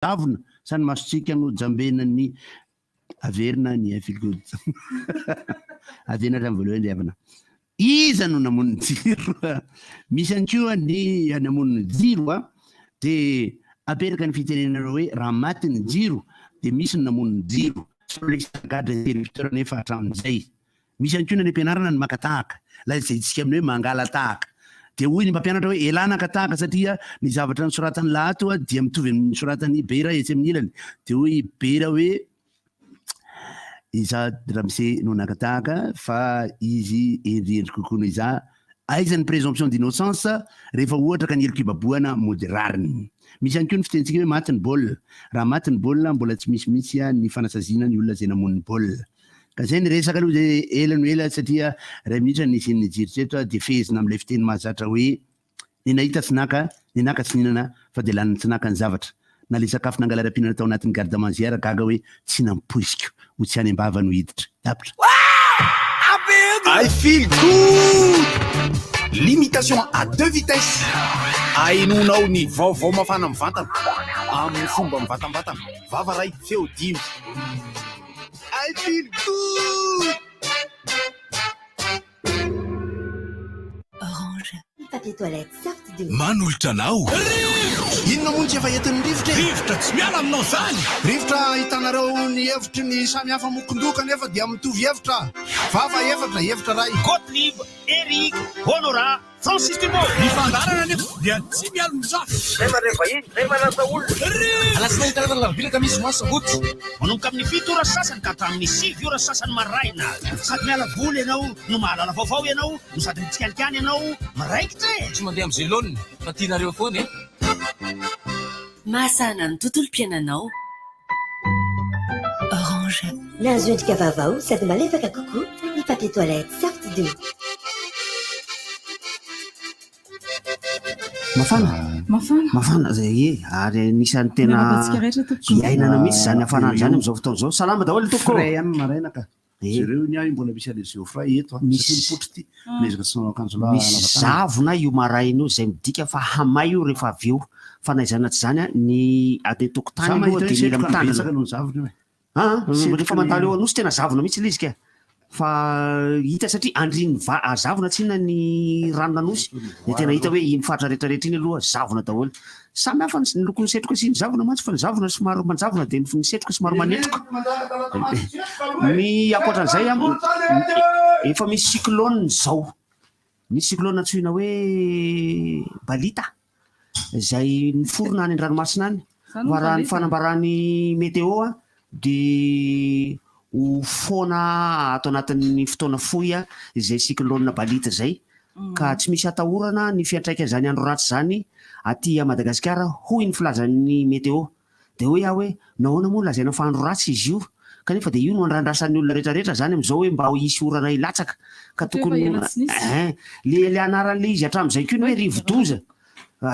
zavona sany masotsika no jambena ny averina ny afilgod averina hatramin'ny voalohany avana iza no namon'ny jiro misy any koa ny namon'ny jiro de aperaka ny fitenenana hoe raha maty ny jiro de misy ny namon'ny jiro gadra interrupteur nefa hatramin'izay misy any koa ny ampianarana ny makatahaka la zay tsika amin'ny hoe mangala tahaka de hoy ny mpampianatra hoe elana katahaka satria ny zavatra ny soratany lahato dia mitovy amin'ny soratany bera etsy amin'ny ilany de hoy bera hoe iza ramse no nakatahaka fa izy endriendry kokoa noho iza aizany présomption d'innocence rehefa ohatra ka ny elokibabouana mody rariny misy any koa ny fitentsika hoe maty ny baolina raha maty ny baolina mbola tsy misy ny fanasazina ny olona zay namon'ny baolina ka zay ny resaka aloha zay elano ela satria ray minitra nisy jeritreritra de fezina am'ilay fiteny mahazatra hoe ny nahita tsy naka ny naka tsy ninana fa de lany tsy naka ny zavatra na le sakafo nangalara-pinana tao anatin'ny garde manzière gaga hoe tsy nampoisiko ho tsy any ambava no hiditra tapitra I feel good. Limitation à 2 vitesses. Ainonao ny vaovao mafana mivantana amin'ny fomba mivatambatana vava ray feo dimy. I feel good. Orange. Papier toilette sorte de Manolotra anao. Inona moa tsy efa entin'ny rivotra rivotra tsy miala aminao zany rivotra hitanareo ny hevitry ny samy hafa mokondoka nefa dia mitovy hevitra vava hevitra ray Gottlieb, Eric, Honora, Francis Dumont. Mifandarana nefa dia tsy miala mizafa. Zay mareva iny, zay manasa olona. Alasina hitanarana lavilaka misy masabotsy. Manomboka amin'ny 7 ora sasany ka hatramin'ny 6 ora sasany maraina. Sady miala voly ianao, no mahalala vaovao ianao, no sady mitsikalikany ianao, maraikitra e. Tsy mandeha amin'ny zélone, fa tianareo foana e. Mahasana ny tontolom-piainanao. Orange. Nahazoendrika vaovao sady malefaka kokoa ny papier toilette sorte de mafana zay ary nisan'ny tena iainana misy zany hafanana zany am'izao fotoana zao salama daholo toko fray any maraina ka zareo ny ahy mbola misy allergie au fray eto misy mipotry ty mezaka akanjo misy zavona io maraina io zay midika fa hamay io rehefa avy eo fa naizana tsy zany ny ade tokotany aloha de mila mitandrina no zavona io rehefa mandalo eo anosy tena zavona mihitsy ilay izy ka fa hita satria andriny zavona tsy inona ny ranona anosy de tena hita hoe iny faritra rehetrarehetra iny aloha zavona daholo samy hafa ny loko ny setroka sy ny zavona mantsy fa ny zavona somary manjavona de ny setroka somary manetroka ny akoatran'izay efa misy cyclone zao misy cyclone antsoina hoe balita zay niforona any an-dranomasina any raha ny fanambarany météo de ho foana ato anatin'ny fotoana foy izay cyclone balita zay ka tsy misy atahorana ny fiantraika zany andro ratsy zany aty Madagasikara hoy ny filazan'ny météo de hoe hoe nahoana moa lazaina fa andro ratsy izy io kanefa de io no andrandrasan'ny olona rehetrarehetra zany am'izao hoe mba hisy orana ilatsaka ka tokony le anaran'le izy hatramin'izay koa ny hoe rivo-doza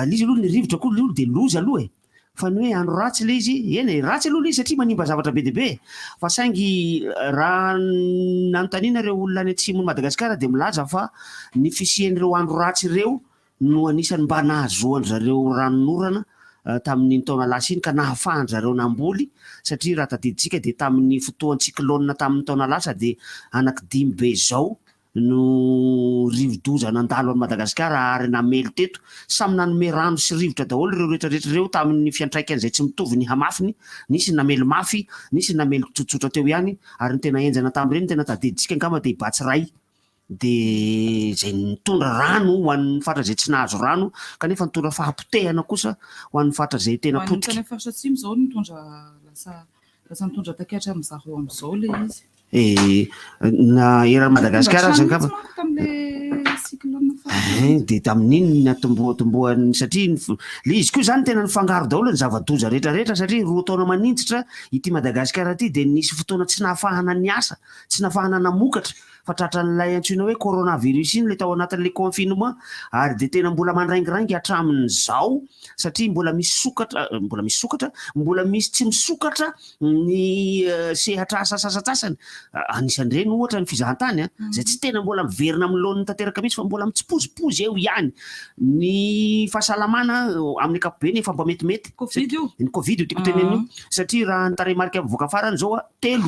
lizy aloha ny rivotra koa olo de loza aloha fa ny hoe andro ratsy le izy eny ratsy aloha le izy satria manimba zavatra be deabe fa saingy raha nanontaniana ireo olona any atsimony Madagasikara de milaza fa ny fisian'ireo andro ratsy ireo no anisany mba nahazoany zareo ranonorana tamin'ny taona lasa iny ka nahafahany zareo namboly satria raha tadiditsika de tamin'ny fotoany cyclone tamin'ny taona lasa de anaky 5 be zao no rivo-doza nandalo any Madagasikara ary namely teto samy nanome rano sy rivotra daholo ireo rehetrarehetra ireo tamin'ny fiantraikany zay tsy mitovy ny hamafiny nisy namely mafy nisy namely tsotsotra teo ihany ary ny tena enjana tamin'ireny tena tadiditsika angamba de Batsiray de zay nitondra rano ho an'ny fatra zay tsy nahazo rano kanefa nitondra fahapotehana kosa ho an'ny fatra zay tena potika nitondra takatra am'zao am'izao le izy na eran'ny Madagasikara zany kapa de tamin'iny natomboatomboany satria le izy koa zany tena nifangaro daholo ny zava-doza rehetrarehetra satria 2 taona manintsitra ity Madagasikara ty de nisy fotoana tsy nahafahana ny asa tsy nahafahana namokatra fa tratran'ilay antsoina hoe coronavirus iny le tao anatin'le confinement ary de tena mbola mandraingirangy hatramin'izao satria mbola misy sokatra mbola misy tsy misokatra ny sehatra asasasatsasany anisan'ireny ohatra ny fizahantany zay tsy tena mbola miverina amin'ny lohan'ny tanteraka misy fa mbola sipozipozy eo ihany ny fahasalamana amin'ny ankapobeny efa mba metimety Covid io ny covid io tiako teneny io satria raha nytaray marika mivoaka farany zao telo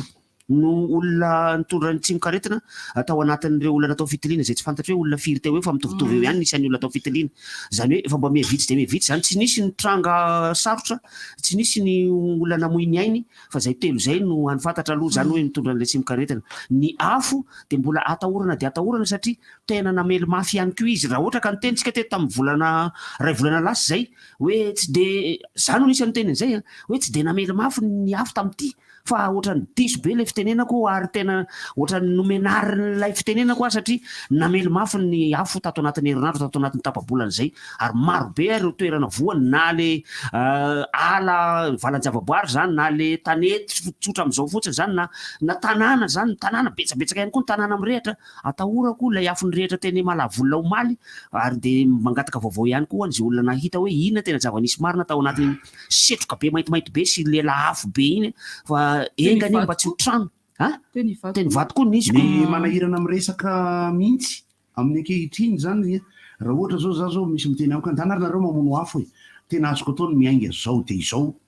no olona nitondra ny tsimokaretina atao anatin'ireo olona natao fitiliana zay tsy fantatry hoe olona firy teo eo fa mitovitovy eo ihany isan'ny olona atao fitiliana zany hoe efa mba mevitsy de mevitsy zany tsy nisy ny tranga sarotra tsy nisy ny olona namoy ny ainy fa zay telo zay no any fantatra aloha zany hoe mitondra an'ilay tsimokaretina ny afo de mbola atahorana satria tena namely mafy ihany koa izy raha ohatra ka nitenitsika teto tamin'ny volana ray volana lasy zay hoe tsy de zany no isan'ny teniny zay hoe tsy de namely mafy ny afo tamin'ity fa ohatrany diso be ilay fitenenako ary tena ohatrany nomenaryn'ilay fitenenako satria namely mafy ny afo tato anatin'ny herinandro tato anatin'ny tapabolana zay ary maro be ireo toerana voany na le ala valan-javaboary zany na le tanety tsotra amin'izao fotsiny zany na tanàna zany tanàna betsabetsaka ihany koa ny tanàna mirehatra atahorako ilay afo nyrehatra teny Malavolona omaly ary de mangataka vaovao ihany koa an'izay olona nahita hoe inona tena zava-nisy marina tao anatin'ny setroka be maintimainty be sy lela afo be iny fa engany mba tsy ho trano teny vato koa nisy ny manahirana miresaka mihitsy amin'ny ankehitriny zany raha ohatra zao za zao misy miteny amiko antanarynareo mamono afo e tena azoko atao ny miainga zao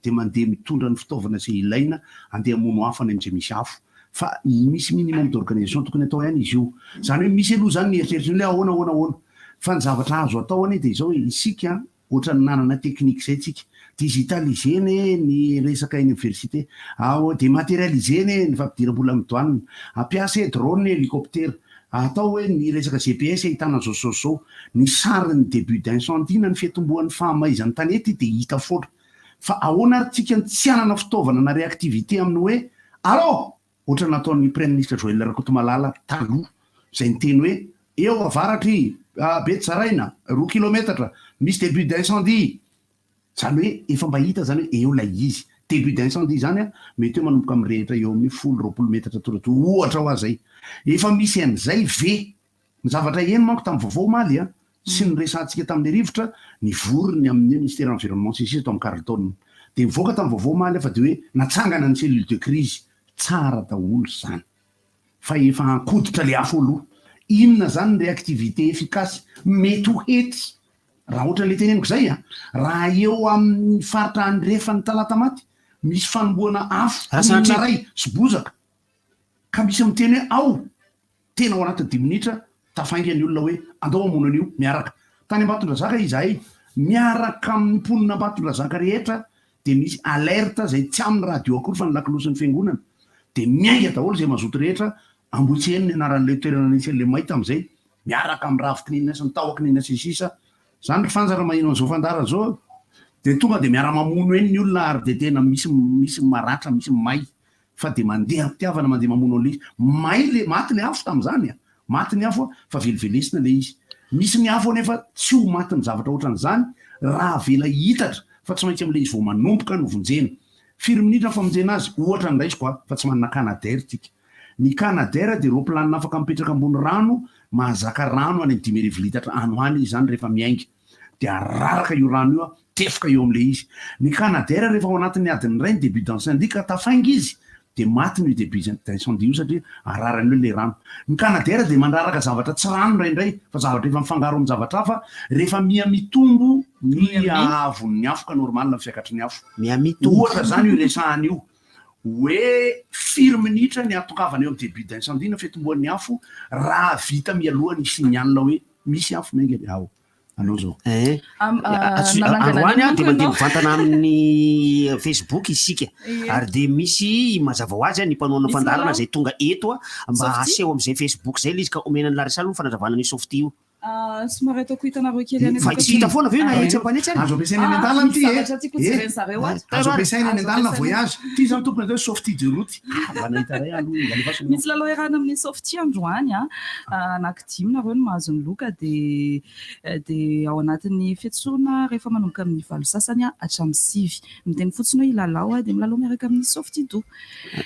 de mandeha mitondra ny fitaovana sy ilaina andeha hamono afo any amin'izay misy afo fa misy minimum d'organisation tokony atao ihany izy io zany hoe misy aloha zany ny eritreritry le ahoana fa ny zavatra azo atao any de izao hoe isika ohatra ny nanana teknika zay tsika digitaliseny ny resaka université dématérialiseny ny fampidiram-bola midoanina ampiasa drone hélicoptère atao hoe ny resaka GPS ahitana zao ny sariny début d'incendie na ny fiatombohan'ny fahamaizan'ny tanety de hita foatra fa ahoana ary tsika tsy anana fitaovana na réactivité amin'ny hoe allo ohatra nataon'ny premier ministre Joël Rakotomalala taloha zay ny teny hoe eo avaratry Betsaraina 2 kilometatra misy début d'incendie zany hoe efa mba hita zany hoe eo lay izy début d'incendie zany mety hoe manomboka amin'ny rehetra eo amin'ny 10-20 metatra torato ohatra ho azay efa misy an'izay ve ny zavatra eny manko tamin'ny vaovao omaly sy ny resantsika tamin'ny rivotra ny vorony amin'ny ministère environnement sy sisa tao amin'ny Carleton de mivoaka tamin'ny vaovao omaly fa de hoe natsangana ny cellule de crise tsara daholo zany fa efa ankoditra le afo aloha inona zany ny réactivité efficace mety ho hety raha ohatra le teneniko zay raha eo amin'ny faritra andrefa ny talata maty misy fanomboana afo ray sy bozaka ka misy miteny hoe ao tena ao anatin'ny 10 minitra tafainga ny olona hoe andao amono an'io miaraka tany Ambatondrazaka izahay miaraka amin'ny mponina Ambatondrazaka rehetra de misy alerte zay tsy amin'ny radio akory fa ny lakilosin'ny fiangonana de miainga daholo zay mazoto rehetra ambotseny ny anaran'le toerana nisy le mahita am'izay miaraka amin'ny ravikinina sy ny tahokinina sy sisa zany fanjara mahino an'izao fandara zao de tonga de miara-mamono eny ny olona ary de tena misy maratra misy may fa de mandeha pitiavana mandeha mamono an'le izy may le maty le afo tam'zany maty ny afo fa velivelesina le izy misy ny afo anefa tsy ho maty ny zavatra ohatran'izany raha vela hitatra fa tsy maintsy am'le izy vao manomboka no vonjena firy minitra famonjena azy ohatra ndraisy koa fa tsy manana canadair tsika ny canadair de roplanina afaka mipetraka ambony rano mahazaka rano any 10,000 litatra anoany izy zany rehefa miainga de araraka io rano io tefaka eo am'le izy ny canadair rehefa ao anatin'ny adiny ray ny début d'incendie ka tafainga izy de maty ny début d'incendie io satria ararany eo le rano ny canadair de mandraraka zavatra tsy rano ndraindray fa zavatra efa mifangaro amin'ny zavatra hafa rehefa mitombo ny avon'ny afo ka normal na fiakatry ny afo ohatra zany io resahany io hoe firy minitra ny atokavana eo amin'ny début d'incendie na fiatombohan'ny afo raha vita mialoha ny signal hoe misy afo mainga ao anao zao androany de mandeha mivantana amin'ny Facebook isika ary de misy mazava ho azy ny mpanoana fandarana zay tonga eto mba aseho am'izay Facebook zay le izy ka omenany larisalo ny fanazavana ny softy io somary ataoko hitanareo kely any fa tsy hita foana aveo na tsy ampanetsy any azo ampiasaina any an-dalana ty azo azo ampiasaina any an-dalana voyage ty zany tompony atao softy de route mba nahita ray aloha misy lalao erana amin'ny softy androany anankidimy nareo no mahazo ny loka de ao anatin'ny fiatsorana rehefa manomboka amin'ny valo sasany hatramin'ny 6 miteny fotsiny hoe ilalao de milalao miaraka amin'ny softy do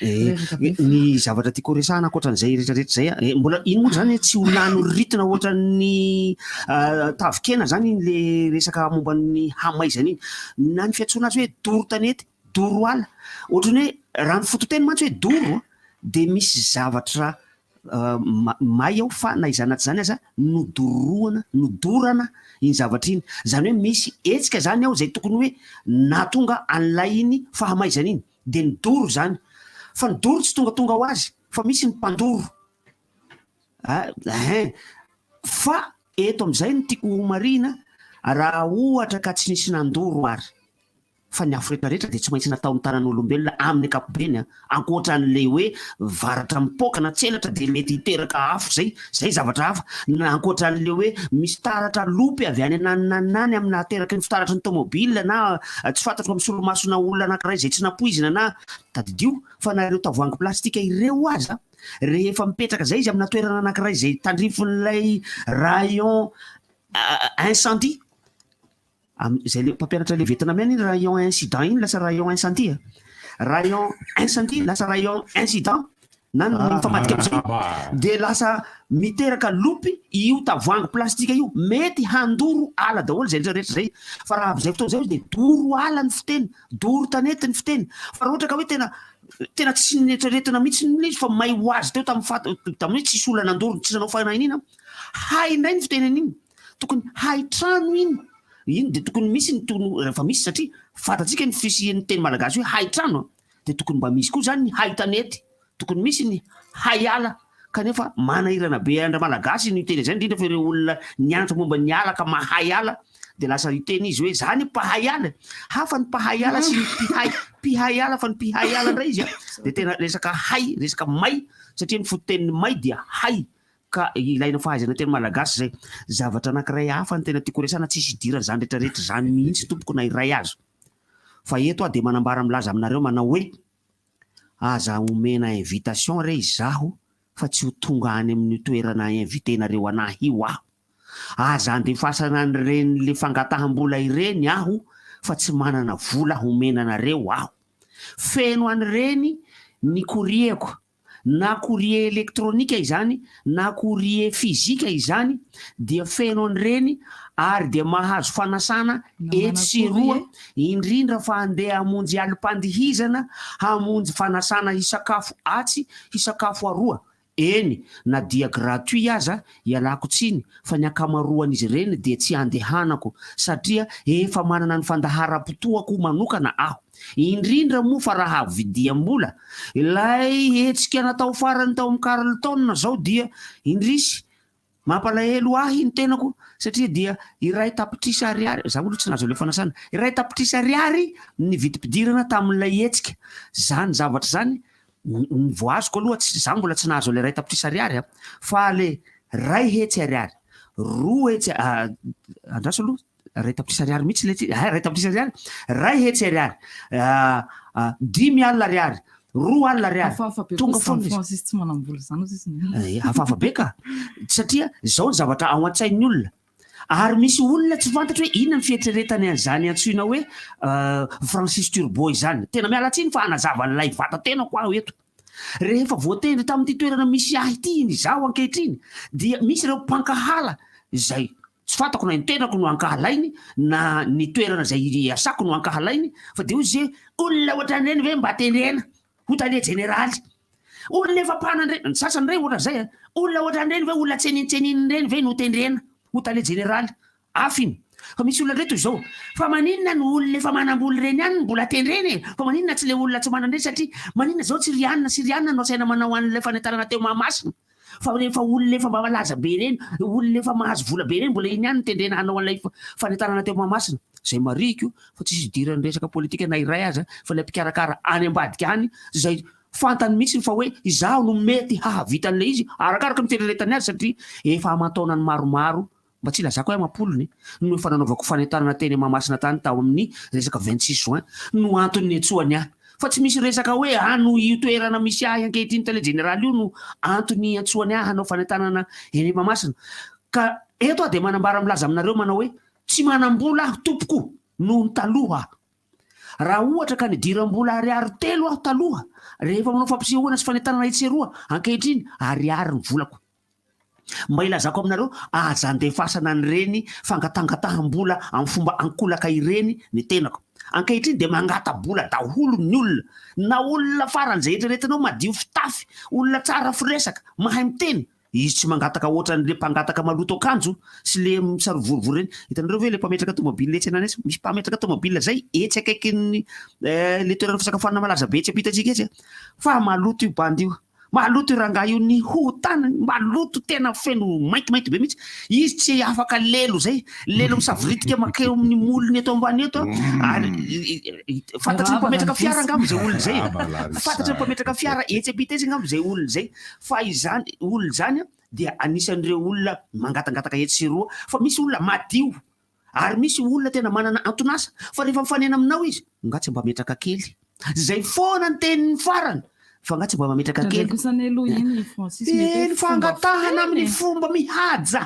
ny zavatra tiako resahana ankoatran'izay rehetrarehetra zay mbola ino moa zany tsy ho lano ritina ohatran'ny tavikena zany le resaka momban'ny hamaizana iny na ny fiatsoana azy hoe doro tanety doro ala ohatrany hoe raha ny fototeny mantsy hoe doro de misy zavatra may aho fa na izanaty zany aza nodorana iny zavatra iny, zany hoe misy etsika zany aho zay tokony hoe natonga an'lay iny fahamaizana iny de nidoro zany, fa nidoro tsy tongatonga ho azy fa misy ny mpandoro fa eto am'izay no tiako marina raha ohatra ka tsy nisy nandoro ary fa ny afo rehetrarehetra de tsy maintsy natao ny tanan'olombelona amin'ny ankapobeny ankoatran'le hoe varatra mipoka na tselatra de mety hiteraka afo zay zavatra hafa na ankoatran'le hoe misy taratra lopy avy any ananynany amina teraka ny fitaratra ny tomobile na tsy fantatro amin'ny solomasona olona anankiray zay tsy napoizina na tadidio fa nareo tavoangy plastika ireo aza rehefa mipetraka zay izy amina toerana anankiray zay tandrifon'lay rayon incendie zay le mpampianatra le vietnamien iny rayon incident iny lasa rayon incendie rayon incendie lasa rayon incident na mifamadika am'zay de lasa miteraka lopy io tavoangy plastika io mety handoro ala daholo zay rehetrarehetra zay fa raha am'zay fotoana zay de doro ala ny fiteny doro tanety ny fiteny fa raha ohatra ka hoe tena tsy netreretana mihitsy izy fa may ho azy teo tamin'ny hoe tsisy olona nandoro tsy nanao fanainy iny hay indray ny fiteneny iny tokony hay trano iny de tokony misy ny rehefa misy satria fatatsika ny fisian'ny teny malagasy hoe hay trano de tokony mba misy koa zany ny hay tanety tokony misy ny hay ala kanefa manahirana be andra malagasy ny teny zay indrindra fa ireo olona nianatra momba ny ala ka mahay ala de lasa iteny izy hoe zany mpahay ala hafa ny mpahay ala sy ny mpihay ala fa ny mpihay ala ndray izy de tena resaka hay resaka may satria ny foteniny may dia hay ka ilaina fahaizana teny malagasy zay zavatra anankiray hafa ny tena tiako resana tsisy idirana zany rehetrarehetra zany mihitsy tompoko na iray azo fa eto de manambara milaza aminareo manao hoe aza omena invitation re izaho fa tsy ho tonga any amin'ny toerana invitenareo anahy io aho aza andefasana an'ireny le fangataham-bola ireny aho fa tsy manana vola homenanareo aho feno an'ireny ny courrier-ko na courrier électronique izany na courrier physique izany dia feno an'ireny ary dia mahazo fanasana eto sy roa indrindra fa andeha hamonjy alim-pandihizana hamonjy fanasana hisakafo atsy hisakafo aroa eny na dia gratuit aza ialako tsiny fa ny akamaroan'izy ireny dia tsy andehanako satria efa manana ny fandaharam-potoako manokana aho indrindra moa fa raha vidiam-bola ilay hetsika natao farany tao amin'ny Carlton zao dia indrisy mampalahelo ahy ny tenako satria dia iray tapitrisa ariary za olo tsy nazo le fanasana iray tapitrisa ariary ny vidim-pidirana tamin'ilay hetsika zany zavatra zany ny voazoko aloha za mbola tsy nahazo le ray tapitrisa ariary fa le ray hetsy ariary roa hetsy andraso aloha ray tapitrisa ariary mihitsy ray tapitrisa ariary ray hetsy ariary 10 alina ariary roa alina ariary tonga hafahafa be ka satria zao ny zavatra ao an-tsain'ny olona ary misy olona tsy fantatra hoe inona ny fietreretany an'izany antsoina hoe Francis Turbo izany tena mialatsiny fa anazavan'ilay vatantenako aho eto rehefa voatendry tamin'ity toerana misy ahy ity iny zaho ankehitriny dia misy ireo mpankahala zay tsy fantako na ny tenako no ankahalainy na ny toerana zay asako no ankahalainy fa de ozy zay olona ohatran'ireny ve mba tendrena hotale generaly olona efa mpanandre ny sasany reny ohatra zay olona ohatran'ireny ve olona tseninitseniny reny ve no tendrena hotale generaly afiny fa misy olona reto izao fa maninona ny olona efa manam-boly reny ihany mbola tendreny fa maninona tsy le olona tsy manandreny satria maninona zao tsy rianina no asaina manao an'ilay fanetarana teo Mahamasina fa rehefa olona efa mba malaza be reny olona efa mahazo vola be reny mbola iny ihany tendrena hanao an'ilay fanetarana teo Mahamasina zay mariko fa tsisy idirany resaka politika na iray aza fa ilay mpikarakara any ambadika any zay fantany mihitsy fa hoe izaho no mety hahavita an'ilay izy arakaraka ny fiereretany azy satria efa amantaonany maromaro mba tsy lazako hoe amam-polony no efa nanaovako fanetarana teny Mahamasina tany tao amin'ny resaka 26 juin no antony etsoany ahy fa tsy misy resaka hoe no io toerana misy ahy ankehitriny tele generaly io no antony antsoany ahy hanao fanetarana eny Mahamasina ka eto de manambara milaza aminareo manao hoe tsy manam-bola aho tompoko noho ny taloha raha ohatra ka nidiram-bola ariary 3 aho taloha rehefa manao fampisehoana sy fanetarana itseroa ankehitriny ariary ny volako mba ilazako aminareo aza andefasana an'ireny fangatangatahambola amin'ny fomba ankolaka ireny ny tenako ankehitriny de mangata-bola daholo ny olona na olona faran'izay etraretinao madio fitafy olona tsara firesaka mahay miteny izy tsy mangataka ohatran'le mpangataka maloto akanjo sy le misarivorivory reny hitanareo ve le mpametraka tomobily etsy anany etsy misy mpametraka tomobily zay etsy akaiky le toerana fisakafoanana malaza be etsy ampitatsika etsy fa maloto io bandy io maloto io rangahy io ny hotana maloto tena feno maintimainty be mihitsy izy tsy afaka lelo zay lelo misavoritika makeo amin'ny molony eto ambany eto ary fantatry ny mpametraka fiara angamba zay olona zay fantatry ny mpametraka fiara etsy ampita etsy angamba zay olona zay fa izany olona zany dia anisan'ireo olona mangatangataka etsy sy roa fa misy olona madio ary misy olona tena manana antonasa fa rehefa mifanena aminao izy ngatsy mba metraka kely zay foana ny tenin'ny farany fa ngatsy mba mametraka kely ny fangatahana amin'ny fomba mihaja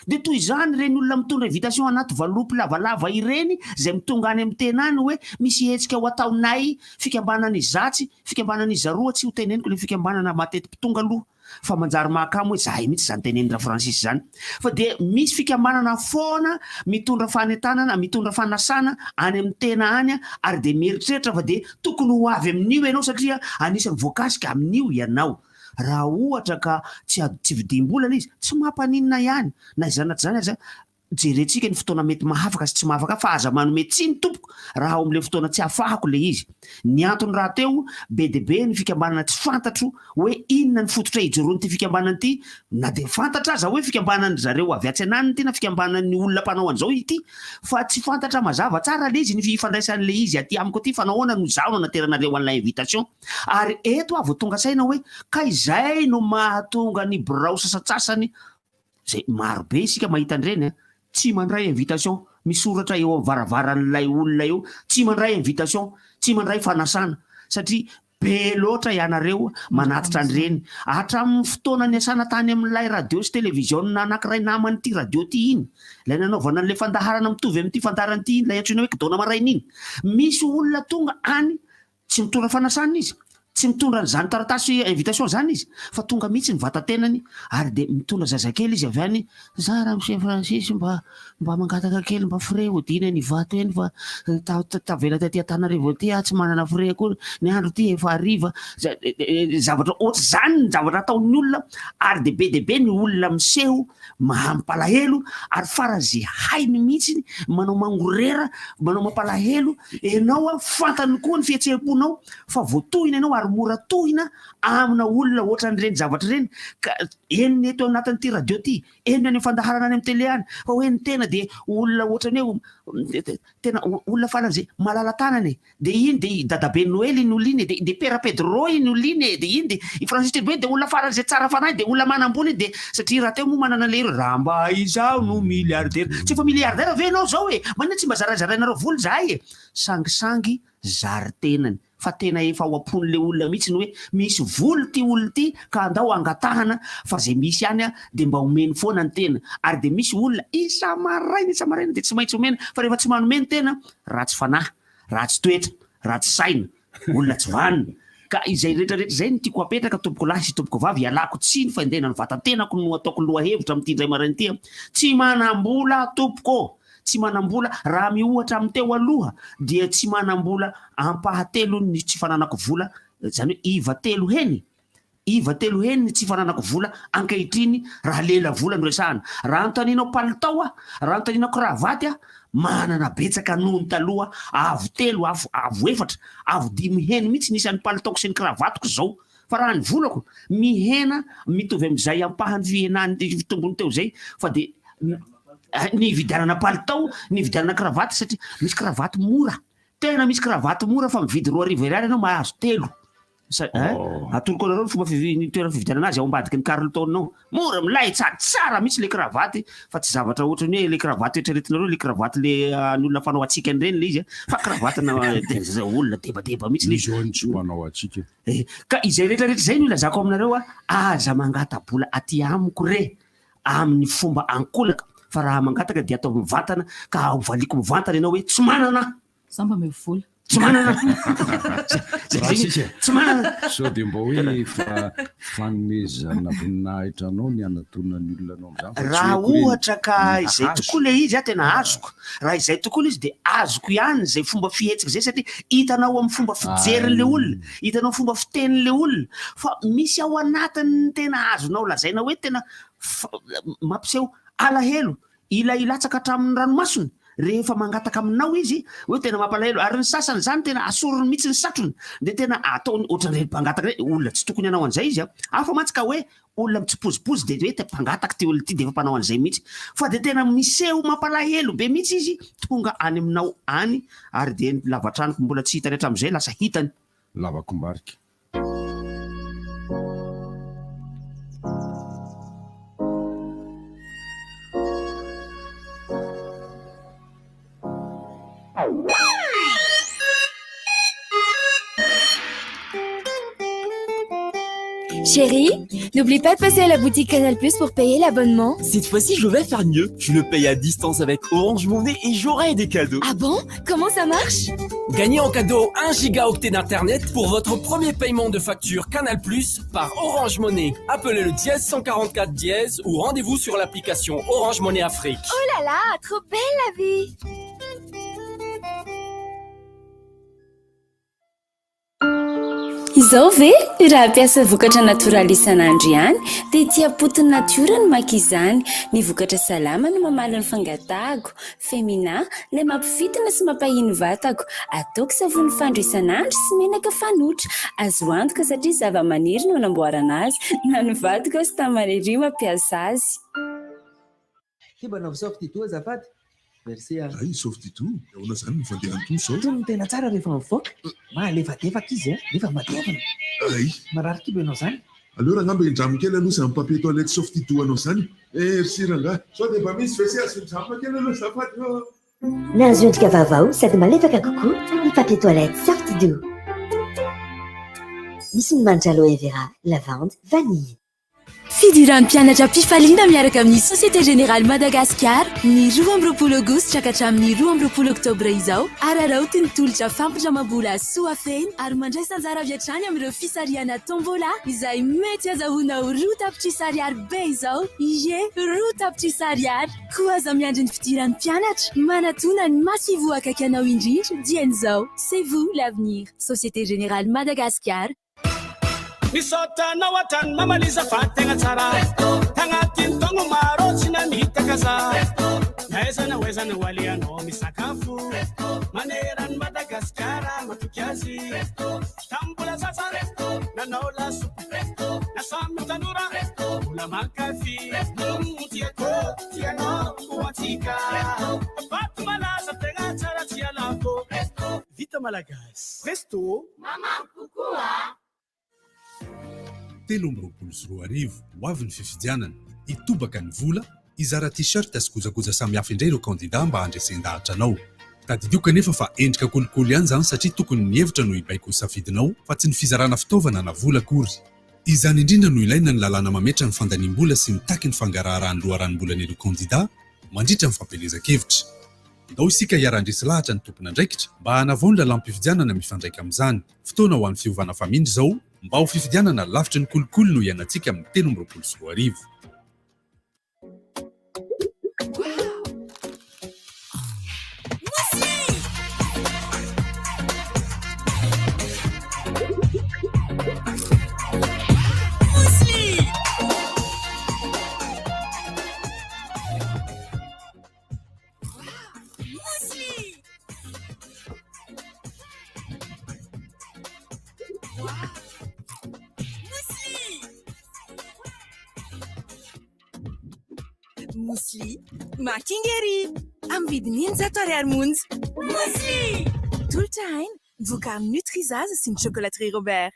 de toy izany reny olona mitondra invitation anaty valopy lavalava ireny zay mitonga any amin'ny tena any hoe misy hetsika ho ataonay fikambanany zatsy fikambanany zaroa tsy ho teneniko le fikambanana mateti-pitonga aloha fa manjary mahakamo hoe zahay mihitsy zany tenenindra Fransisy zany fa de misy fikambanana foana mitondra fanetanana mitondra fanasana any amin'ny tena any ary de mieritreritra fa de tokony ho avy amin'io ianao satria anisany voakasika amin'io ianao raha ohatra ka tsy vidim-bolana izy tsy mampaninina ihany na izanaty zany aza jerentsika ny fotoana mety mahafaka sy tsy mahafaka fa aza manome tsy ny tompoko raha ao am'le fotoana tsy hafahako le izy ny antony raha teo be de be ny fikambanana tsy fantatro hoe inona ny fototra ijoroany ty fikambanana ity na de fantatra aza hoe fikambanany zareo avy atsenaniny ty na fikambanany olona mpanao an'izao ity fa tsy fantatra mazava tsara le izy ny fifandraisan'le izy aty amiko ty fa nahoana no zaho no nateranareo an'ilay invitation ary eto avy tonga saina hoe ka izay no mahatonga ny birao sasatsasany zay maro be isika mahita an'ireny tsy mandray invitation misoratra eo amin'ny varavaran'ilay olona eo tsy mandray invitation tsy mandray fanasana satria be loatra ianareo manatitra an'ireny hatramin'ny fotoana ny asana tany amin'ilay radio sy television anankiray namany ity radio ty iny ilay nanaovana an'le fandaharana mitovy amin'ity fandaharana ity iny lay antsoina hoe kidona maraina iny misy olona tonga any tsy mitondra fanasana izy tsy mitondra zany taratasy invitation zany izy fa tonga mihitsy ny vatatenany ary de mitondra zazakely izy avy any za raha monsieur Francis mba mangataka kely mba frais hodina ny vato eny fa tavela taty Antananarivo ty tsy manana frais akory ny andro ty efa hariva zavatra ohatry zany ny zavatra ataon'ny olona ary de be ny olona miseho mampalahelo ary farazay hainy mihitsy manao mangorera manao mampalahelo ianao fantany koa ny fihetsehamponao fa voatohina ianao ary mora tohina amina olona ohatran'ireny zavatra reny ka eniny eto anatin'ity radio ty eniny any fandaharana any amin'ny tele any fa hoe ny tena de olona ohatrany hoe tena olona falan'izay malala tanany de iny de dadabe Noely iny olina de pera Pedro iny olina de iny de i Francis Tebe de olona faran'izay tsara fanahy de olona manambony de satria raha teo moa manana le raha mba izaho no miliardera tsy efa miliardera ve ianao zao e manina tsy mba zarazarainareo voly zahay e sangisangy zary tenany fa tena efa ao am-pon'le olona mihitsy ny hoe misy voly ty olona ty ka andao angatahana fa zay misy any de mba omeny foana ny tena ary de misy olona isa-maraina de tsy maintsy omena fa rehefa tsy manome ny tena ratsy fanahy ratsy toetra ratsy saina olona tsy vanina ka izay rehetrarehetra zay ny tiako apetraka tompoko lahy sy tompoko vavy ialako tsiny fa indena ny vatatenako no ataoko lohahevitra amin'ity indray maraina ity tsy manam-bola tompoko tsy manam-bola raha miohatra amin'ny teo aloha dia tsy manam-bola ampahatelo ny tsy fananako vola zany hoe iva telo heny ny tsy fananako vola ankehitriny raha lela vola no resahana raha anotaninao palitao raha anotaninao kravaty manana betsaka noho ny taloha avo telo avo efatra avo dimy heny mihitsy nisan'ny palitaoko sy ny kravatiko zao fa raha ny volako mihena mitovy am'izay ampahany fihenany fitombony teo zay fa de ny vidianana palitao ny vidianana kravaty satria misy kravaty mora tena misy kravaty mora fa mividy 2 ariary ianao mahazo telo atoloko anareo ny fomba toerana fividianana azy ao ambadiky ny Carlton-nao mora milay tsara mihitsy le kravaty fa tsy zavatra ohatrany hoe le kravaty eritreretinareo le kravaty le olona fanao atsika an'ireny le izy fa kravatina olona debadeba mihitsy le ka izay rehetrarehetra zay no ilazako aminareo aza mangata-bola aty amiko re amin'ny fomba ankolaka fa raha mangataka dia atao mivantana ka valiko mivantana ianao hoe tsy manana samba me vola tsy manana tsy mana sao dia mba hoe fa fanomezana voninahitra anao ny anatonany olona anao am'izany raha ohatra ka izay tokoa le izy a tena azoko raha izay tokoa le izy dia azoko ihany zay fomba fihetsika zay satria hitanao amin'ny fomba fijerin'le olona hitanao fomba fitenin'le olona fa misy ao anatiny tena azonao lazaina hoe tena mampiseho alahelo ilatsaka hatramin'ny ranomasony rehefa mangataka aminao izy hoe tena mampalahelo ary ny sasany zany tena asorony mihitsy ny satrony de tena ataony ohatran'ireny mpangataka hoe olona tsy tokony hanao an'izay izy a afa mantsy ka hoe olona mitsipozipozy de hoe mpangataka ty olona ty de efa mpanao an'izay mihitsy fa de tena miseho mampalahelo be mihitsy izy tonga any aminao any ary de lavatranoko mbola tsy hitany hatramin'izay lasa hitany lavakombarika Chérie, n'oublie pas de passer à la boutique Canal Plus pour payer l'abonnement. Cette fois-ci, je vais faire mieux. Je le paye à distance avec Orange Money et j'aurai des cadeaux. Ah bon? Comment ça marche? Gagnez en cadeau 1 gigaoctet d'internet pour votre premier paiement de facture Canal Plus par Orange Money. Appelez le dièse 144 dièse ou rendez-vous sur l'application Orange Money Afrique. Oh là là, trop belle la vie! Izao ve raha ampiasa vokatra natoraly isan'andro ihany dia tia potiny natiora ny maka izany ny vokatra salama no mamaly ny fangatahago femina ilay mampifitina sy mampahiny vatako ataoko savony fandro isan'andro sy menaka fanotra azo antoka satria zava-maniry no nanamboarana azy na ny vatako sy tamariri mampiasa azy Kibanao saofty toa azafady. Merci. Ay, saofty toa. Yaona zany ny fandehan'ny toa sao. Tony tena tsara rehefa mivoaka. Malefadefaka izy nefa matevina. Ay. Marary kibo ianao zany. Alors angamba indramo kely aloha zany papier toilette saofty toa anao zany. Merci rangahy. Sao dia mba misy WC azo kely aloha azafady. Nahazoandrika vaovao sady malefaka kokoa ny papier toilette Sorty-Doux. Misy ny manitra aloe vera, lavande, vanille. Fidiram-pianatra Pifaliana miaraka amin'ny Société Générale Madagascar ny 12 aogositra ka hatramin'ny 12 oktobra izao araraoty ny tolotra fampindramam-bola soafeny ary mandray sanjara viatrany amin'ireo fisariana tombola izay mety azahoanao roa tapitrisa ariary be izao ie roa tapitrisa ariary koa aza miandry ny fidiran'ny mpianatra manatona ny masivo akaiky anao indrindra dian'izao c'est vous l'avenir Société Générale Madagascar. Misotanao atrany mamaliza fategna tsara tagnatiny taogno maro tsy namitaka za naezana oezana ho aleanao misakafo manerany Madagasikara matoky azy tambola sasa nanao lasopy nasamy tanora mbola mankafy tiako tianao hoantsika vato malaza tegna tsara tsy alako vita malagasy resto mama kokoa 13 ho avy ny fifidianana itobaka ny vola izara t-shirt sy kojakoja samihafa indray ireo kandida mba handresendahatra anao tadidio kanefa fa endrika kolikoly ihany zany satria tokony ny hevitra no ibaiko ho safidinao fa tsy ny fizarana fitaovana na vola akory izany indrindra no ilaina ny lalàna mametra ny fandanim-bola sy mitaky ny fangaraharahan'ny loharanom-bolan'ireo kandida mandritra ny fampelezan-kevitra ndao isika hiara-andresy lahatra ny tompona andraikitra mba hanavao ny lalam-pifidianana mifandraika amin'izany fotoana ho an'ny fiovana famindry zao mba ho fifidianana lavitra ny kolikoly no ianantsika amin'ny 13 Mousli, makingeri, am vidinin zatare monja. Mousli! Tout le time, vous comme Nutrisaz, c'est une chocolaterie Robert.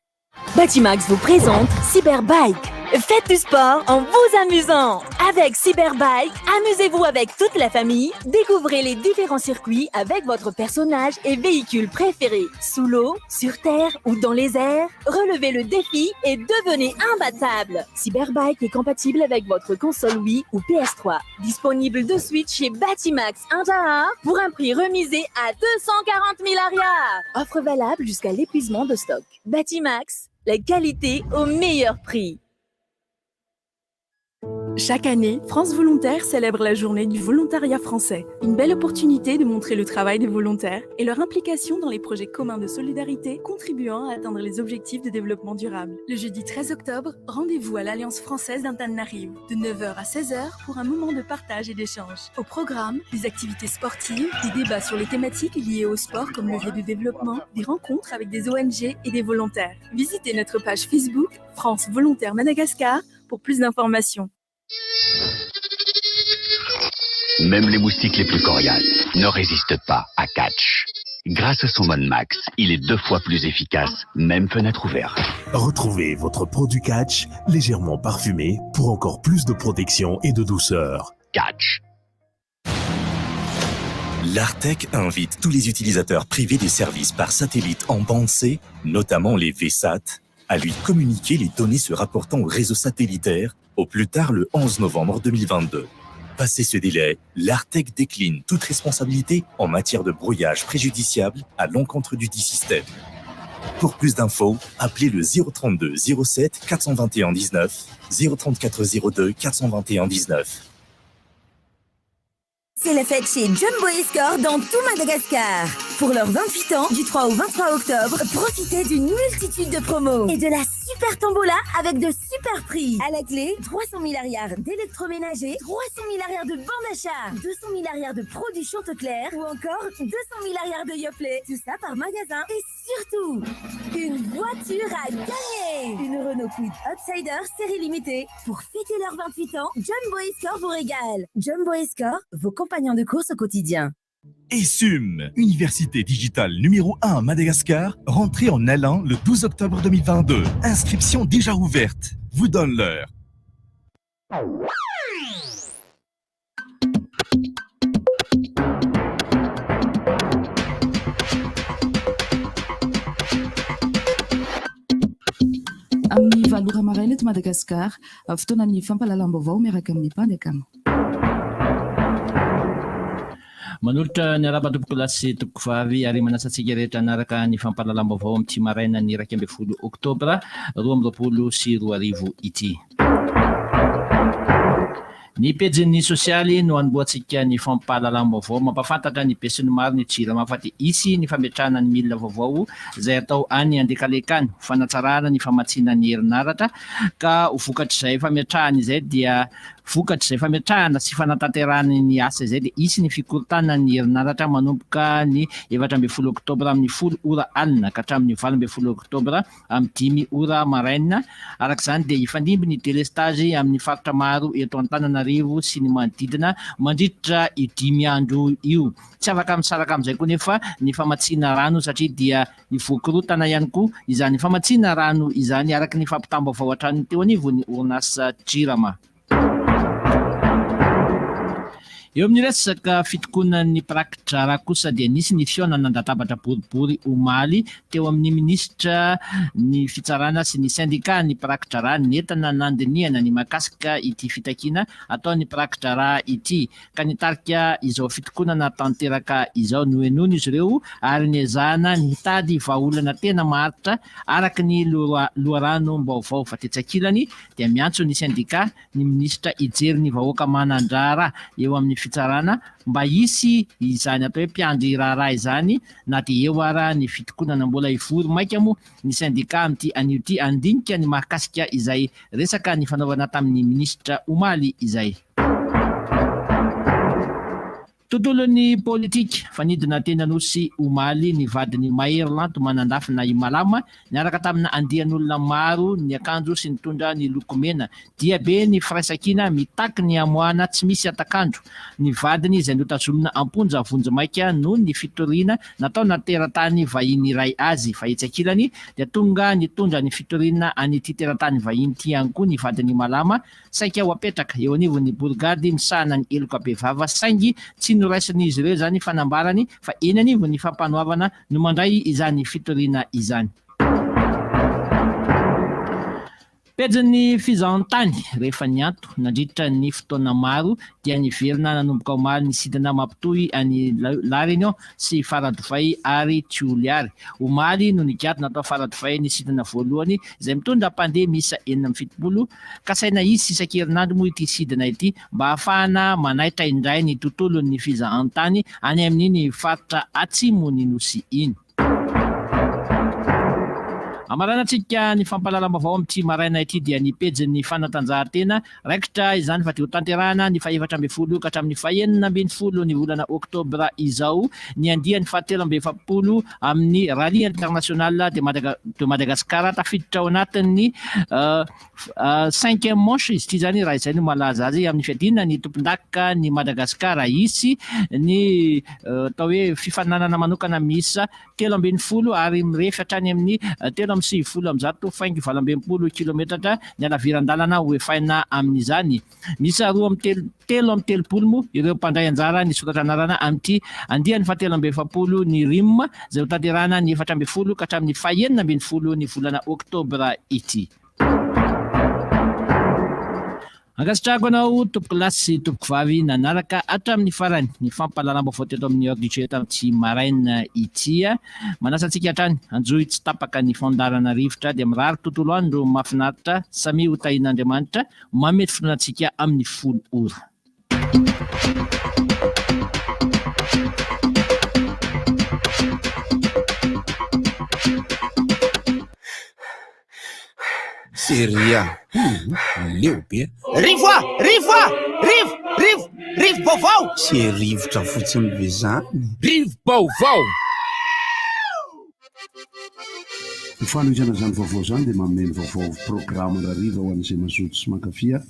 Batimax vous présente Cyberbike, Faites du sport en vous amusant. Avec Cyberbike, amusez-vous avec toute la famille. Découvrez les différents circuits avec votre personnage et véhicule préféré. Sous l'eau, sur terre ou dans les airs, relevez le défi et devenez imbattable. Cyberbike est compatible avec votre console Wii ou PS3. Disponible de suite chez Batimax Intaha pour un prix remisé à 240 000 arias. Offre valable jusqu'à l'épuisement de stock. Batimax, la qualité au meilleur prix. Chaque année, France Volontaire célèbre la journée du volontariat français. Une belle opportunité de montrer le travail des volontaires et leur implication dans les projets communs de solidarité contribuant à atteindre les objectifs de développement durable. Le jeudi 13 octobre, rendez-vous à l'Alliance française d'Antananarivo, de 9h à 16h pour un moment de partage et d'échange. Au programme, des activités sportives, des débats sur les thématiques liées au sport comme levier de développement, des rencontres avec des ONG et des volontaires. Visitez notre page Facebook France Volontaire Madagascar pour plus d'informations. Même les moustiques les plus coriaces ne résistent pas à Catch. Grâce à son mode max, il est 2 fois plus efficace, même fenêtre ouverte. Retrouvez votre produit Catch légèrement parfumé pour encore plus de protection et de douceur. Catch. L'Artec invite tous les utilisateurs privés des services par satellite en bande C, notamment les VSAT, à lui communiquer les données se rapportant au réseau satellitaire au plus tard le 11 novembre 2022. Passé ce délai, l'Artec décline toute responsabilité en matière de brouillage préjudiciable à l'encontre du dit système. Pour plus d'infos, appelez le 032 07 421 19 034 02 421 19. C'est la fête chez Jumbo Escore dans tout Madagascar. Pour leurs 28 ans, du 3 au 23 octobre, profitez d'une multitude de promos et de la super tombola avec de super prix. À la clé, 300 000 ariars d'électroménager, 300 000 ariars de bande d'achat, 200 000 ariars de produits Chantecler ou encore 200 000 ariars de Yoplait. Tout ça par magasin et surtout, une voiture à gagner. Une Renault Kwid Outsider série limitée. Pour fêter leurs 28 ans, Jumbo Escore vous régale. Jumbo Escore, vos compagnons de course au quotidien. ESUM, Université digitale numéro 1 à Madagascar, rentrée en Alain le 12 octobre 2022. Inscription déjà ouverte. Vous donne l'heure. Amin'ny valora maraina eto Madagasikara, fotoanan'ny fampalalam-baovao miaraka amin'ny mpanjakana. Manolotra ny araba-tompoka lasy tompoka vavy ary manasantsika rehetra anaraka ny fampalalam-baovao amin'ny tsy maraina ny 12 oktobra 2022 ity. Ny pejin'ny sosialy no anomboantsika ny fampalalam-baovao mampafantatra ny be sy ny maro ny jirama fa isy ny fametrahana ny milina vaovao izay atao any andekalekany fanatsarana ny famatsiana ny herinaratra ka vokatra izay fametrahana izay dia vokatra izay fametrahana sy fanatanterahana ny asa izay dia isy ny fikorontanana ny herinaratra manomboka ny 17 oktobra amin'ny 10 ora alina ka hatramin'ny 18 oktobra amin'ny 10 ora maraina. Arak'izany dia ifandimby ny délestage amin'ny faritra maro eto Antananarivo sy ny manodidina mandritra 5 andro io. Tsy afaka misaraka amin'izay koa nefa ny famatsiana rano satria dia voakorotana ihany koa izany famatsiana rano izany araka ny fampitambavao hatrany teo anivo ny orinasa JIRAMA. Eo amin'ny resaka fitokonan'ny prakidrara kosa dia nisy ny fihaonana andatabatra boribory omaly teo amin'ny ministra ny fitsarana sy ny syndika ny prakidrara netana nandiniana ny makasika ity fitakiana ataon'ny prakidrara ity ka nitarika izao fitokonana tanteraka izao noenono izy ireo ary niezahana nitady vahaolana tena maritra araka ny loharano mbaovao fa tetsakilany dia miantso ny syndika ny ministra ijery ny vahoaka manandrara eo amin'ny fitsarana mba isy izany atao hoe mpiandry raharaha izany na dia eo ara ny fitokonana mbola ivory maika moa ny syndika amin'ity anio ity andinika ny mahakasika izay resaka ny fanaovana tamin'ny ministra omaly izay. tontolon'ny politika fanidina tena nosy omaly ny vadiny Maherlanto manandafina Imalama niaraka tamina andian'olona maro ny akanjo sy nitondra ny lokomena dia be ny firaisakina mitaky ny amoana tsy misy atakandro ny vadiny izay notazomina amponja vonjamaika no ny fitoriana natao nateratany vahiny iray azy fa itsakilany dia tonga nitondra ny fitoriana anyty teratany vahiny ty ihany koa ny vadiny Imalama saika ho apetraka eo anivon'ny borgady misahana ny eloka be vava saingy tsy noraisin'izy ireo zany fanambarany fa eny anivon'ny fampanoavana no mandray izany fitoriana izany. Pejin'ny fizahan-tany rehefa nianto nandritra ny fotoana maro dia niverina nanomboka omaly ny sidina mampitohy any La Réunion sy Faradofay ary Tsioliary. Omaly no nigato natao Faradofay ny sidina voalohany izay mitondra mpandeha misa 770 kasaina isy isan-kerinandro moa ity sidina ity mba ahafahana manaitra indray ny tontolon'ny fizahan-tany any amin'iny faritra atsimony nosy iny. Amaranantsika ny fampalalam-baovao amin'ity maraina ity dia ny pejin'ny fanatanjahantena raikitra izany fa teo tanterahana ny 14 ka hatramin'ny 19 ny volana Oktobra izao ny andiany 17 amin'ny rallye international de Madagascar tafiditra ao anatin'ny 5e manche izy ity zany raha izay no malaza azy amin'ny fiadina ny tompon-daka ny Madagascar isy ny atao hoe fifananana manokana misa 13 ary mirefy hatrany amin'ny 770 kilometatra ny alaviran-dalana hoefaina amin'izany. Misy 3 moa ireo mpandray anjara ny soratra anarana amin'ity andiany 17 ny RIM izay ho tanterahana ny 14 ka hatramin'ny 19 ny volana Oktobra ity. Angasitrako anao tompoko lasy sy tompoko vavy nanaraka hatramin'ny farany ny fampalalam-baovao teto amin'ny heure du direct amin'ity maraina ity manasantsika hatrany anjoy tsy tapaka ny fandarana rivotra dia mirary tontolo andro mahafinaritra samy ho tahin'Andriamanitra mamety fotoanantsika amin'ny 10 ora. Seria leo be rivo baovao sy rivotra fotsiny be zany rivo baovao. Ny fanohizana zany vaovao zany dia mameno vaovao programme Rariva ho an'izay mazoto sy mankafia.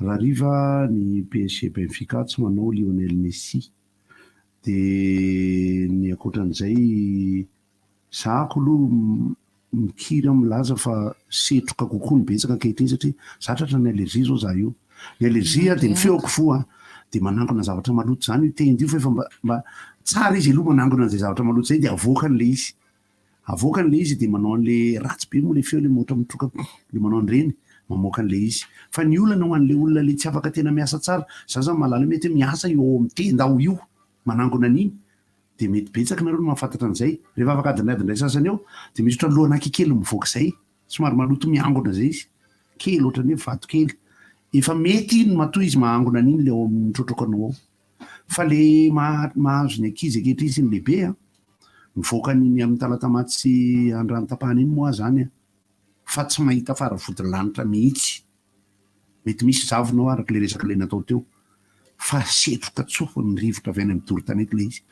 Rariva ny PSG Benfica tsy manao Lionel Messi dia ny akoatran'izay sahako aloha mikiry milaza fa setroka kokoa ny betsaka ankehitriny satria zatratra ny allergie zao za io. Ny allergie dia ny feoko foa dia manangona zavatra maloto zany tendio fa efa mba tsara izy aloha manangona an'izay zavatra maloto zay dia avoakany le izy. Avoakany le izy dia manao an'le ratsy be moa le feo le motra mitroka le manao an'ireny mamoaka an'le izy. Fa ny olana ho an'le olona le tsy afaka tena miasa tsara za zany mahalala mety miasa io amin'ny tendao io manangona an'iny dia mety betsaka nareo no mahafantatra an'izay. Rehefa afaka adinadindray sasany eo dia misy ohatran'ny lohana kely mivoaka izay somary maloto miangona izay izy kely ohatran'ny hoe vato kely efa mety no matoy izy mahangona an'iny le ao amin'ny trotrokanao ao. Fa le mahazo ny ankizy ankehitriny sy ny lehibe mivoaka niny amin'ny talatamaty sy andrano tapahana iny moa zany fa tsy mahita faravody lanitra mihitsy. Mety misy zavonao araka le resaka le natao teo fa setroka tsofo ny rivotra avy any amin'ny torotanety le izy.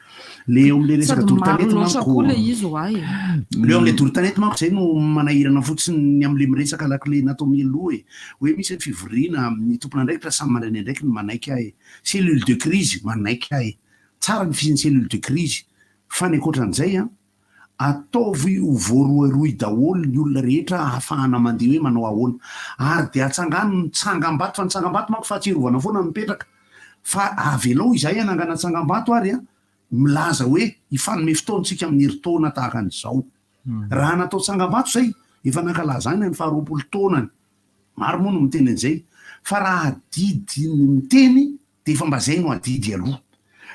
Le eo amin'le resaka torotanety manko le eo amin'le torotanety manko zay no manahirana fotsiny amin'le miresaka alaka le natao mialoha hoe misy ny fivoriana ny tompon'andraikitra samy mandrany andraiky ny manaiky ahy cellule de crise manaiky ahy tsara ny fisiny cellule de crise fa ny akoatran'izay ataovy ho voaroaroy daholo ny olona rehetra ahafahana mandeha hoe manao ahoana ary dia atsangano ny tsangam-bato fa ny tsangam-bato manko fahatsiarovana foana mipetraka fa avelao izay anangana tsangam-bato ary milaza hoe hifanome fotoantsika amin'ny herintaona tahaka an'izao. Raha natao tsangam-bato zay efa nankalaza any ny 20 taonany maro moa no miteny an'izay fa raha adidy miteny dia efa mba zay no adidy aloha.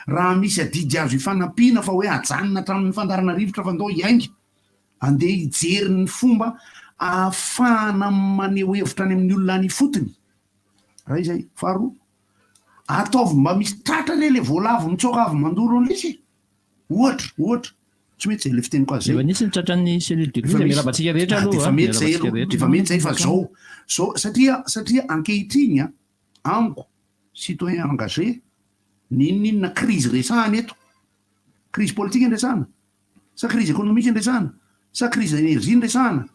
Raha misy adidy azo hifanampiana fa hoe ajanona hatramin'ny fandarana rivotra fa andao hiainga andeha hijery ny fomba ahafahana maneho hevitra any amin'ny olona any fotony raha izay. Faharoa ataovy mba misy tratra le voalavo mitsoka avy mandoro n'lisy ohatra tsy mety zay le fiteniko azy zay nisy tratran'ny cellule de crise mirabantsika rehetra aloha efa mety zay efa mety zay fa zao satria ankehitriny amiko citoyen engagé ninninona krizy resahana eto, krizy politika ndresahana sa krizy économique ndresahana sa krizy énergie ndresahana.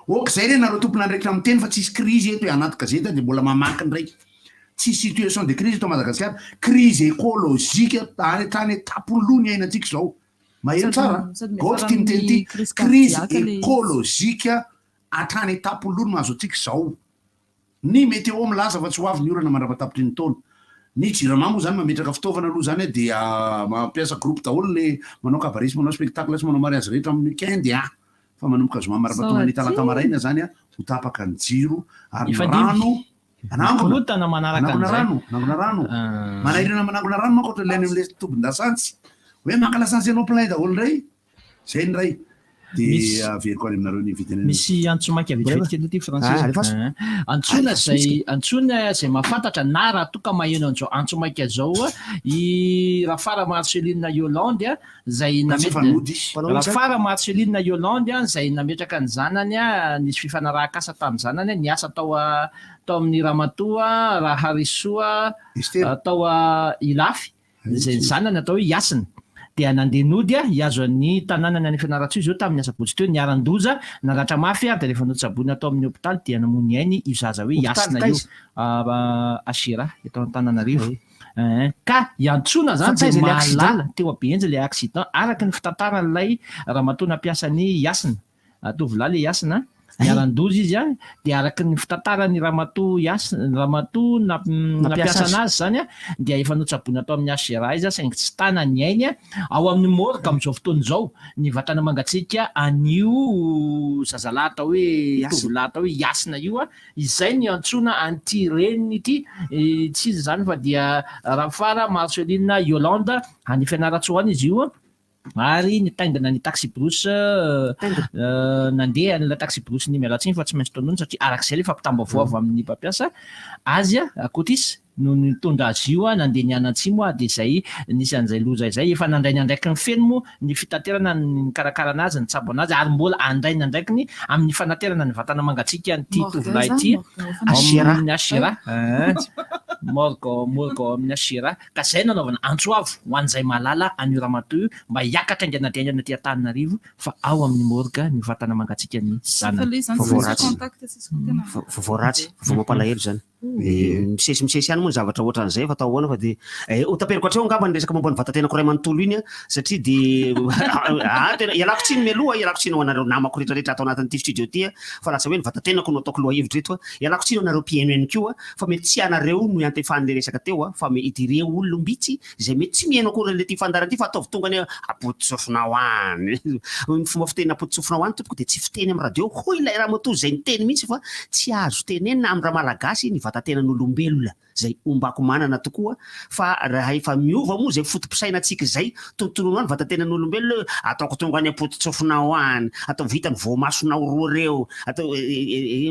Ok zay re nareo tompona andraikitra amin'ny teny fa tsisy krizy eto anaty gazeta de mbola mamaky ndraiky. Tsy situation de crise eto Madagasikara, crise écologique trany tapolony ainatsika zao. Maheno tsara goatra ty miteny ty crise écologique atrany tapolony mahazo atsika zao. Ny météo milaza fa tsy ho avy ny orana mandrapatapitry ny taona. Ny jirama moa zany mametraka fitaovana aloha zany dia mampiasa groupe daholo le manao cabaret manao spectacle sy manao mariage rehetra amin'ny weekend fa manomboka zoma marapatona ny talata maraina zany ho tapaka ny jiro ary rano anangona manaraka nangona rano manahirana manangona rano manko ohatra ilainy am'le tobin-dasantsy hoe maka lasantsy anao plein daholo ndray zay ny ray de averiko any aminareo ny vidiny misy antsomaky avidivetika aloha ty Francis antsona zay mahafantatra na raha toka maheno an'izao antsomaky zao i Rafara Marceline Yolande zay Rafara Marceline Yolande zay nametraka ny zanany nisy fifanaraha-kasa tamin'ny zanany niasa tao amin'ny Ramatoa Raharisoa tao Ilafy zay zanany atao hoe Yasina dia nandeha nody hiazo ny tanànany any Fianarantsoa izy io tamin'ny asabotsy teo niaran-doza naratra mafy ary dia rehefa notsabony atao amin'ny hôpitaly dia namony ainy io zaza hoe Yasina io Asira eto Antananarivo ka iantsona zany zay mahalala teo abenjy le accident araky ny fitantaran'ilay Ramatoa nampiasany Yasina tovolahy le Yasina niaran-doza izy dia araky ny fitantarany Ramatoa nampiasa anazy zany dia efa notsabony atao amin'ny Asira izy saingy tsy tanany ainy ao amin'ny morgue amin'izao fotoana izao ny vatana mangatsiaka an'io zazalahy atao hoe tovolahy atao hoe Yasina io izay ny antsona an'ity reniny ity tsy izy zany fa dia Rafara Marceline Yolande any Fianaratsoa any izy io ary nitaingana ny taxi brus nandeha an'ilay taxi brus ny mialatsiny fa tsy maintsy tonony satria arak'izay le fampitambavao avy amin'ny mpampiasa azy akoatisy no nitondra azy io nandeha ny anatsimo dia zay nisy an'izay loza izay efa nandray nandraiky ny feno moa ny fitaterana ny karakarana azy ny tsabo anazy ary mbola andray nandraiky ny amin'ny fanaterana ny vatana mangatsiaka nyity tovolahy ity amin'ny Asira morgo amin'ny Asira ka zay nanaovana antsoavo ho an'izay mahalala an'io Ramatoa mba hiakatra inganadiaingana ty Antananarivo fa ao amin'ny morgue ny vatana mangatsiaka ny zanany voaratsy vao mampalahelo zany misesy any moa ny zavatra ohatran'izay fa atao ahoana fa de hotaperiko atreo angamba ny resaka momba ny vatatenako ray manontolo iny satria de tena ialako tsiny mialoha ialako tsiny ho anareo namako rehetrarehetra atao anatin'ity studio ty fa lasa hoe ny vatatenako no ataoko loha hevitra reto ialako tsiny ho anareo pieno ihany koa fa mety tsy anareo no antefan'le resaka teo fa mety ireo olombitsy zay mety tsy mihaino akory le ty fandarana ty fa ataovy tongany apotsofonao any ny fomba fiteny apotsofonao any tompoko de tsy fiteny amin'ny radio hoy ilay Ramatoa zay niteny mihitsy fa tsy azo tenenina amin'ny raha malagasy ny vatatenan'olombelona zay ombako manana tokoa fa raha efa miova moa zay fotom-pisainantsika zay tontonono any vatatenan'olombelona ataoko tonga any apotitsofonao any atao vitany voamasonao roa reo atao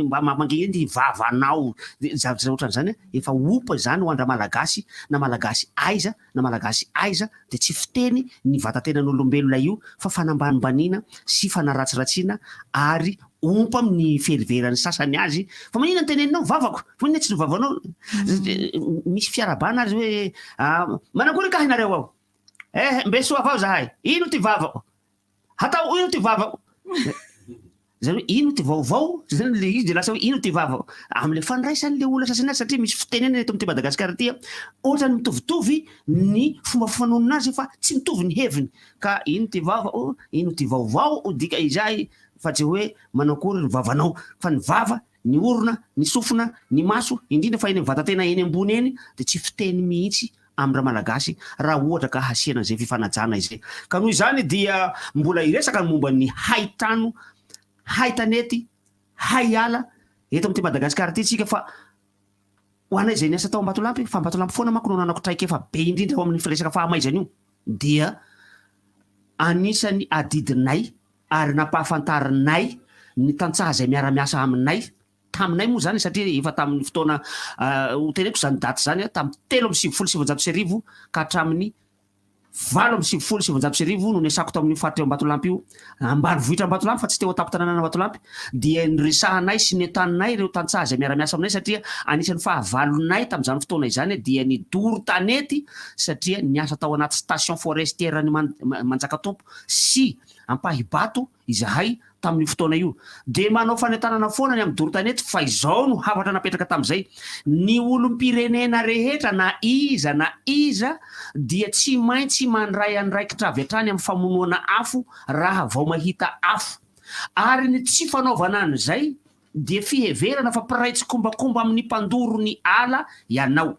mba mangeny vavanao zavatra ohatran'izany efa opa zany ho andra malagasy na malagasy aiza de tsy fiteny ny vatatenan'olombelona io fa fanambanimbanina sy fanaratsiratsiana ary ompa amin'ny feriveran'ny sasany azy fa manina ny teneninao vavako fa manina tsy novavanao misy fiarabana azy hoe manakory ka hinareo ao mbeso avao zahay ino ty vavako hatao ino ty vavako zany hoe ino ty vaovao zany le izy de lasa hoe ino ty vavako am'le fandraisan'le olona sasany azy satria misy fitenena eto am'ty Madagasikara ty ohatrany mitovitovy ny fomba fifanonana azy fa tsy mitovy ny heviny ka ino ty vavako ino ty vaovao dika izay fa tsy hoe manao akory ny vavanao fa ny vava ny orona ny sofina ny maso indrindra fa eny vatatena eny ambony eny de tsy fiteny mihitsy amin'ny raha malagasy raha ohatra ka hasiana zay fifanajana izay ka noho izany dia mbola iresaka momba ny haitrano haitanety haiala eto am'ty Madagasikara ty tsika fa ho anay zay niasa tao Ambatolampy fa Ambatolampy foana manko no nanako traiky efa be indrindra ao amin'ny firesaka fahamaizana io dia anisany adidinay ary nampahafantarinay ny tantsaha zay miara-miasa aminay taminay moa zany satria efa tamin'ny fotoana ho teneko zany daty zany tamin'ny 3 amby 7 ka hatramin'ny 750 no niasako tao amin'ny faritra eo Ambatolampy io ambany vohitra Ambatolampy fa tsy teo atapon-tanàna Ambatolampy dia niresahanay sy nentanay ireo tantsazy miara-miasa aminay satria anisan'ny fahavalonay tamin'izany fotoana izany dia nidory tanety satria niasa tao anaty station forestière ny Manjakatompo sy Ampahibato izahay tamin'ny fotoana io de manao fanentanana foana ny amin'ny dory tanety fa izao no havatra napetraka tamin'izay ny olom-pirenena rehetra na iza dia tsy maintsy mandray andraikitra avy hatrany amin'ny famonoana afo raha vao mahita afo ary ny tsy fanaovana an'izay dia fiheverana fa piraitsy kombakomba amin'ny mpandoro ny ala ianao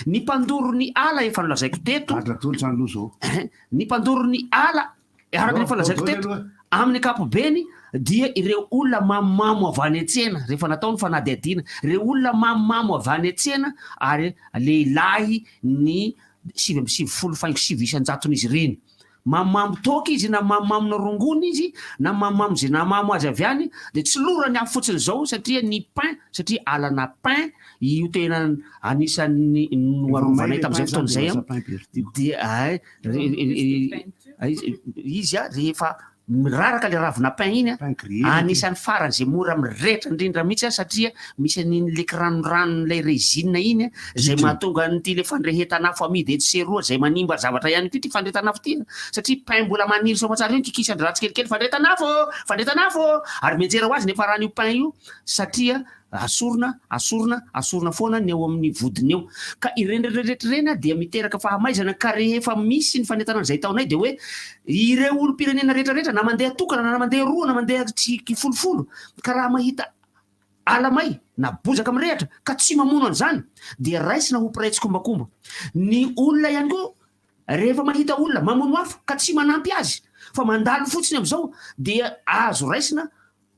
ny mpandoro ny ala efa nolazaiko teto ny mpandoro ny ala araka ny efa nolazaiko teto amin'ny kapobeny dia ireo olona mamamo avy any an-tsena rehefa nataony fanadihadiana ireo olona mamamo avy any an-tsena ary lehilahy ny 7,700 ireny mamamo toka izy na mamamo na rongony izy na mamamo zay namamo azy avy any dia tsy lorany afo fotsiny zao satria ny pain satria alana pain io tena anisan'ny noarovanay tamin'izay fotoana zay dia izy rehefa miraraka le ravina pain iny anisan'ny farany zay mora mirehetra indrindra mihitsy satria misy an'le ranoranon'ilay résine iny zay mahatonga nyty le fandrehetanafo amidy eto seroa zay manimba zavatra ihany ty fandrehetanafo ty satria pain mbola maniry somatsara iny kikisany ratsy kelikely fandrehetanafo ary mianjera ho azy nefa raha io pain io satria asorona foana ny eo amin'ny vodiny eo ka ireny rehetrarehetra dia miteraka fahamaizana ka rehefa misy ny fanentanana zay taonay dia hoe ireo olom-pirenena rehetrarehetra na mandeha tokana na mandeha roa na mandeha tsy kifolofolo ka raha mahita alamay na bozaka mirehatra ka tsy mamono an'izany dia raisina ho piraitsy kombakomba ny olona ihany koa rehefa mahita olona mamono afo ka tsy manampy azy fa mandalo fotsiny amin'izao dia azo raisina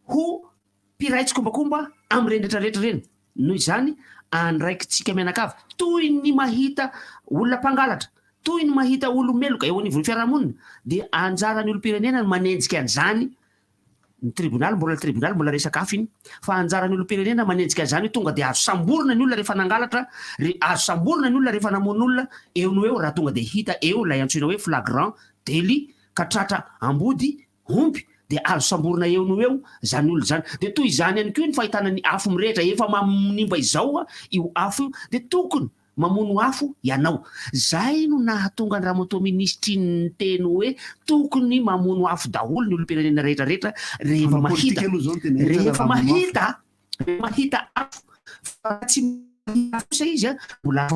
ho piraitsy kombakomba amin'ireny rehetrarehetra reny noho izany andraikitsika mianakavy toy ny mahita olona mpangalatra toy ny mahita olomeloka eo anivon'ny fiarahamonina dia anjaran'ny olom-pirenena ny manenjika an'izany ny tribonaly mbola resaka afo iny fa anjaran'ny olom-pirenena manenjika an'izany tonga dia azo samborona ny olona rehefa nangalatra azo samborona ny olona rehefa namono olona eo no eo raha tonga dia hita eo lay antsoina hoe flagrant délit ka tratra ambody ompy dia azo samborona eo no eo zany olona zany dia toy izany ihany koa ny fahitana ny afo mirehetra efa manimba izao io afo io dia tokony mamono afo ianao zay no nahatonga ny raha ministry ny teny hoe tokony mamono afo daholo ny olom-pirenena rehetrarehetra rehefa mahita afo fa tsy mahita izy mbola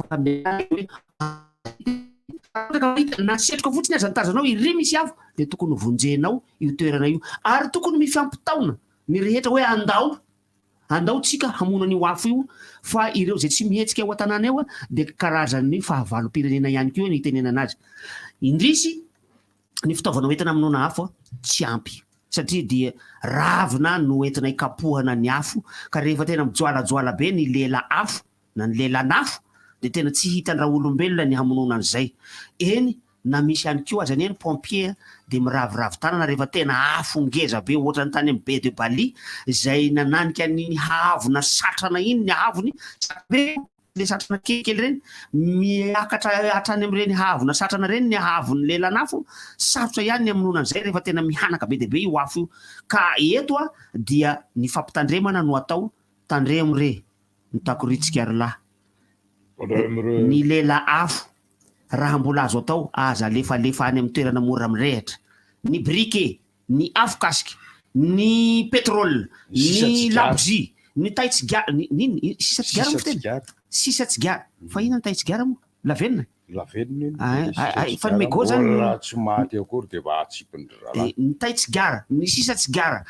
nasetroka fotsiny azy antazanao iry misy afo dia tokony vonjenao io toerana io ary tokony mifampitaona ny rehetra hoe andao tsika hamono an'io afo io fa ireo zay tsy mihetsika ao an-tanàna eo dia karazan'ny fahavalo-pirenena ihany koa ny tenenana azy indrisy ny fitaovana hoentina hamonoana afo tsy ampy satria dia ravina no entina hikapohana ny afo ka rehefa tena mijoalajoala be ny lela afo na ny lelan'afo dia tena tsy hitany raha olombelona ny hamonoana an'izay eny na misy ihany koa azany eny pompier dia miraviravy tanana rehefa tena afo ngeza be ohatra ny tany amin'ny be de Bali zay nananika ny havona satrana iny ny havony le satrana kelikely reny miakatra hatrany amin'ireny havona satrana reny ny havony lelan'afo sarotra ihany ny hamonoana an'izay rehefa tena mihanaka be dia be io afo io ka eto dia ny fampitandremana no atao tandremo re ny takoritsika ary lahy ny lela afo raha mbola azo atao aza alefalefa any amin'ny toerana mora mirehatra ny briquet ny afo kasika ny pétrole ny labougie ny taitsigara sisa-tsigara mo fiteny sisa-tsigara fa ina ny taitsigara mo lavenina fa ny mego zany ny taitsigara ny sisa-tsigara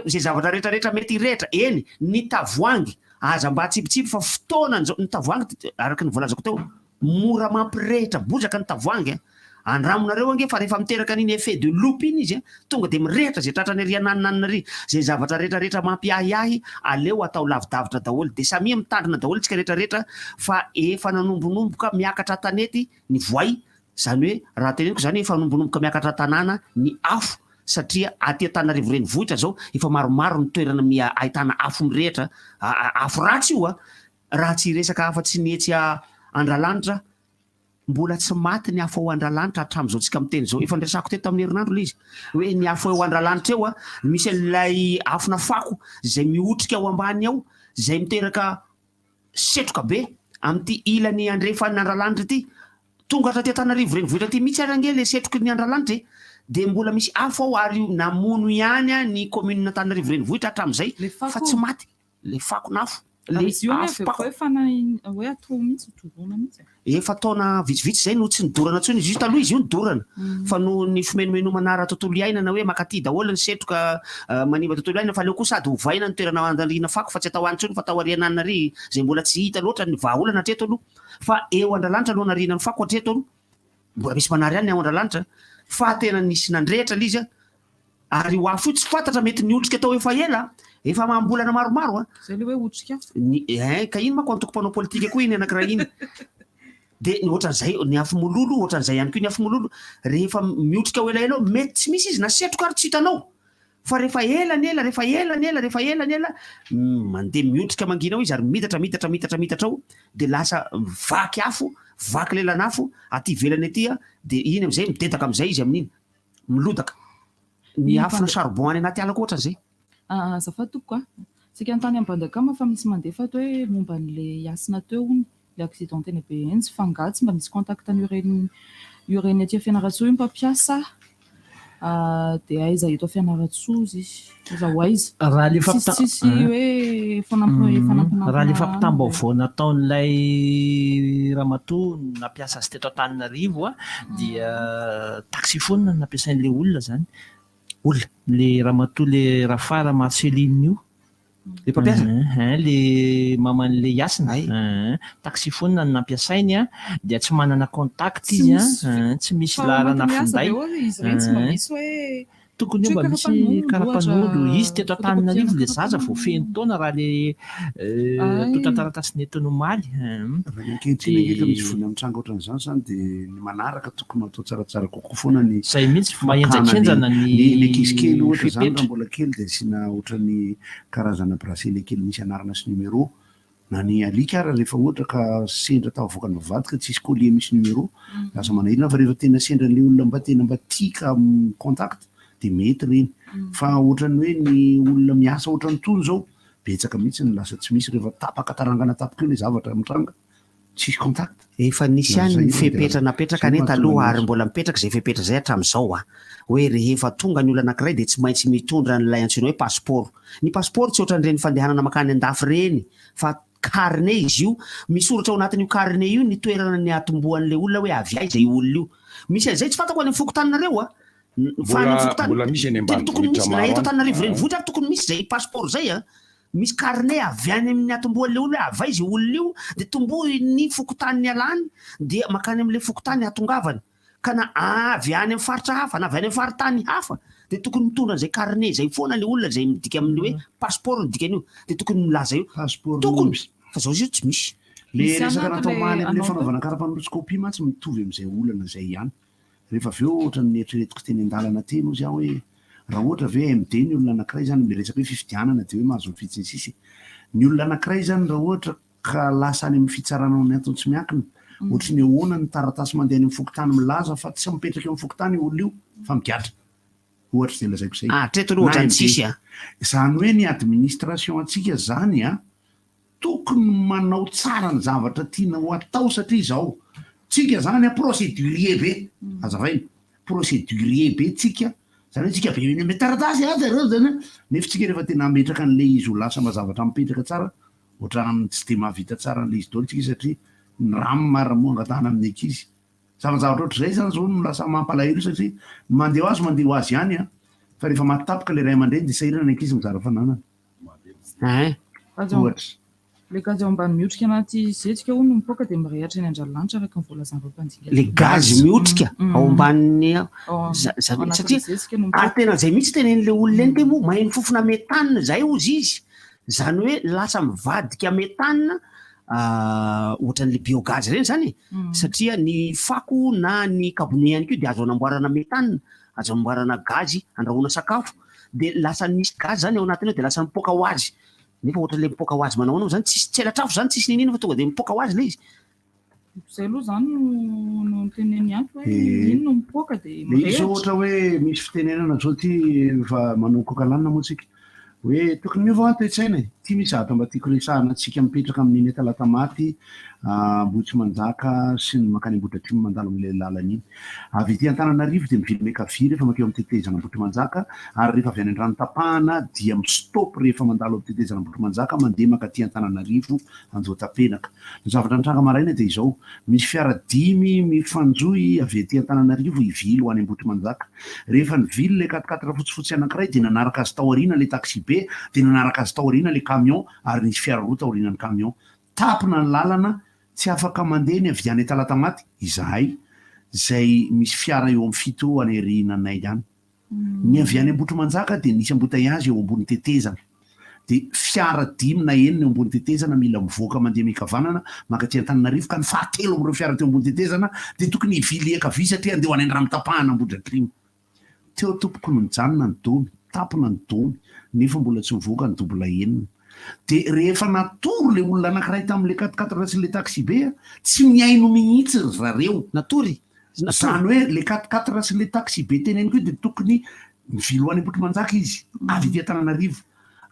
zay zavatra rehetrarehetra mety rehetra eny ny tavoangy aza mba tsipitsipy fa fotoana ny tavoangy araka ny volazako teo mora mampirehitra bozaka ny tavoangy andramonareo ange fa rehefa miteraka an'iny effet de loupe iny izy tonga dia mirehitra zay tratrany rianananary zay zavatra rehetrarehetra mampiahiahy aleo atao lavidavitra daholo dia samia mitandrina daholo tsika rehetrarehetra fa efa nanombonomboka miakatra tanety ny voay zany hoe raha teneniko zany efa nanombonomboka miakatra tanàna ny afo satria aty Antananarivo renivohitra zao efa maromaro ny toerana ahitana afo mirehitra afo ratsy io raha tsy resaka afa-tsy nihetsy Andralanitra mbola tsy maty ny afo ao Andralanitra hatramin'izao tsika miteny zao efa niresako teto amin'ny herinandro ilay izy hoe ny afo ao Andralanitra eo misy an'ilay afona fako zay mihotrika ao ambany ao zay miteraka setroka be amin'ity ilany andrefan'ny Andralanitra ity tonga hatraty Antananarivo renivohitra ty mihitsy arangely le setroky ny Andralanitra de mbola misy afo ao ary namono ihany ny commune Antananarivo renivohitra hatramin'izay fa tsy maty le fako nafo efa taona vitsivitsy zay no tsy nidorana tsony izy io taloha izy io nidorana fa no ny fimenomenomana tontolo iainana hoe makaty daholo ny setroka manimba tontolo iainana fa leo koa sady hovaina ny toerana andalina fako fa tsy atao any tsony fa atao ariana nary zay mbola tsy hita loatra ny vahaolana hatreto aloha fa eo Andralanitra aloha narina ny fako hatreto aloha mbola misy manary ihany ao Andralanitra fa tena nisy nandrehitra lizy ary ho afo tsy fantatra mety niotrika tao efa ela efa mambolana maromaro zay le hoe otrika ka iny mako antoko-panao politika koa iny anankiray iny de ohatran'izay ny afo mololo ohatran'izay ihany koa ny afo mololo rehefa miotrika ho elaela mety tsy misy izy na setroka ary tsy hitanao fa rehefa elanyela mandeha miotrika manginao izy ary mitatra ao de lasa vaky afo vaky lelanafo aty velany atya de iny am'izay midetaka am'izay izy amin'iny milodaka ny afona charbon any anaty alako ohatran'izay azafady tokoa sika antany Ambandakama fa misy mandefa to hoe momba an'le Yasina teo ony le accidenté be eny tsy fangatsy mba misy contact io reny aty Fianarantsoa io mpampiasa de aiza eto Fianarantsoa izy ho aiza raha le tsisy hoe fanampinampina raha le fampitam-baovao nataon'ilay ramatoa nampiasa azy teto Antananarivo dia taxiphone nampiasain'le olona zany olona le ramatoa le Rafara Marceline io le mpampiasa le maman'le Yasina taxiphone no nampiasainy dia tsy manana contact izy tsy misy lalana finday tokony io mba misy karapanolo izy teto Antananarivo le zaza vao feno taona raha le totantaratasi netiny omaly ankehitriny misy vony amin'tranga ohatran'izany zany de ny manaraka tokony atao tsaratsara kokoa foana ny zay mihitsy mahenjakenjana ny ankizy kely ohatra zany raha mbola kely de sina ohatran'ny karazana bracelet kely misy anarana sy numéro na ny alika ara rehefa ohatra ka sendra tao avoaka ny vavadika tsisy collier misy numéro lasa manahirana fa rehefa tena sendra le olona mba tika contact de mety reny fa ohatran'ny hoe ny olona miasa ohatran'ny tony zao betsaka mihitsy ny lasa tsy misy rehefa tapaka tarangana tapaka io le zavatra mitranga tsisy contact efa nisy any ny fepetra napetraka ane taloha ary mbola mipetraka zay fepetra zay hatramin'izao hoe rehefa tonga ny olona anankiray de tsy maintsy mitondra n'lay antsoina hoe passeport ny passeport tsy ohatran'ireny fandehanana makany andafy reny fa carnet izy io misoratra ao anatin'io carnet io ny toerana ny atomboan'le olona hoe avy aiza io olona io misy an'izay tsy fantako any fokotaninareo mbola misy any tokony misy na eto Antananarivo renivohitra tokony misy zay passeport zay misy carnet avy any amin'ny atomboan'le olona hoe avy aiza io olona io de tomboy ny fokotaniny alany de makany am'le fokotany atongavany ka na avy any amin'ny faritra hafa na avy any amin'ny faritany hafa de tokony mitondra an'izay carnet zay foana le olona zay midika amin'ny hoe passeport ny dikan'io de tokony milaza io tokony fa zao izy tsy misy le resaka natao maly amin'ny fanaovana karapanoroscopie matsy mitovy am'izay olana zay ihany rehefa avy eo ohatran'ny eritreretiko teny an-dalana teny ozy aho hoe raha ohatra ve MD ny olona anankiray zany le resaka hoe fifidianana de hoe mahazo mifitsiny sisy ny olona anankiray zany raha ohatra ka lasa any amin'ny fitsarana ny antony tsy miankina ohatra ny ahoana ny taratasy mandeha any amin'ny fokotany milaza fa tsy mipetraka eo amin'ny fokotany olona io fa migadra ohatra zay lazaiko zay hatreto aloha ohatrany tsisy zany hoe ny administration atsika zany tokony manao tsara ny zavatra tiana ho atao satria zao tsika zany procédurier be azavaina procédurier be tsika zany hoe tsika be amy taratasy zany nefa tsika rehefa tena ametraka an'le izy ho lasa mazavatra mipetraka tsara ohatran'ny tsy de mahavita tsara an'le izy dolo tsika satria ny ramy maramo angatahana amin'ny ankizy zavatra ohatr'izay zany zao no lasa mampalahelo satria mandeha ho azy ihany fa rehefa matapaka le ray aman-dreny de sahirana ny ankizy mizara fananana ohatra le gazy ao ambany miotrika anaty zetsika hono mipoaka de mirehatra eny Andriamanitra araka ny volazany mpanjinga le gazy miotrika ao ambaniny satria ary tena zay mihitsy tenen'le olona eny te moa maheno fofona metanina zay ozy izy zany hoe lasa mivadika metanina ohatran'le biogazy reny zany satria ny fako na ny kabone ihany keo de azo anamboarana metanina azo anamboarana gazy andrahoana sakafo de lasa nisy gazy zany ao anatiny ao de lasa mipoaka ho azy nefa ohatran'le mipoaka ho azy manao anao zany tsisy tselatrafo zany tsisy ninino fa tonga de mipoaka ho azy le izy zay aloha zany no teneny ato hoe ino no mipoaka dia le izy ohatra hoe misy fitenenana zao ty fa manao kokalanina moa tsika hoe tokony miova toe-tsaina ty misy ato mba tiako resahana tsika mipetraka amin'iny talata maty Ambohitsy Manjaka sy ny makany Ambohidratrimo mandalo amin'ilay lalana iny avy ety Antananarivo dia mivily mekavy rehefa makeo amin'ny tetezana Ambohitra Manjaka ary rehefa avy any an-drano tapahana dia mistopy rehefa mandalo amin'ny tetezana Ambohitra Manjaka mandeha makaty Antananarivo Anjotapenaka ny zavatra nitranga maraina dia izao misy fiara 10 mifanjoy avy ety Antananarivo ivily ho any Ambohitra Manjaka rehefa nivily le 4x4 fotsifotsy anankiray dia nanaraka azy tao aoriana le taxi be dia nanaraka azy tao aoriana le camion ary nisy fiara roa tao aorianany camion tapina ny lalana tsy afaka mandeha ny avy any talata maty izahay zay misy fiara eo amin'ny fito any erinanay ihany ny avy any Ambohitra Manjaka dia nisy embouteillage eo ambony tetezana dia fiara 10 na 9 eo ambony tetezana mila mivoaka mandeha mikavanana makaty Antananarivo ka ny fahatelo amin'ireo fiara teo ambony tetezana dia tokony hivily ekavy satria andeha ho any an-drano tapahana Ambohidratrimo teo tompoko no mijanona ny domy tapina ny domy nefa mbola tsy mivoaka ny dobla enina dia rehefa natory le olona anankiray tamin'le 4x4 sy le taxi be tsy miaino mihitsy zareo natory zany hoe le 4x4 sy le taxi be teneny koa dia tokony mivily ho any Ambohitra Manjaka izy avy ety Antananarivo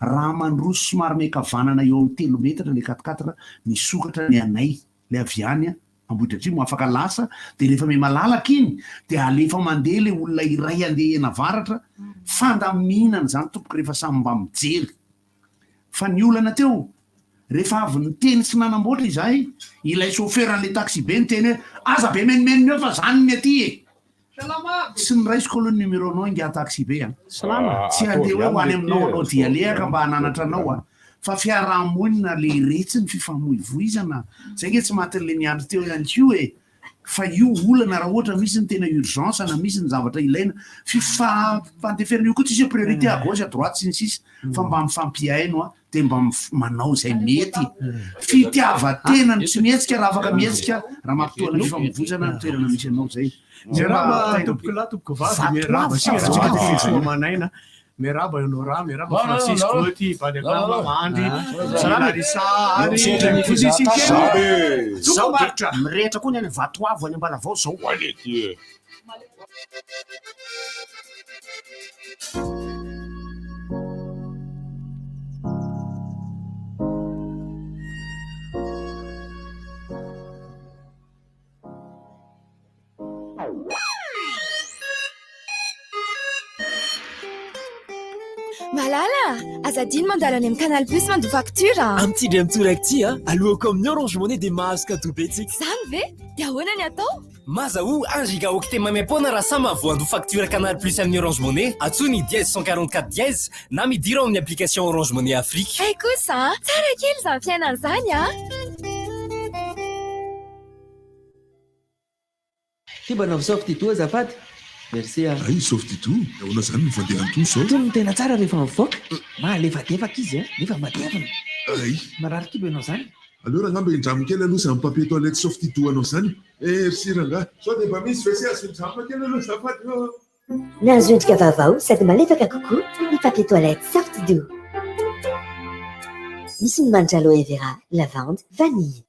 raha mandroso somary mekavanana eo amin'ny 3 metatra le 4x4 nisokatra ny anay le avy any Ambohidratrimo afaka lasa dia rehefa me malalaka iny dia alefa mandeha le olona iray andeha ena avaratra fandaminana zany tompoko rehefa samy mba mijery fa ny olana teo rehefa avy niteny sy nanamboatra izahay ilay chauffeuran'le taxi be niteny hoe aza be menimeny eo fa zany ny aty e sy ny raisiko aloha numéro anao inga taxi be salama tsy andeha hoe ho any aminao anao dia lehaka mba hananatra anao fa fiarahamonina le retsy ny fifamoivoizana zay nge tsy matin'le niandry teo ihany koa e fa io olana raha ohatra misy ny tena urgence na misy ny zavatra ilaina fifandeferana io koa tsisy priorité à gauche à droite sy ny sisa fa mba mifampiaino dia mba manao zay mety fitiavatena ny tsy mihetsika raha afaka mihetsika raha mampitoana fifamoivoizana ny toerana misy anao zay miaraba tompoko lahy tompoko vavy miaraba sika manaina miaraba ianao raha miaraba Francis Goty Badekama Mandry Salarisa ary zao mirehitra koa ny any Vatoavo any Ambalavao zao Malala, azadiny mandalo any amin'ny Canal Plus mandoa facture. Am'tidry am'toraky ty alohako amin'ny Orange Money dia mahazo cadeau betsika. Zany ve? Dia ahoana ny atao? Mazao 1 giga octet mamay-pona raha samy avoando facture Canal Plus amin'ny Orange Money atsony 144 na midira ao amin'ny application Orange Money Afrique. Ay kosa, tsara kely zany fiainana zany Ty mba navisaofy ty toa azafady. Merci ay saofy ty to ahoana zany mifandeha to sao tony tena tsara rehefa mivoaka malefadefaka izy nefa matevina ay marary kibo ianao zany alora ngamba indramo kely aloha zany papier toilette saofy ty to anao zany merci ranga sao dia mba misy vese asondramo kely aloha zafady Nazo endrika vaovao sady malefaka kokoa ny papier toilette Sortido. Misy ny manitra aloe vera, lavande, vanille.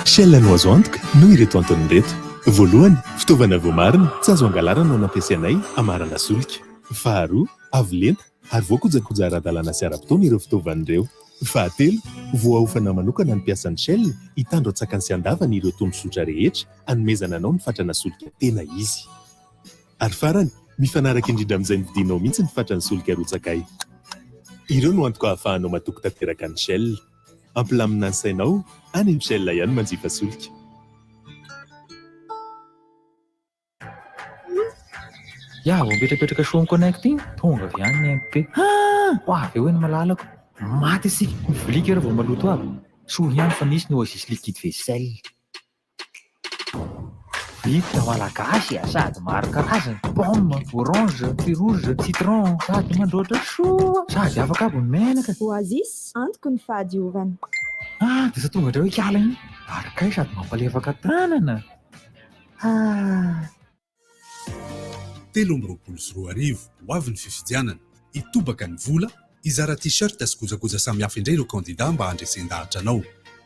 Shell no azo antoka noho ireto antony reto. Voalohany, fitaovana voamarina tsy azo angalarana no nampiasainay amarana solika. Faharoa, avo lenta ary voakojakoja ara-dalàna sy ara-potoana ireo fitaovan'ireo. Fahatelo, voaofana manokana ny mpiasan'ny Shell hitandro atsakany sy andavana ireo tombotsotra rehetra hanomezana anao ny fatrana solika tena izy. Ary farany, mifanaraka indrindra amin'izay nividinao mihitsy ny fatrany solika rotsakay. Ireo no antoka ahafahanao matoky tanteraka ny Shell. Ampilamina ny sainao, any amin'ny Shell ihany manjifa solika. Ya, vao mipetrapetraka soa connect iny, tonga avy any ny MP. Hoavy eo ny malalako. Maty isika, mivilika ireo vao maloto aby. Soa ihany fa nisy ny Oasis liquide vaisselle. Vita malagasy sady maro karazany. Pomme, orange, fruit rouge, citron, sady mandroatra soa. Sady afaka aby ny menaka. Oasis, antoko ny fahadiovana. Dia sa tonga indray hoe kiala iny. Arikay sady mampalefaka tanana. 7:24 ho avy ny fifidianana itobaka ny vola izara t-shirt sy kojakoja samihafa indray ireo kandida mba handresen-dahatra anao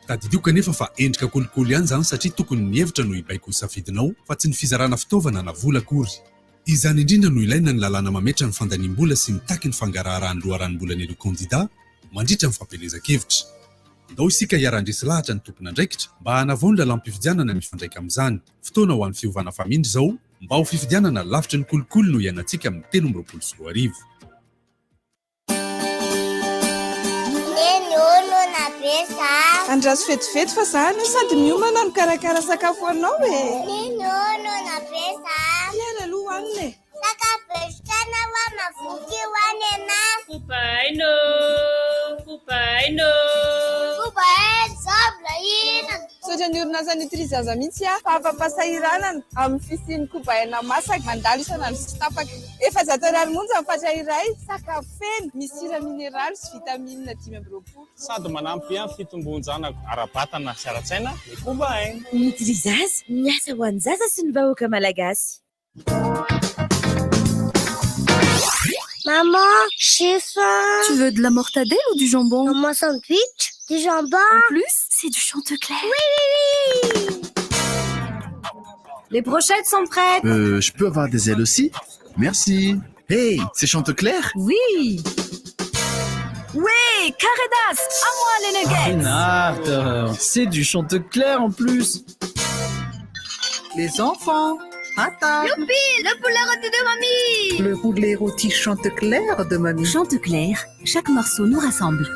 tadidio kanefa fa endrika kolikoly ihany izany satria tokony ny hevitra no ibaiko safidinao fa tsy ny fizarana fitaovana na vola akory. Izany indrindra no ilaina ny lalàna mametra ny fandaniam-bola sy mitaky ny fangaraharahan'ny loharanom-bolan'ireo kandida mandritra ny fampielezan-kevitra. Ndao isika hiara-ndresy lahatra ny tompona andraikitra mba hanavao ny lalam-pifidianana mifandraika amin'izany. Fotoana ho an'ny fiovana famindry izao mba ho fifidianana lavitra ny kolikoly no ianantsika amin'ny 13 Andraso fetifety fa zany sady miomana no karakara sakafo anao e. Fiara aloha hoanina e. Sakafetrana wa mavuki wanena. Kupaino. Zabla ina. Sotra ny orinasa nutrizaza mihitsy fa afa-pasahiranana amin'ny fisian'ny kobaina masaka mandalo isanandro sy tapaka. Efa zato ariary monja amin'ny fatra iray, sakafo feno, misy sira mineraly sy vitamine 10 sady manampy amin'ny fitombonjana ara-batana sy ara-tsaina ny kobaina. Nutrizaza miasa ho an'ny zaza sy ny vahoaka malagasy. Maman, j'ai faim. Tu veux de la mortadelle ou du jambon? Maman, sandwich, du jambon. En plus, c'est du Chantecler. Oui. Les brochettes sont prêtes. Je peux avoir des ailes aussi? Merci. Hey, c'est Chantecler? Oui. Ouais, Caradas, à moi les nuggets. Renard, c'est du Chantecler en plus. Les enfants, à table. Youpi, le poulet rôti de mamie. Le poulet rôti Chantecler de mamie. Chantecler, chaque morceau nous rassemble.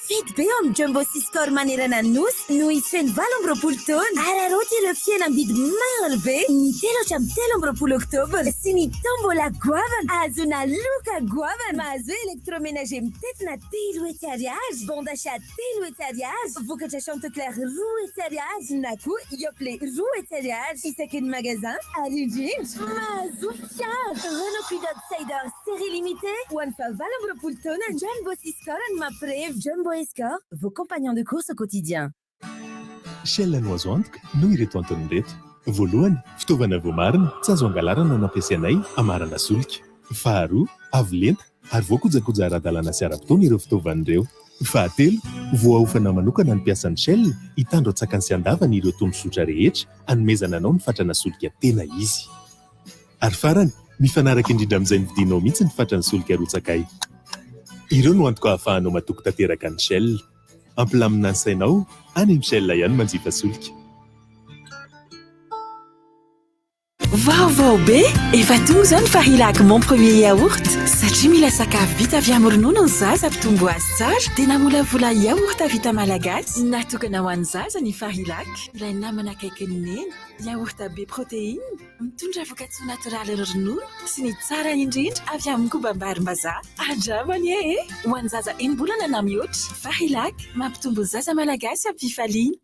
Faites bien Jumbo Siscor manerana nos no isfeny 20 taona ary rôty ireo fiaina ambidy maro be ny telo hatramin'ny 13 oktobra sy ny tombola goavana azona loka goavana mahazo électroménager mitetina 3 hetsy ariary bon d'achat 3 hetsy ariary vokatra Chantecler 2 hetsy ariary na koa Yoplait 2 hetsy ariary isaky ny magasin ary indrindra mahazo fiara Renault Kwid Outsider série limitée ho an'ny fa 20 taona Jumbo Siscor ny mampirevo Jumbo Escort, vos compagnons de course au quotidien. Shell no azo antoka no ireto antony reto. Voalohany, fitaovana voamarina tsy azo angalarana no ampiasainay amarana solika. Faharoa, avo lenta ary voakojakoja ara-dalàna sy ara-potoana ireo fitaovan'ireo. Fahatelo, voaofana manokana ny mpiasan'ny Shell hitandro atsakany sy andavany ireo tombotsotra rehetra hanomezana anao ny fatrana solika tena izy. Ary farany, mifanaraka indrindra amin'izay ny vidinao mihitsy ny fatrany solika arotsakay. Ireo no antoka ahafahanao matoky tanteraka ny Shell. Ampilamina ny sainao, any amin'ny Shell ihany manjifa solika. Vaovao be, efa tonga izao ny Farilac mon premier yaourt. Satria mila sakafo vita avy amin'ny ronono ny zaza ampitombo azy tsara dia namolavola yaourt vita malagasy natokana ho an'ny zaza ny Farilac. Ilay namana akaiky ny neny, yaourt be protéine, mitondra voka-tsoa natoraly ronono sy ny tsara indrindra avy amin'ny kobam-barim-bazaha. Andramany e! Ho an'ny zaza enim-bolana na mihoatra, Farilac mampitombo zaza malagasy amin'ny fifaliana.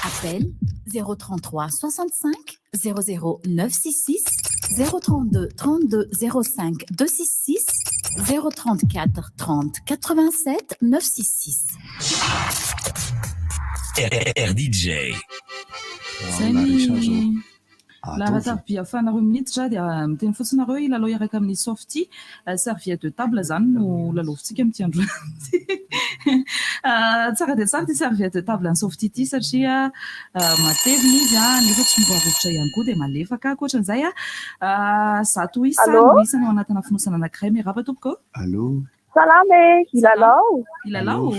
Appel 033 65 00 966 032 32 05 266 034 30 87 966. RDJ. Raha tafiafanareo minitra dia miteny fotsinareo ilalao iaraka amin'ny softy serviette de table zany no lalaovintsika amin'ity andro. Tsara dia tsara ity serviette de table ny softy ity satria matevina izy nefa tsy mbola rovitra ihany koa dia malefaka. Ankoatran'izay zato isa no isany ao anatina fonosana anankiray miaraba tompoko. Allô. Salame, ilalao. Ilalao.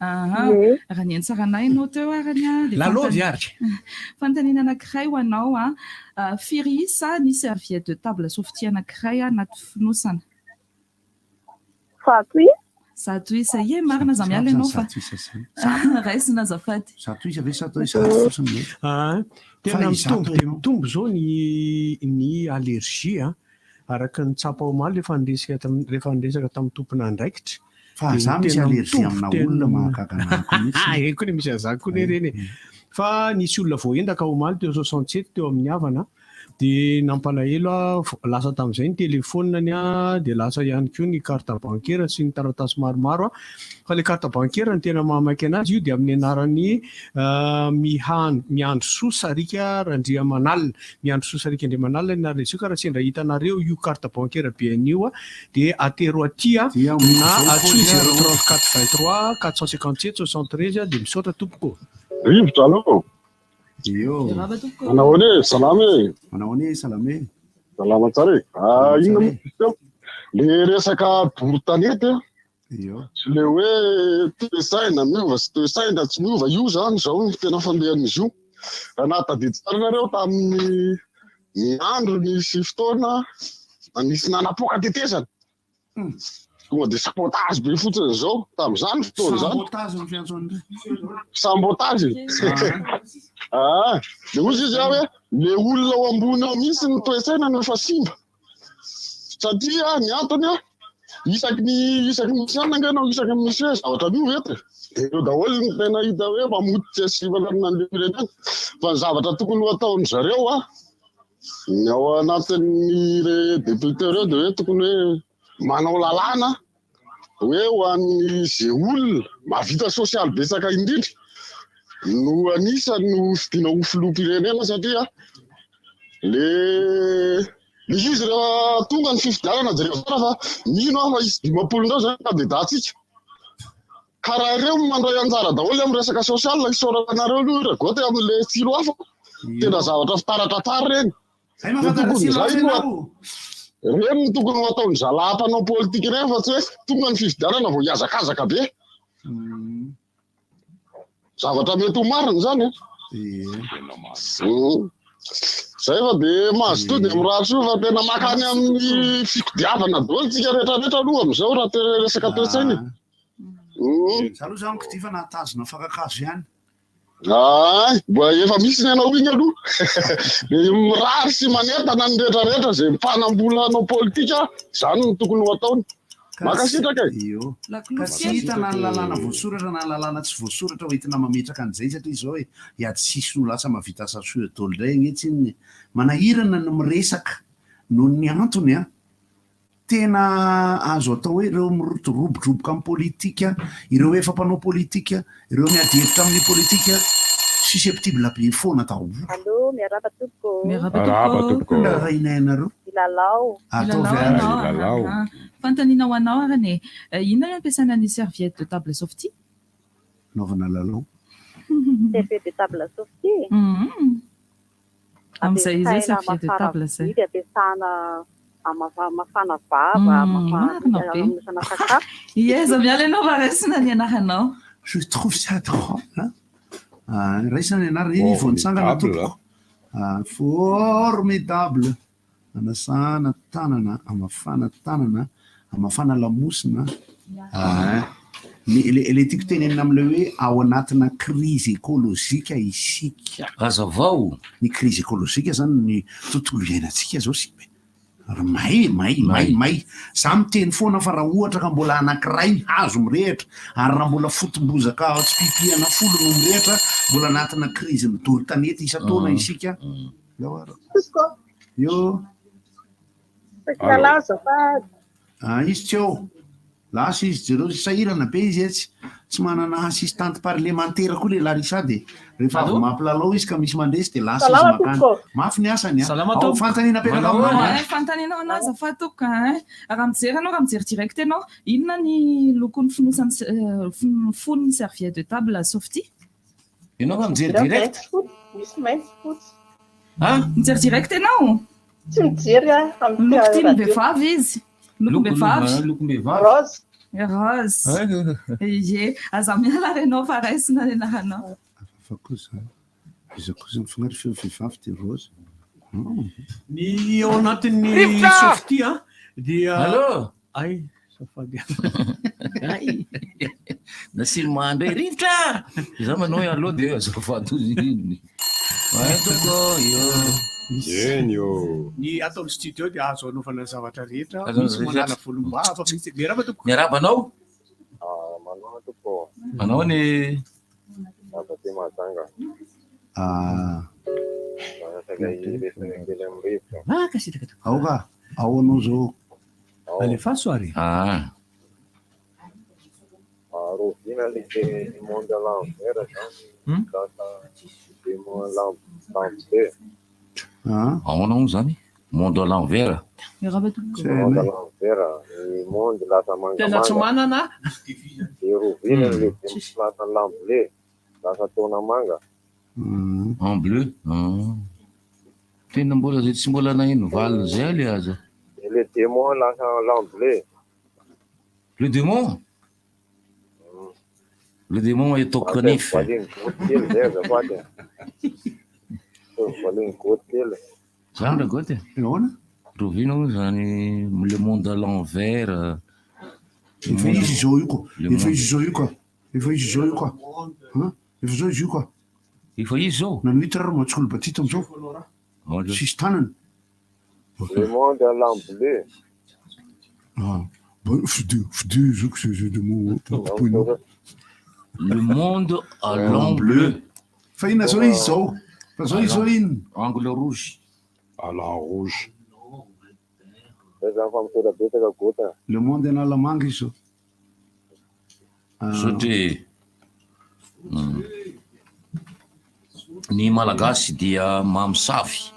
Raha ny antsaranay ianao teo arany. Lalao viaritra. Fanontaniana anankiray ho anao firy isa ny serviette de table softy anankiray anaty fonosana. Zato isa ie marina za miala ianao fa raisina azafady. Zato isa ve zato isa fotsiny. Tena mitombo zao ny allergie araka ny tsapa omaly rehefa andresaka tamin'ny tompona andraikitra. Fa za misy allergie amina olona mahakakana koa misy azako koa reny. Fa nisy olona voaendaka omaly teo 67 teo amin'ny havana dia nampalahelo lasa tamin'izay ny telefoniny dia lasa ihany koa ny carte bancaire sy ny taratasy maromaro fa ilay carte bancaire ny tena mahamaky anazy io dia amin'ny anarany miandro soa Sarika Randriamanalina. Miandro soa Sarika Andriamanalina ny anarana izy io ka raha sendra hitanareo io carte bancaire bien io dia atero aty na atsoy 034 23 457 73 dia misaotra tompoko. Rivotra aloha. Manahoana salame. Manahoana salame. Salama tsara. Inona le resaka bory-tanety sy le hoe toe-saina miova sy toe-saina tsy miova io zany zao ny tena fandehan'izy io. Raha nahatadidy tsara nareo tamin'ny ny andro nisy fotoana nisy nanapoaka tetezana. Tonga dia sabotage be fotsiny zao tamin'izany fotoana zany. Sabotage. Dia ozy izy aho hoe le olona ao ambony ao mihitsy ny toe-saina no efa simba. Satria ny antony isaky misy ananganao isaky misy hoe zavatra miovety. Dia eo daholo ny tena hita hoe mamotitsy asivalana an'ilay firenena. Fa ny zavatra tokony ho ataon'ny zareo ny ao anatin'ny député reo dia hoe tokony hoe manao lalàna hoe ho an'ny izay olona mahavita sosialy betsaka indrindra no anisany no fidiana ho filoham-pirenena satria le izy rehefa tonga ny fifidianana jereo tsara fa mino aho fa izy 50 zany kandidatsika. Ka raha ireo mandray anjara daholo amin'ny resaka sosialy isaoranareo aloha regoty amin'ilay tsilo hafa tena zavatra fitaratra tsara reny. Reny no tokony ho ataon'ny zalahampanao politika ireny fa tsy hoe tonga ny fifidianana vao hiazakazaka be. Zavatra mety ho marina zany. Zay fa dia mahazo to dia mirary soa fa tena makany amin'ny fikodiavana daholo tsika rehetrarehetra aloha amin'izao raha resaka toe-tsaina. Zaloha izany ko ty fa nahatazona fankakazo ihany. Mba efa misy ny anao iny aloha. Mirary sy manentana ny rehetrarehetra izay mpanambola hanao politika izany no tokony ho ataony. Makasitraka ka tsy hitana ny lalàna voasoratra na ny lalàna tsy voasoratra ho entina mametraka an'izay satria izao hoe iady sisy no lasa mahavita asa soa daholo indray agnetsiny manahirana ny miresaka noho ny antony tena azo atao hoe ireo mirotorobotroboka amin'ny politika, ireo efa mpanao politika, ireo miady hevitra amin'ny politika susceptible be foana daholo. Allô, miarahaba tompoko. Miarahaba tompoko. Raha inainareo? Ilalao. Ilalao. Fantaniana ho anao arany inona no ampiasana ny serviette de table softy? Naovana lalao. Serviette de table softy? Amin'izay izay serviette de table zay. Dia ampiasana mafana vava, mafana sakafo. Ieza miala ianao va raisina ny anaranao? Je trouve ça drôle. Raisina ny anarana iny vao nitsangana tompoko. Formidable. Anasana tanana, amafana tanana, amafana lamosina. Ilay tiako tenenina amin'ilay hoe ao anatina crise écologique isika. Hazavao. Ny crise écologique zany ny tontolo iainantsika zao sy may. Za miteny foana fa raha ohatra ka mbola anankiray hazo mirehitra ary raha mbola fotombozaka tsy pipihana folo no mirehitra mbola anatina crise midoro tanety isa-taona isika. Yo. Izy tsy eo. Lasa izy jereo sahirana be izy tsy manana assistante parlementaire koa le Larissa dia rehefa avy mampilalao izy ka misy mandresy dia lasa izy makany. Mafy ny asany. Ao fantaniana petraka aminao. Fantaniana anazy afatoka. Raha mijery anao, raha mijery direct ianao, inona ny lokon'ny fonony serviette de table softy? Ianao raha mijery direct? Misy mainty fotsy. Mijery direct ianao? Tsy mijery loko tiany-behivavy izy. Lokom-behivavy. Rose. Rose. Ie, aza miala renao fa raisina ny anaranao. Fa koza. Izy koza mifanary feo vehivavy dia Rose. Ny ao anatin'ny softy dia Allô? Ay, safady. Nasilo mandray rivotra. Za manao allô dia azafady iny. Toko io. Ny ataon'ny studio dia azo anaovana zavatra rehetra. Misy manala volom-bava. Miarahaba tompoko. Miarahaba anao? Manao tompoko. Manao ny Mazanga. ao ka ao anao zao alefa soary Rovina le monde à l'envers, aonao zany monde à l'envers monde à l'envers, le monde lasa tena tsy manana de rovina le lasa lamblé, lasa taona manga. En bleu tena mbola zay tsy mbola nahino valina zay le aza Et le démon lasa lamblé. Le démon le démon ataoko kanify zany ra goty rovina moa zany le monde à l'envers efa izy zao io koa efa izy zao io koa efa izy zao io koa efa zao izy io koa efa izy zao nanitra ro matsolo batita amizao sisy tanany Le monde à l'amblé. Fidé zao que c'est de mon le monde à l'ambleu fa ina zao izy zao fa zao izy zao ino angle rouge à la rouge le monde en alamanga izy zao satria ny malagasy dia mamosavy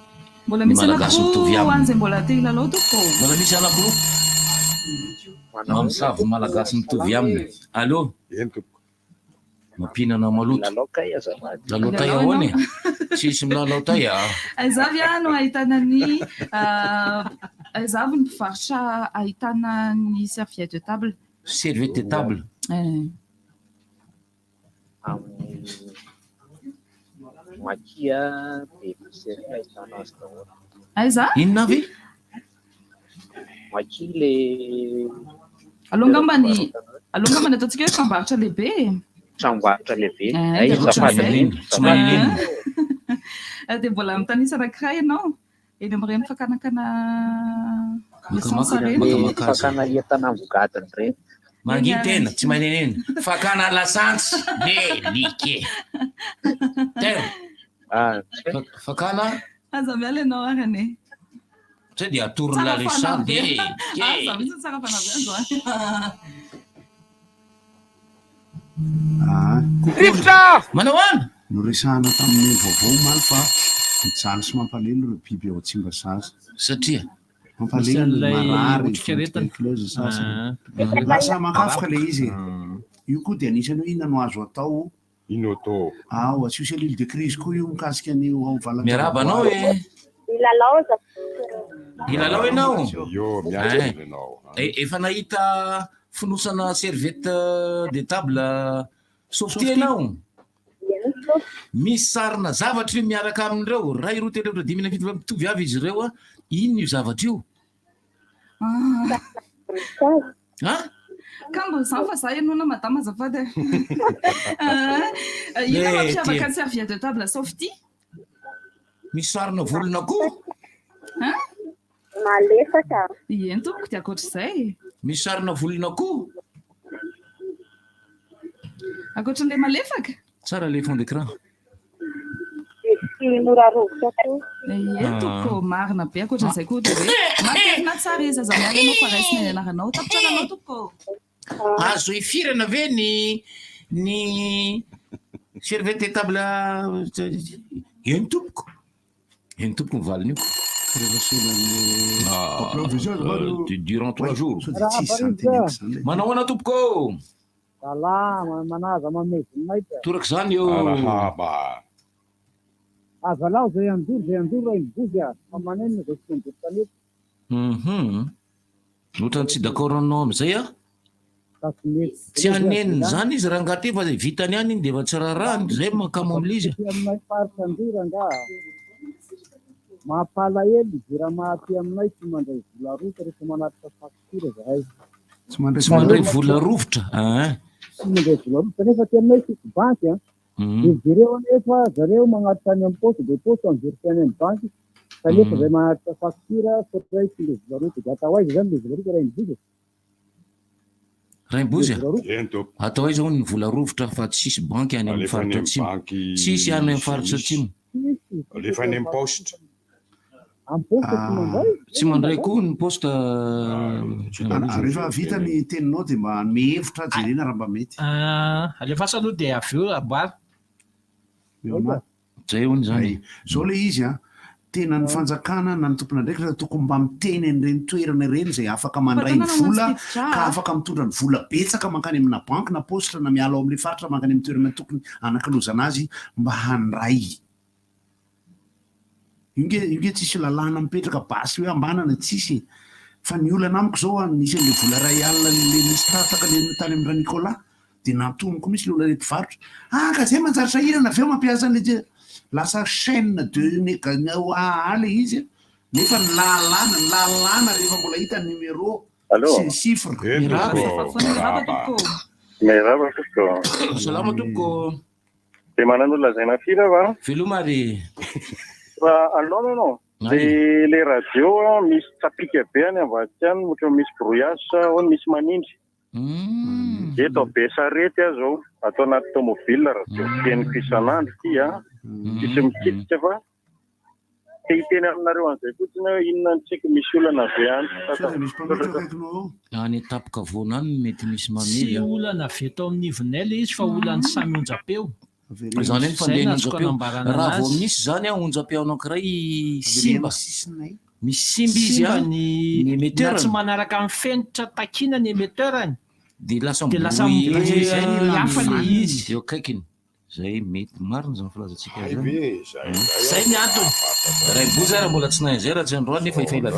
mbola misy malagasy mitovy aminy anankiroa mbola te hilalao toko mbola misy anankiroa mamosavy malagasy mitovy aminy allo mampinana maloto lalaotay ahoany tsisy milalaotay aizavy no ahitana ny aizavy ny mpivarotra ahitana ny serviette de table serviette de table Maquia de serra está nas tão. Aiza? Inona ve? Maquia le alongambany ataontsika hoe tranombarotra lehibe tranombarotra lehibe tsy maninino dia mbola mitanisa anankiray ianao eny amin'ireny fakanakana essence reny fakana entana vogadiny reny mangitena tsy maninino fakana lasantsy delike tena fakana aza miala ianao arane tsy dia atorona lesan de misy tsara fanavianzo rivotra manao any noresahana tamin'ny vaovao maly fa mijaly sy mampalelo reo biby ao atsimba sasa satria mampalelo marary tuberculose sasa lasa makafoka le izy io koa dia anisany hoe inona no azo atao ino atao ao atsio l'île de crise koa io mikasika ny vala miaraba anao e ilalao ianao efa nahita fonosana serviette de table softy ianao misy sarina zavatra io miaraka amin'ireo ray roa telo efatra dimy na fito mitovy avy izy ireo a ino io zavatra io kambo zany fa za ianona madama azafady ino mampiavaka ny serviette de table softy misy sarina volona koa malefaka eny tompoko dia akoatr'izay misy sarina volona koa akoatran'le malefaka tsara le fond d'écran eny tompoko marina be akoatran'izay koa dia hoe matevina tsara izy aza miala anao fa raisina ny anaranao tapitraranao tompoko azo ifirana ve ny serviette de table eny tompoko mivaliny io durant 3 jours manao ana tompoko manaza mameziny toraka zany io azalao zay andoro ray mivozy amanenina zay tsondotanety ohatrany tsy d'accord anao am'izay a tsy aneniny zany izy raha ngaty fa vitany any iny de efa tsy raharahany zay makamo am'le izy aminay faritra andora nga mampalahelo izy raha mahaty aminay tsy mandray vola rotra rehefa manatitra facture zahay tsy mandray vola rovitra tsy mandray vola rotra nefa ty aminay sisy banky de jereo anefa zareo magnatitra any amin'ny poste de poste anjorika any amin'ny banky kanefa zay manatitra facture satria tsy le vola rotra de atao aiza zany le vola rotra raha mivozy raimbozy atao aiza ho ny vola rovitra fa tsisy banky any amin'ny faritra atsimo tsisy any amin'ny faritra atsimo Alefa any amin'ny poste. Tsy mandray koa ny poste. Rehefa vita ny teninao dia mba mihevitra jerena raha mba mety. Alefasa aloha dia avy eo aboary. Zay hono zany. Zao le izy tena ny fanjakana na ny tompon'andraikitra tokony mba miteny an'ireny toerana ireny izay afaka mandray ny vola ka afaka mitondra ny vola betsaka mankany amina banky na postra na miala ao amin'ilay faritra mankany amin'ny toerana tokony anakalozana azy mba handray. Io tsisy lalàna mipetraka basy hoe ambanana tsisy. Fa ny olana amiko zao nisy an'ilay vola ray alina le misy tataka le tany amin'ny Nicolas dia natonoko misy le olona le mpivarotra. Ka zay manjary sahirana avy eo mampiasa an'ilay lasa chaîne de le izy nefa ny lalàna rehefa mbola hita ny numéro sy ny chiffre. Merhaba tompoko. Salama tompoko. Dia manano lazaina firy va? Veloma ry. Non. Dia le radio misy tsapika be any Ambadikany ohatra misy brouillage sa misy manindry. Eto be sarety aho zao atao anaty tomobile radio teniko isan'andro ty isy mikititra fa teny aminareo an'izay fotsiny hoe inona ny tsika misy olana avy any. Any tapaka voana any mety misy mamily. Tsy olana avy eto amin'ny ivonay le izy fa olana samy onjapeo. Zany hoe fandeha onjapeo. Raha vao misy zany onjapeo anankiray simba. Misy simba izy ny émetteur. Tsy manaraka amin'ny fenitra takina ny émetteurany. Dia lasa hafa le izy. Eo akaikiny. Zay mety marina zany filazantsika zany. Zay ny antony. Ray boza raha mbola tsy nahay zay raha tsy androany nefa efa ela be.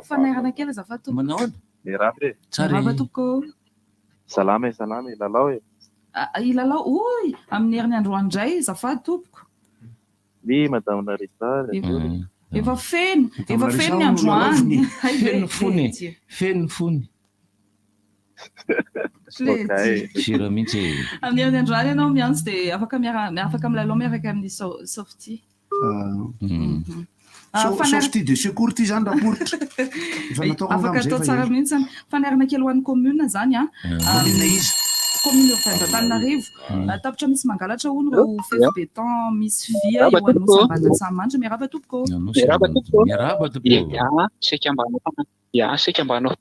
Fanairana kely azafady tompoko. Manao any? Mirabe. Marhaba tompoko. Salama ilalao e. Ilalao oy amin'ny herin'ny androany indray azafady tompoko. Ni madame Narita. Efa feno ny androany. Feno fony. Sira mihitsy. Amin'ny herin'ny androany ianao miantso dia afaka milalao miaraka amin'ny Softy. Softy de secours ty zany raha poritra. Afaka atao tsara mihitsy fanairana kely ho an'ny commune zany commune urbaine d'Antananarivo. Tapitra misy mangalatra hono reo fefy béton misy vy eo an'nosy Ambaninsamanitra. Miaraba tompoko. Miaraba tompoko. Sika mba hanao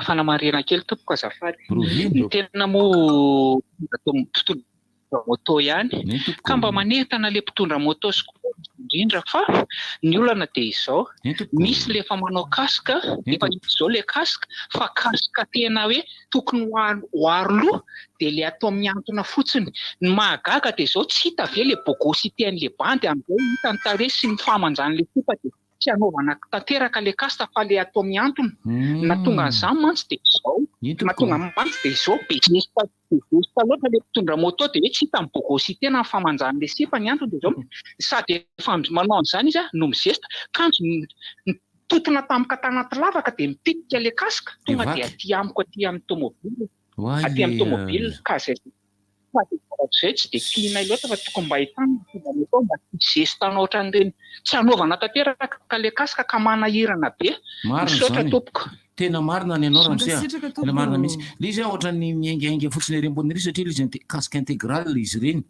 fanamarena kely tompoko azafady. Ny tena moa mpitondra moto ihany ka mba manentana le mpitondra moto indrindra fa ny olana dia izao misy le efa manao kaska efa izao le kaska fa kaska tena hoe tokony ho aroloha dia le atao miantona fotsiny. Ny mahagaga dia izao tsy hita ve le bogosy iten'le bandy amin'izay hita ny tarehy sy ny famanjan'le tipa dia tsy hanaovana tanteraka le kasta fa le atao miantona. Na tonga an'izany mantsy dia izao na tonga mantsy dia izao bezesta loatra le mpitondra moto dia hoe tsy hita ny bogosy tena ny famanjan'le sipa ny antony dia izao sady efa manao an'izany izy no mizesta kanjo totona tampoka tanaty lavaka dia mipitika le kaska tonga dia aty amiko aty amin'ny tomobile ka zay zay tsy dia tianay loatra fa tokony mba ahitana mba zestanao ohatran'ireny tsy hanaovana tanteraka le kaska ka manahirana be misaotra tompoko. Tena marina ny anao raha tena marina mihitsy. Le izy ohatran'ny miaingainga fotsiny rembony ry satria izy casque intégral izy ireny.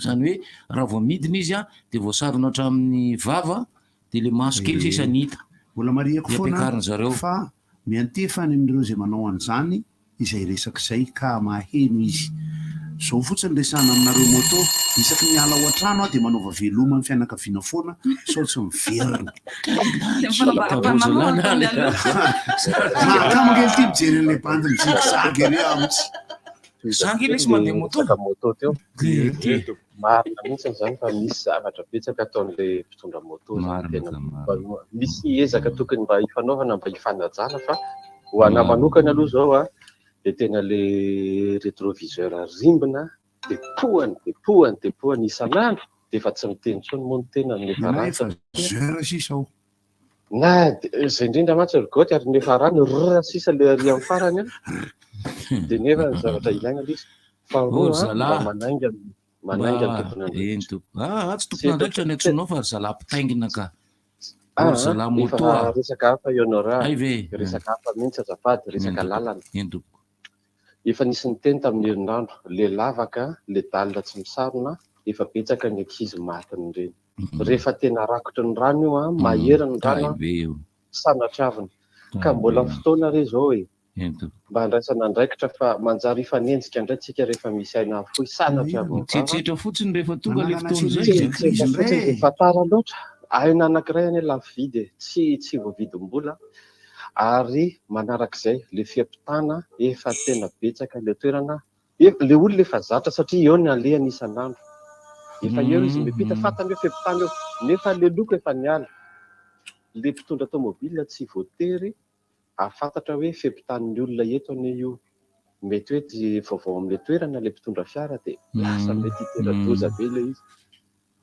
Zany hoe raha vao midina izy dia voasarona hatramin'ny vava dia le maso kely sisa ny hita. Mbola mariako foana fa miantefany amin'ireo izay manao an'izany izay resak'izay ka maheno izy. Zao fotsiny resana aminareo moto isaky miala ao an-trano dia manaova veloma ny fianakaviana foana sao tsy miverina. Mahakamagely ty mijery an'ilay bandy mizigzagy ery amitsy. Zangy ilay sy mandeha moto teo. Marina mihitsy zany fa misy zavatra betsaka ataon'ilay mpitondra moto. Misy ezaka tokony mba hifanaovana mba hifanajana fa ho anahy manokana aloha zao dia tena le rétroviseur rimbona dia pohany isan'andro dia efa tsy miteny intsony moa ny tena nefa ratsy. Na izay indrindra mantsy rigoty ary nefa rano rra sisa le ary amin'ny farany dia nefa ny zavatra ilaina izy fa manainga tsy tokony andraikitra ny antsoinao fa ry zalampitaingina ka. Efa resaka hafa Honora, resaka hafa mihitsy azafady, resaka lalana. Efa nisy ny teny tamin'ny herinandro, le lavaka, le dalina tsy misarona, efa betsaka ny ankizy matiny ireny. rehefa tena rakotra ny rano io a mahery ny rano sanatriavina ka mbola fotoana re zao e mba andraisana andraikitra fa manjary ifanenjika indray tsika rehefa misy aina avokoa sanatriavina tsetsetra fotsiny rehefa tonga le fotoana zay efa tara loatra aina anankiray any lafo vidy tsy voavidim-bola ary manarak'izay le fiampitana efa tena betsaka le toerana le olona efa zatra satria eo ny alehany isan'andro efa eo izy mipita fatany hoe fiampitana eo nefa le loko efa niala le mpitondra tomobile tsy voatery afantatra hoe fiampitan'ny olona eto ane io mety hoe ty vaovao am'le toerana le mpitondra fiara dia lasa mety hitera-doza be le izy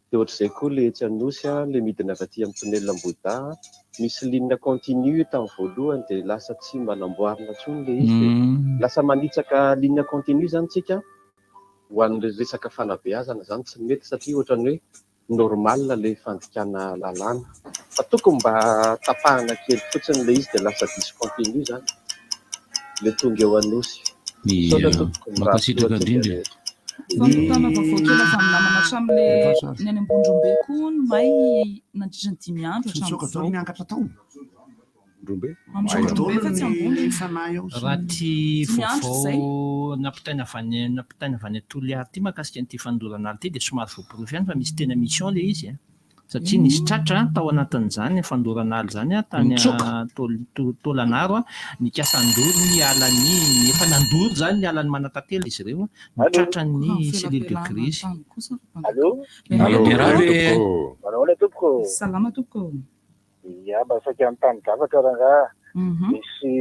dia ohatr'izay koa le etsy anosy le midina avy aty amin'ny tonnelam-boda misy linina continue tamin'ny voalohany dia lasa tsy manamboarina intsony le izy dia lasa manitsaka linina continue zany tsika ho an'le resaka fanabeazana zany tsy mety satria ohatrany hoe normal le fandikana lalàna fa tokony mba tapahana kely fotsiny le izy dia lasa discontinue zany le tonga eo anosy makasitraka indrindra fanontana vaovao kely afa minamana hatram'le ny any ambondrombe koa no may nandritra ny 5 andro hatram'izao miankatra tao raha ty vaovao nampitaina avy any Toliary ty mahakasika an'ity fandoran'ala ty dia somary voaporofy ihany fa misy tena mission le izy satria nisy tratra tao anatin'izany fandoran'ala zany tany Tolanaro nikasa andory ny alany efa nandory zany ny alany manatantela izy ireo nitratra ny cellule de crise. Salama tompoko. Ya basaka amin'ny tany zavatra raha misy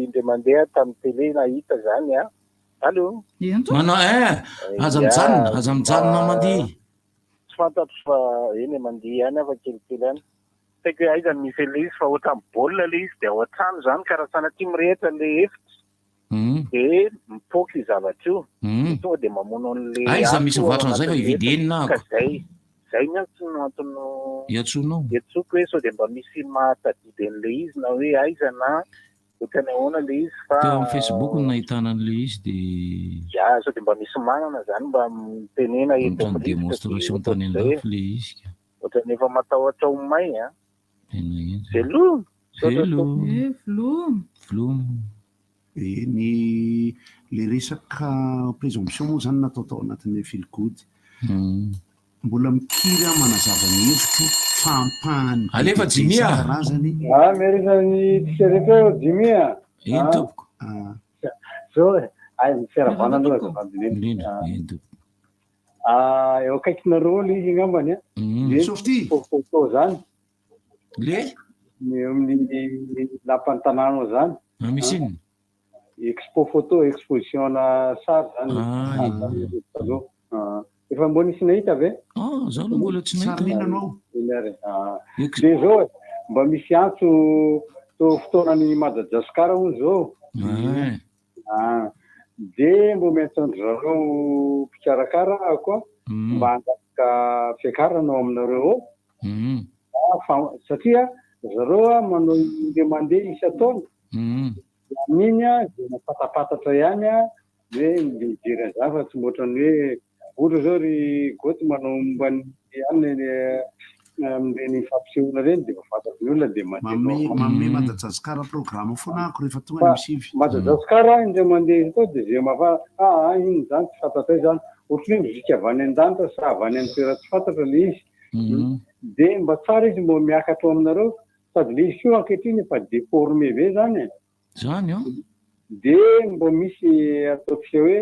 nde mandeha tamin'ny tele nahita zany a. Allo. Mana aza mijanona mandeha. Tsy fantatro fa eny mandeha ihany afa kelikely any. Saika hoe aiza misy le izy fa ohatra amin'ny baolina le izy dia ao an-trano zany karaha sanatria mirehitra le efitra. Dia mipoky zavatra io. Tonga dia mamono an'le aiza misy vatra an'izay fa hividenina ako. Zay miantso no antony iatsonao etsoko hoe sao dia mba misy mahatadidy an'le izy na hoe aiza na hotany ahoana le izy fa teo amin'ny Facebook no nahitana an'le izy dia ya sao dia mba misy manana zany mba mitenena eto amin'ny démonstration tany andafo le izy ohatrany efa matahotra ho may a velo ny le resaka présomption moa zany natao tao anatin'le filgody mbola mikiry manazava ny hevitro fampahany alefa jimia karazany merizany tisereka eo jimia eny tompoko zao ay fiaravana aloha azavadineny eo akaikinareo le izy angambany a softy photo zany le eo amin'ny lapan'ny tanàna zany misy iny expo photo exposition na sary zany efa mbola nisy nahita ave zao no mbola tsy nahita de zao mba misy antso to fotoanany Madagasikara hono zao de mbo miantsandro zareo mpikarakara koa mba handafika fiakarana ao aminareo satria zareo manao le mandeha isa-taona amin'iny a de mapatapatatra ihany a hoe mijery zava tsy moatrany hoe ohatra zao ry goty manao mbany ihany amin'ireny fampisehoana reny dia mahafantatry ny olona dia manome Madagasikara programme fonako rehefa tonga ny misivy Madagasikara indray mandeha tao dia zay mafa iny zany tsy fantatray zany ohatrany hoe mizika avy any an-danitra sa avy any amin'ny toera tsy fantatra le izy dia mba tsara izy mba miakatra aminareo sady le izy io ankehitriny efa déformé ve zany zany dia mba misy ataontsika hoe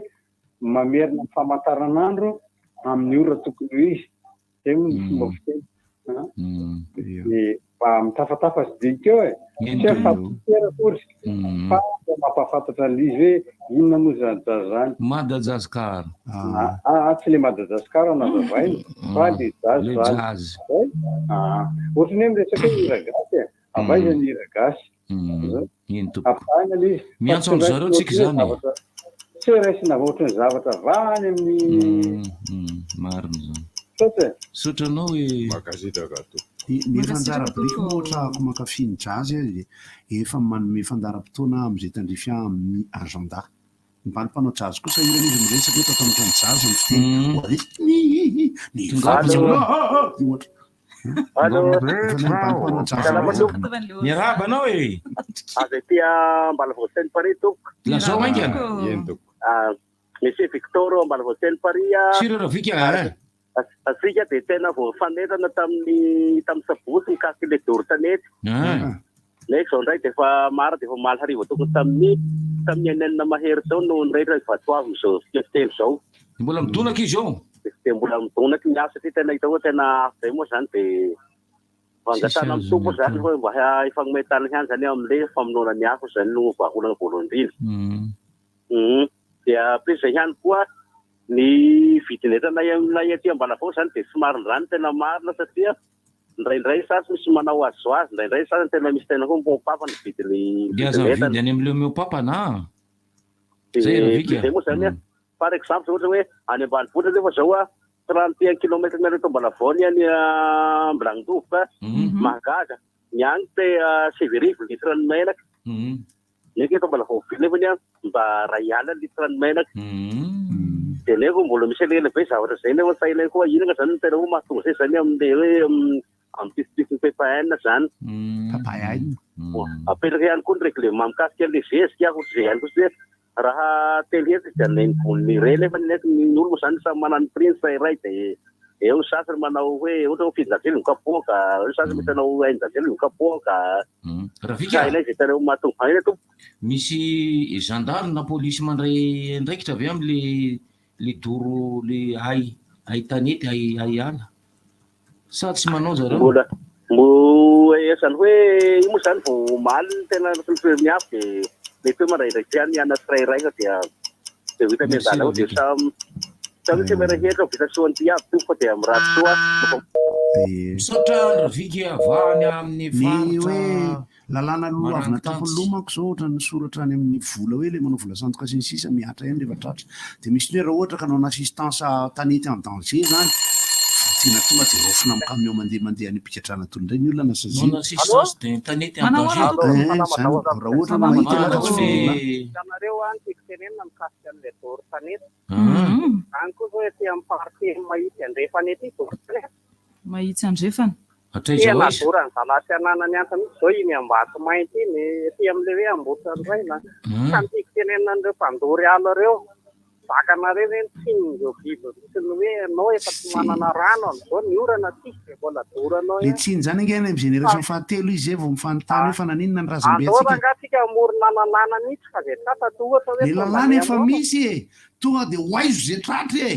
mamerina famantaranandro amin'ny ora tokony ho izy zay moa ny fomba fiteny mba mitafatafa sy dinika eo tsy fampitera kory fa mampafantatra an'izy hoe inona moa zany Madagasikara tsy le Madagasikara nazavainy fa le jazy ohatrany hoe miresaka hoe hiragasy avaiza ny hiragasy ampahana le izy miantso amin'ny zareo tsika zany tsy raisina ohatrany zavatra vany amin'ny marina zany sotranao hoe ny fandaram-briky moa ohatrako makafiny jazy efa manome fandaram-potoana amin'izay tandrifia amin'ny agenda mpanao jazy kosa ireny izy miresaka hoe tatamatra ny jazy ny miaraba anao e avy aty Ambalavoaseny Paris toko lazao maingana Monsieur Victor Ambalavoaseny Paris siro ravika asika dia tena vao fanentana tamin'ny sabotsy mikasiky le doro tanety neky zao ndray dia efa maro dia efa maly hariva tokony tamin'ny enenina mahery zao no nirehitra vatoavy zao fitelo zao mbola midonaka izy ao dia mbola midonaka ny asa ty tena hita hoe tena zay moa zany dia fangatana amin'ny tompo zany hoe mba ifagnometana ihany zany amin'le famonoana ny afo zany no vahaolana voalohany indrindra dia plus zay ihany koa ny vidin'entana ilay aty Ambalavoa zany dia somarindrany tena marina satria ndraindray sasy misy manao azoazy ndraindray sasy tena misy tena koa mipapa ny vidin'entana any amin'ileo miopapa na zay moa zany par exemple ohatra hoe any ambanivohitra rehefa zao 31 kilomètre ny areto Ambalavoa ny any Ambilangidovoka Mahagaga ny any te 7 litre ny menaka neky eto Ambalavoa vily nefa ny mba 2 alina litre ny menaka dia nefa mbola misy elena be zavatra zay nefa sailay koa inaka zany tena ho mahatonga zay zany amin'le hoe amin'ny pisopifony PPN zany apetraka ihany koa ny règlement mikasika an'le zezika ohatra zay ihany koa zay raha telo hetsy dia ny re nefa ny olo zany samy manano prince iray dia eo sasany manao hoe ohatra ho fitinjajely mikapoaka eo sasany mety anao hainjajely mikapoaka sailay zay tena ho mahatonga ina tompo misy gendarme na polisy mandray andraikitra avy am'le doro le ay tanety ay ala sa tsy manao zareo mbola zany hoe io moa zany vao maly tena ny afo dia mety hoe mandraindraiky ihany ana tsirairay dia vita mianjala ao dia samy tsy merahehitra vita soan'ity aby io fa dia amin'ny raha soa misaotra raviky avany amin'ny hoe lalàna loavina tapolomako zao ohatra ny soratra any amin'ny vola hoe le manao vola sandoka sy ny sisa miatra eny rehefa tratra dia misy ny hoe raha ohatra ka nanao assistance tanety en danger zany tiana tonga dia rofina amin'ny camion mandeha any ampigatrana tolondray ny olona non assistance dia tanety en danger raha ohatra mahita anareo any tikitenenina mikasika an'le doro tanety any koa zao ety amin'ny party mahitsy andrefanety doro tanety mahitsy andrefana tena dorany zalasy ananany anta mihitsy zao iny Ambato mainty iny ety amin'le hoe Ambohitradraina samy tikitenenina an'ireo mpandory ala reo vakanareo reny tsin'ireo biby misiny hoe anao efa tsy manana rano amin'izao ny orana ty dia mbola doranao le tsiny zany angeny amin'ny génération fahatelo izy zay vao mifanontany hoe fa naninona ny razambentsika andora angatsika morona lalàna mihitsy fa zay tratra to ohatra hoe le lalàna efa misy e tonga dia hoaizo zay tratra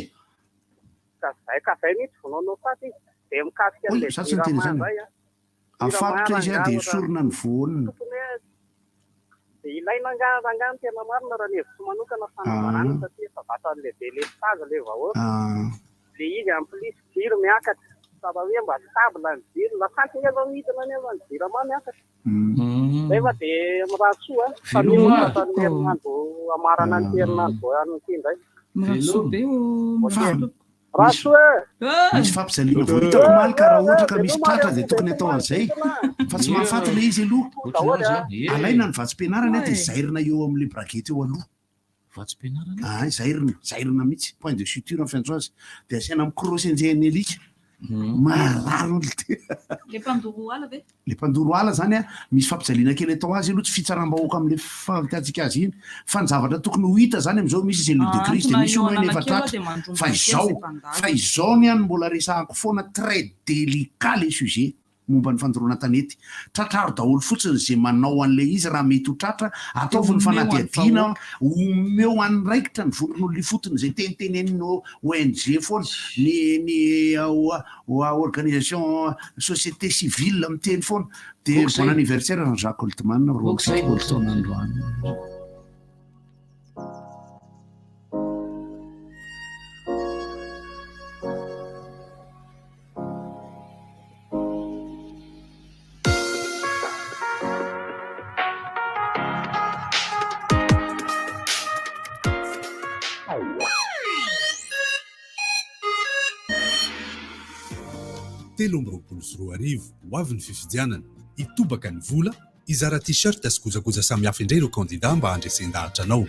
e ka zay mihitsy vonaonao taty dia mikasika an'le zany afatotra izy a dia esorina ny voanina dia ilaina angano tena marina raha ny hevitro manokana fanavarana satria fa vata an'le délestage le vahoaka le izy amplisy jiro miakatra saba hoe mba tabla ny jiro lasanty efa midina nefa ny jiro ma miakatra zay fa dia miraha soa fa miatany herinandro amarana ny herinandro anyity indray misy fampizaliana vao hitako maly ka raha ohatra ka misy tratra dia tokony atao an'izay fa tsy mahafaty le izy aloha alaina ny vatsim-pianarana dia zairina eo amin'le bragety eo aloha vatsim-pianarana zairina mihitsy point de suture ny fiantso azy dia asiana mikrosy anjehany alika mararo le mpandoro ala ve le mpandoro ala zany a misy fampijaliana kely atao azy aloha tsy fitsaram-bahoaka amin'le fahitatsika azy iny fa ny zavatra tokony ho hita zany amin'izao misy cellule de crise dia misy ono efa tratra fa izao ny any mbola resahako foana très délicat le sujet momba ny fandoroana tanety tratraro daholo fotsiny zay manao an'le izy raha mety ho tratra ataovy ny fanadiadiana omeo an'raikitra ny voron'olona fotony zay teniteneny ONG foana ny organisation société civile miteny foana dia bon anniversaire ny Jacques Oltman roatonandroany telo amby 23 ho avy ny fifidianana itobaka ny vola izara t-shirt sy kojakoja samihafa indray ireo kandida mba handresen-dahatra anao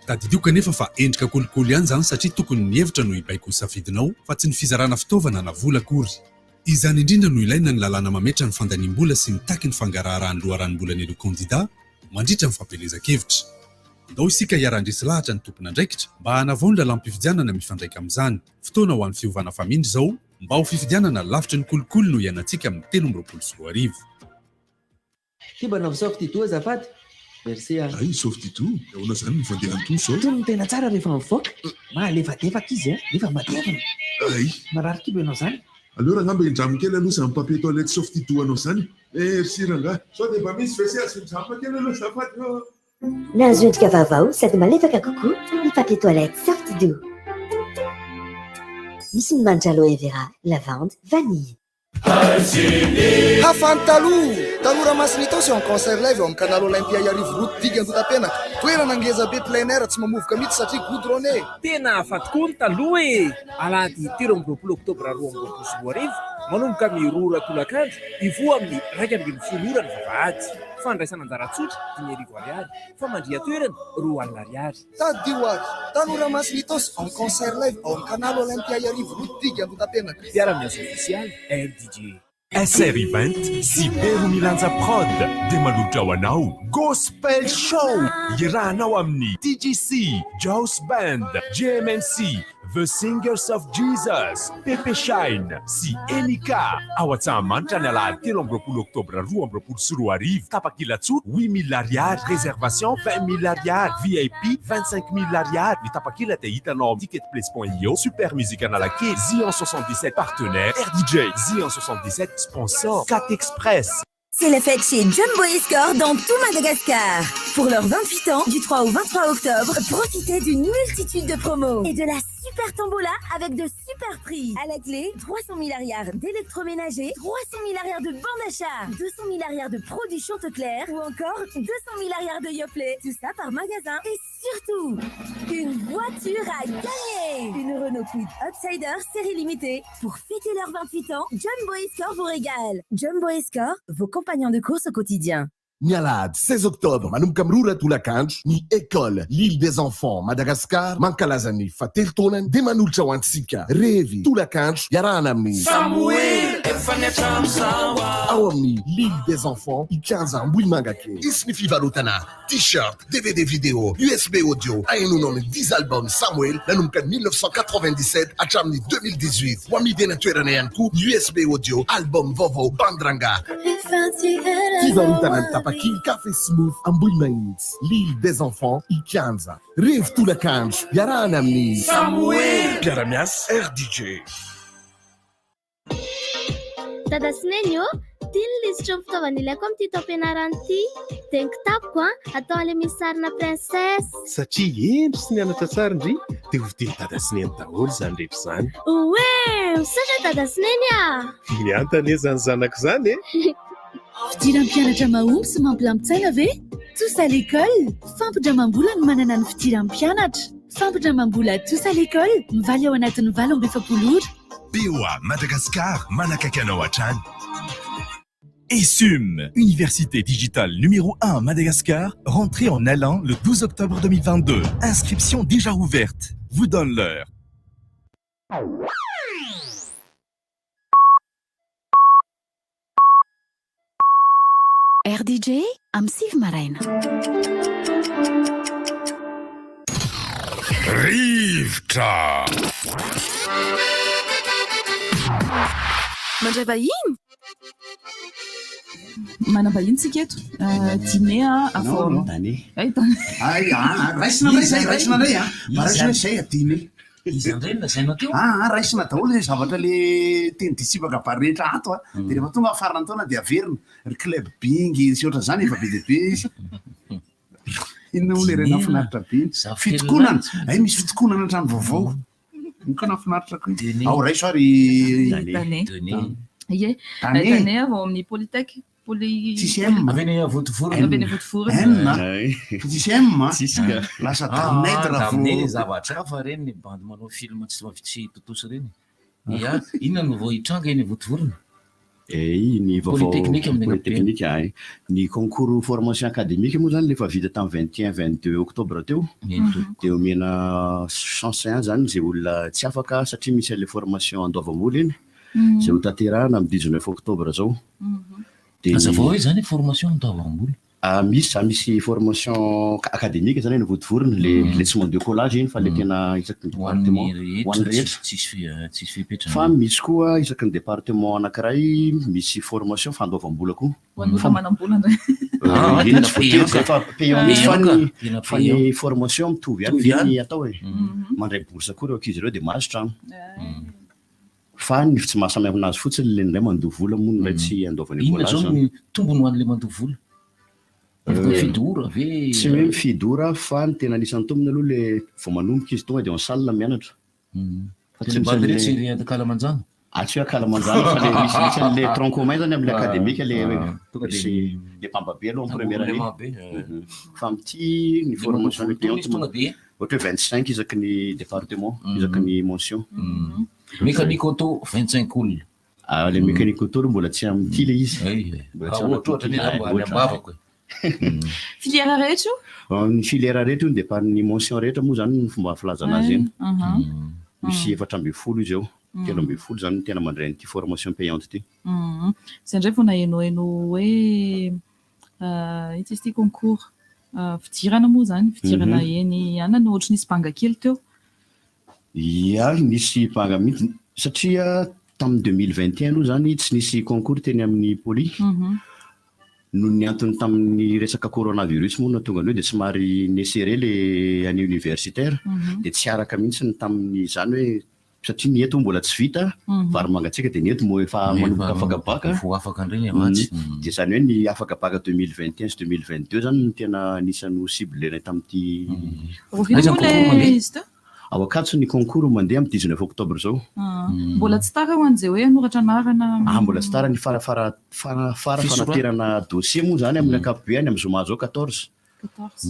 tadidioka nefa fa endrika kolikoly ihany zany satria tokony ny hevitra no hibaiko safidinao fa tsy ny fizarana fitaovana na vola akory izany indrindra no ilaina ny lalàna mametra ny fandaniam-bola sy mitaky ny fangaraharaha ny loharanom-bolany ireo kandida mandritra ny fampelezan-kevitra. Ndao isika hiara-ndresy lahatra ny tompona andraikitra mba hanavao ny lalam-pifidianana mifandraika amin'izany. Fotoana ho an'ny fiovana famindry izao mba ho fifidianana lavitra ny kolokolo no ianantsika amin'ny 13 Kiba saufty toa azafady. Merci. Ay, saufty toa. Ona zany mifandeha amin'ny toa. Toa tena tsara rehefa mivoaka. Malefadefaka izy nefa matevina. Ay. Marary kiba ianao zany. Alors ngamba indramo kely aloha zany papier toilette saufty toa anao zany. Merci ranga. Sao dia mba misy WC asindramo kely aloha azafady. Nazo endrika vaovao sady malefaka kokoa ny papier toilette saufty doux. Misy ny manitra aloe vera, lavande, vanille. Hafantaloha tanora masina tao sy en concert live eo amin'ny canal Olympia Yarivo Route diga Antotapenaka. Toerana ngeza be plein air tsy mamovoka mihitsy satria goudronné. Tena afa tokoa ny taloha e. Alahady 13 oktobra 2024 manomboka amin'ny rora tolakandro ivoa amin'ny 2.10 ora ny vavahady. Fandraisana anjara-tsotra 10,000 ariary. Famandria toerana 2 ariary. Tadio ary tanora masina tao sy en concert live eo amin'ny canal Olympia Yarivo Route diga Antotapenaka. Piara-miasa official RDJ. SR Event sy Beru Milanja Prod dia manolotra ho anao Gospel Show irahanao amin'ny TGC, Jaws Band, JMMC, The Singers of Jesus, Pepe Shine sy Elika ao Antsahamanitra ny alahady 13 oktobra 2024 tapakilatso 8,000 ariary, réservation 20,000 ariary, VIP 25,000 ariary. Ny tapakila dia hitanao ticketplace.io, Super Musique Analake, Zion 77 partenaire, RDJ, Zion 77 sponsor, 4 Express. C'est la fête chez Jumbo Escort dans tout Madagascar. Pour leurs 28 ans, du 3 au 23 octobre, profitez d'une multitude de promos et de la super tombola avec de super prix. À la clé, 300 000 arrières d'électroménager, 300 000 arrières de bande d'achat, 200 000 arrières de produits Chantecler ou encore 200 000 arrières de Yoplait. Tout ça par magasin et surtout, une voiture à gagner. Une Renault Kwid Outsider série limitée. Pour fêter leurs 28 ans, Jumbo Escort vous régale. Jumbo Escort, vos compagnons de course au quotidien. Nialad, 16 octobre, Manum Kamrura Tulakandj, ni école, l'île des enfants, Madagascar, Mankalazani, Fatertonen, Demanul Chawansika, Revi, Tulakandj, Yaranamni. Samuel, Awamni, l'île des enfants, Ikanza, Mouimangake. Isnifi Varutana, t-shirt, DVD vidéo, USB audio, Aïnounon, 10 albums, Samuel, Nanumka 1997, Achamni 2018, Wami Denatueraneanku, USB audio, album Vovo, Bandrang. Tapaki, Café Smooth, Ambouimaïns, l'île des enfants, Ikanza. Rêve tout la canche, Yaranamni. Samuel, Pieramias, RDJ. Dada Snenio, tiny lisitra fitaovana ilaiko amin'ny ty taom-pianarana ty. Dia ny kitapoko atao an'ilay misy sarina princesse. Satria endry sy nianatra tsara indry dia hovidiny dada Sineny daholo zany rehetra izany. Oe, misatra dada Sineny a. Miantana e zany zanako zany e. Fidiram-pianatra mahomby sy mampilamin-tsaina ve? Tous à l'école, fampindramam-bola no manana ny fidiram-pianatra. Fampindramam-bola tous à l'école, mivaly ao anatin'ny 20 ora. BOA Madagascar, Manakakanao Achan. ESUM, Université digitale numéro 1 à Madagascar, rentrée en allant le 12 octobre 2022. Inscription déjà ouverte. Vous donne l'heure. RDJ am Siv Maraina. Rivka. Mandray vahiny? Manam-bahiny tsika eto. Dîner avao. Raisina ndray a. Maraisina zay adiny. Izy andrena zay nateo? Raisina daholo zay zavatra le teny disipaka vary rehetra ato a. Dia rehefa tonga farana taona dia averina. Ry club bingy sy ohatra zany efa be dia be. Inona moa le rena finaritra be. Fitokonana. Ay misy fitokonana trano vaovao. Nka nafinaritra koa. Ao raiso ary Ie, tany avao amin'ny Polytech. TCM. Avy any Votovorona. Avy any Votovorona. TCM. Lasa dametra vao. Zavatra hafa reny bandy manao film tsy mavitsy totoso reny. Ya, inona no vao hitranga eny Votovorona? Ny vaovao polytechnique ay. Ny concours formation académique moa zany lefa vita tamin'ny 21-22 octobre teo. Dia omena chance zany zay olona tsy afaka satria misy le formation andovambola iny. zay ho tanterahana amin'ny 19 octobre zao. Azavao hoe zany formation tavam-bola. Misy za misy formation académique zany ny votovorona le tsy mandeha collage iny fa le tena isaky ny département ho an'ny rehetra. Fa misy koa isaky ny département anankiray misy formation fandoavam-bola koa. Fa manam-bola fa ny formation mitovy ihany ny atao e. Mandray bourse koa reo ankizy ireo dia mahazo trano. Fa ny tsy mahasamy aminazy fotsiny le ndray mandoa vola moa ndray tsy andoavany collage. Inona zao ny tombony ho an'le mandoa vola? Fidora ve tsy hoe mifidora fa ny tena anisan'ny tombony aloha le vao manomboka izy tonga dia en salle mianatra. Fa tsy mibady rehetra iry Kalamanjana? Tsy hoe Kalamanjana fa le misy le tronc commun zany amin'ny académique le mpambabe aloha amin'ny première année. Fa amity ny formation le payante ohatra hoe 25 isaky ny département isaky ny mention. Mécanique auto 25 olona. Le mécanique auto mbola tsy amity le izy. Filière rehetra io? Ny filière rehetra io dia par ny mention rehetra moa zany ny fomba filazana azy eny. Misy 400 izy eo. 300 zany tena mandray n'ity formation payante ity. Zay indray vao nahaino hoe ity izy ity concours fidirana moa zany, fidirana eny anana ohatra nisy banga kely teo. Ia, nisy banga mihitsy satria tamin'ny 2021 aloha zany tsy nisy concours teny amin'ny poli. Noho ny antony tamin'ny resaka coronavirus moa tonga ny hoe dia somary nesere le any universitaire dia tsy araka mihitsy ny tamin'ny zany hoe satria ny eto mbola tsy vita vary mangatsiaka dia ny eto moa efa manomboka afaka baka dia zany hoe ny afaka baka 2021 sy 2022 zany ny tena anisan'ny ciblena tamin'ity. Ao Ankatso ny concours mandeha amin'ny 19 octobre zao. Mbola tsy tara ho an'izay hoe hanoratra anarana. Mbola tsy tara ny farafara fanaterana dossier moa zany amin'ny ankapobeny amin'ny zoma zao 14.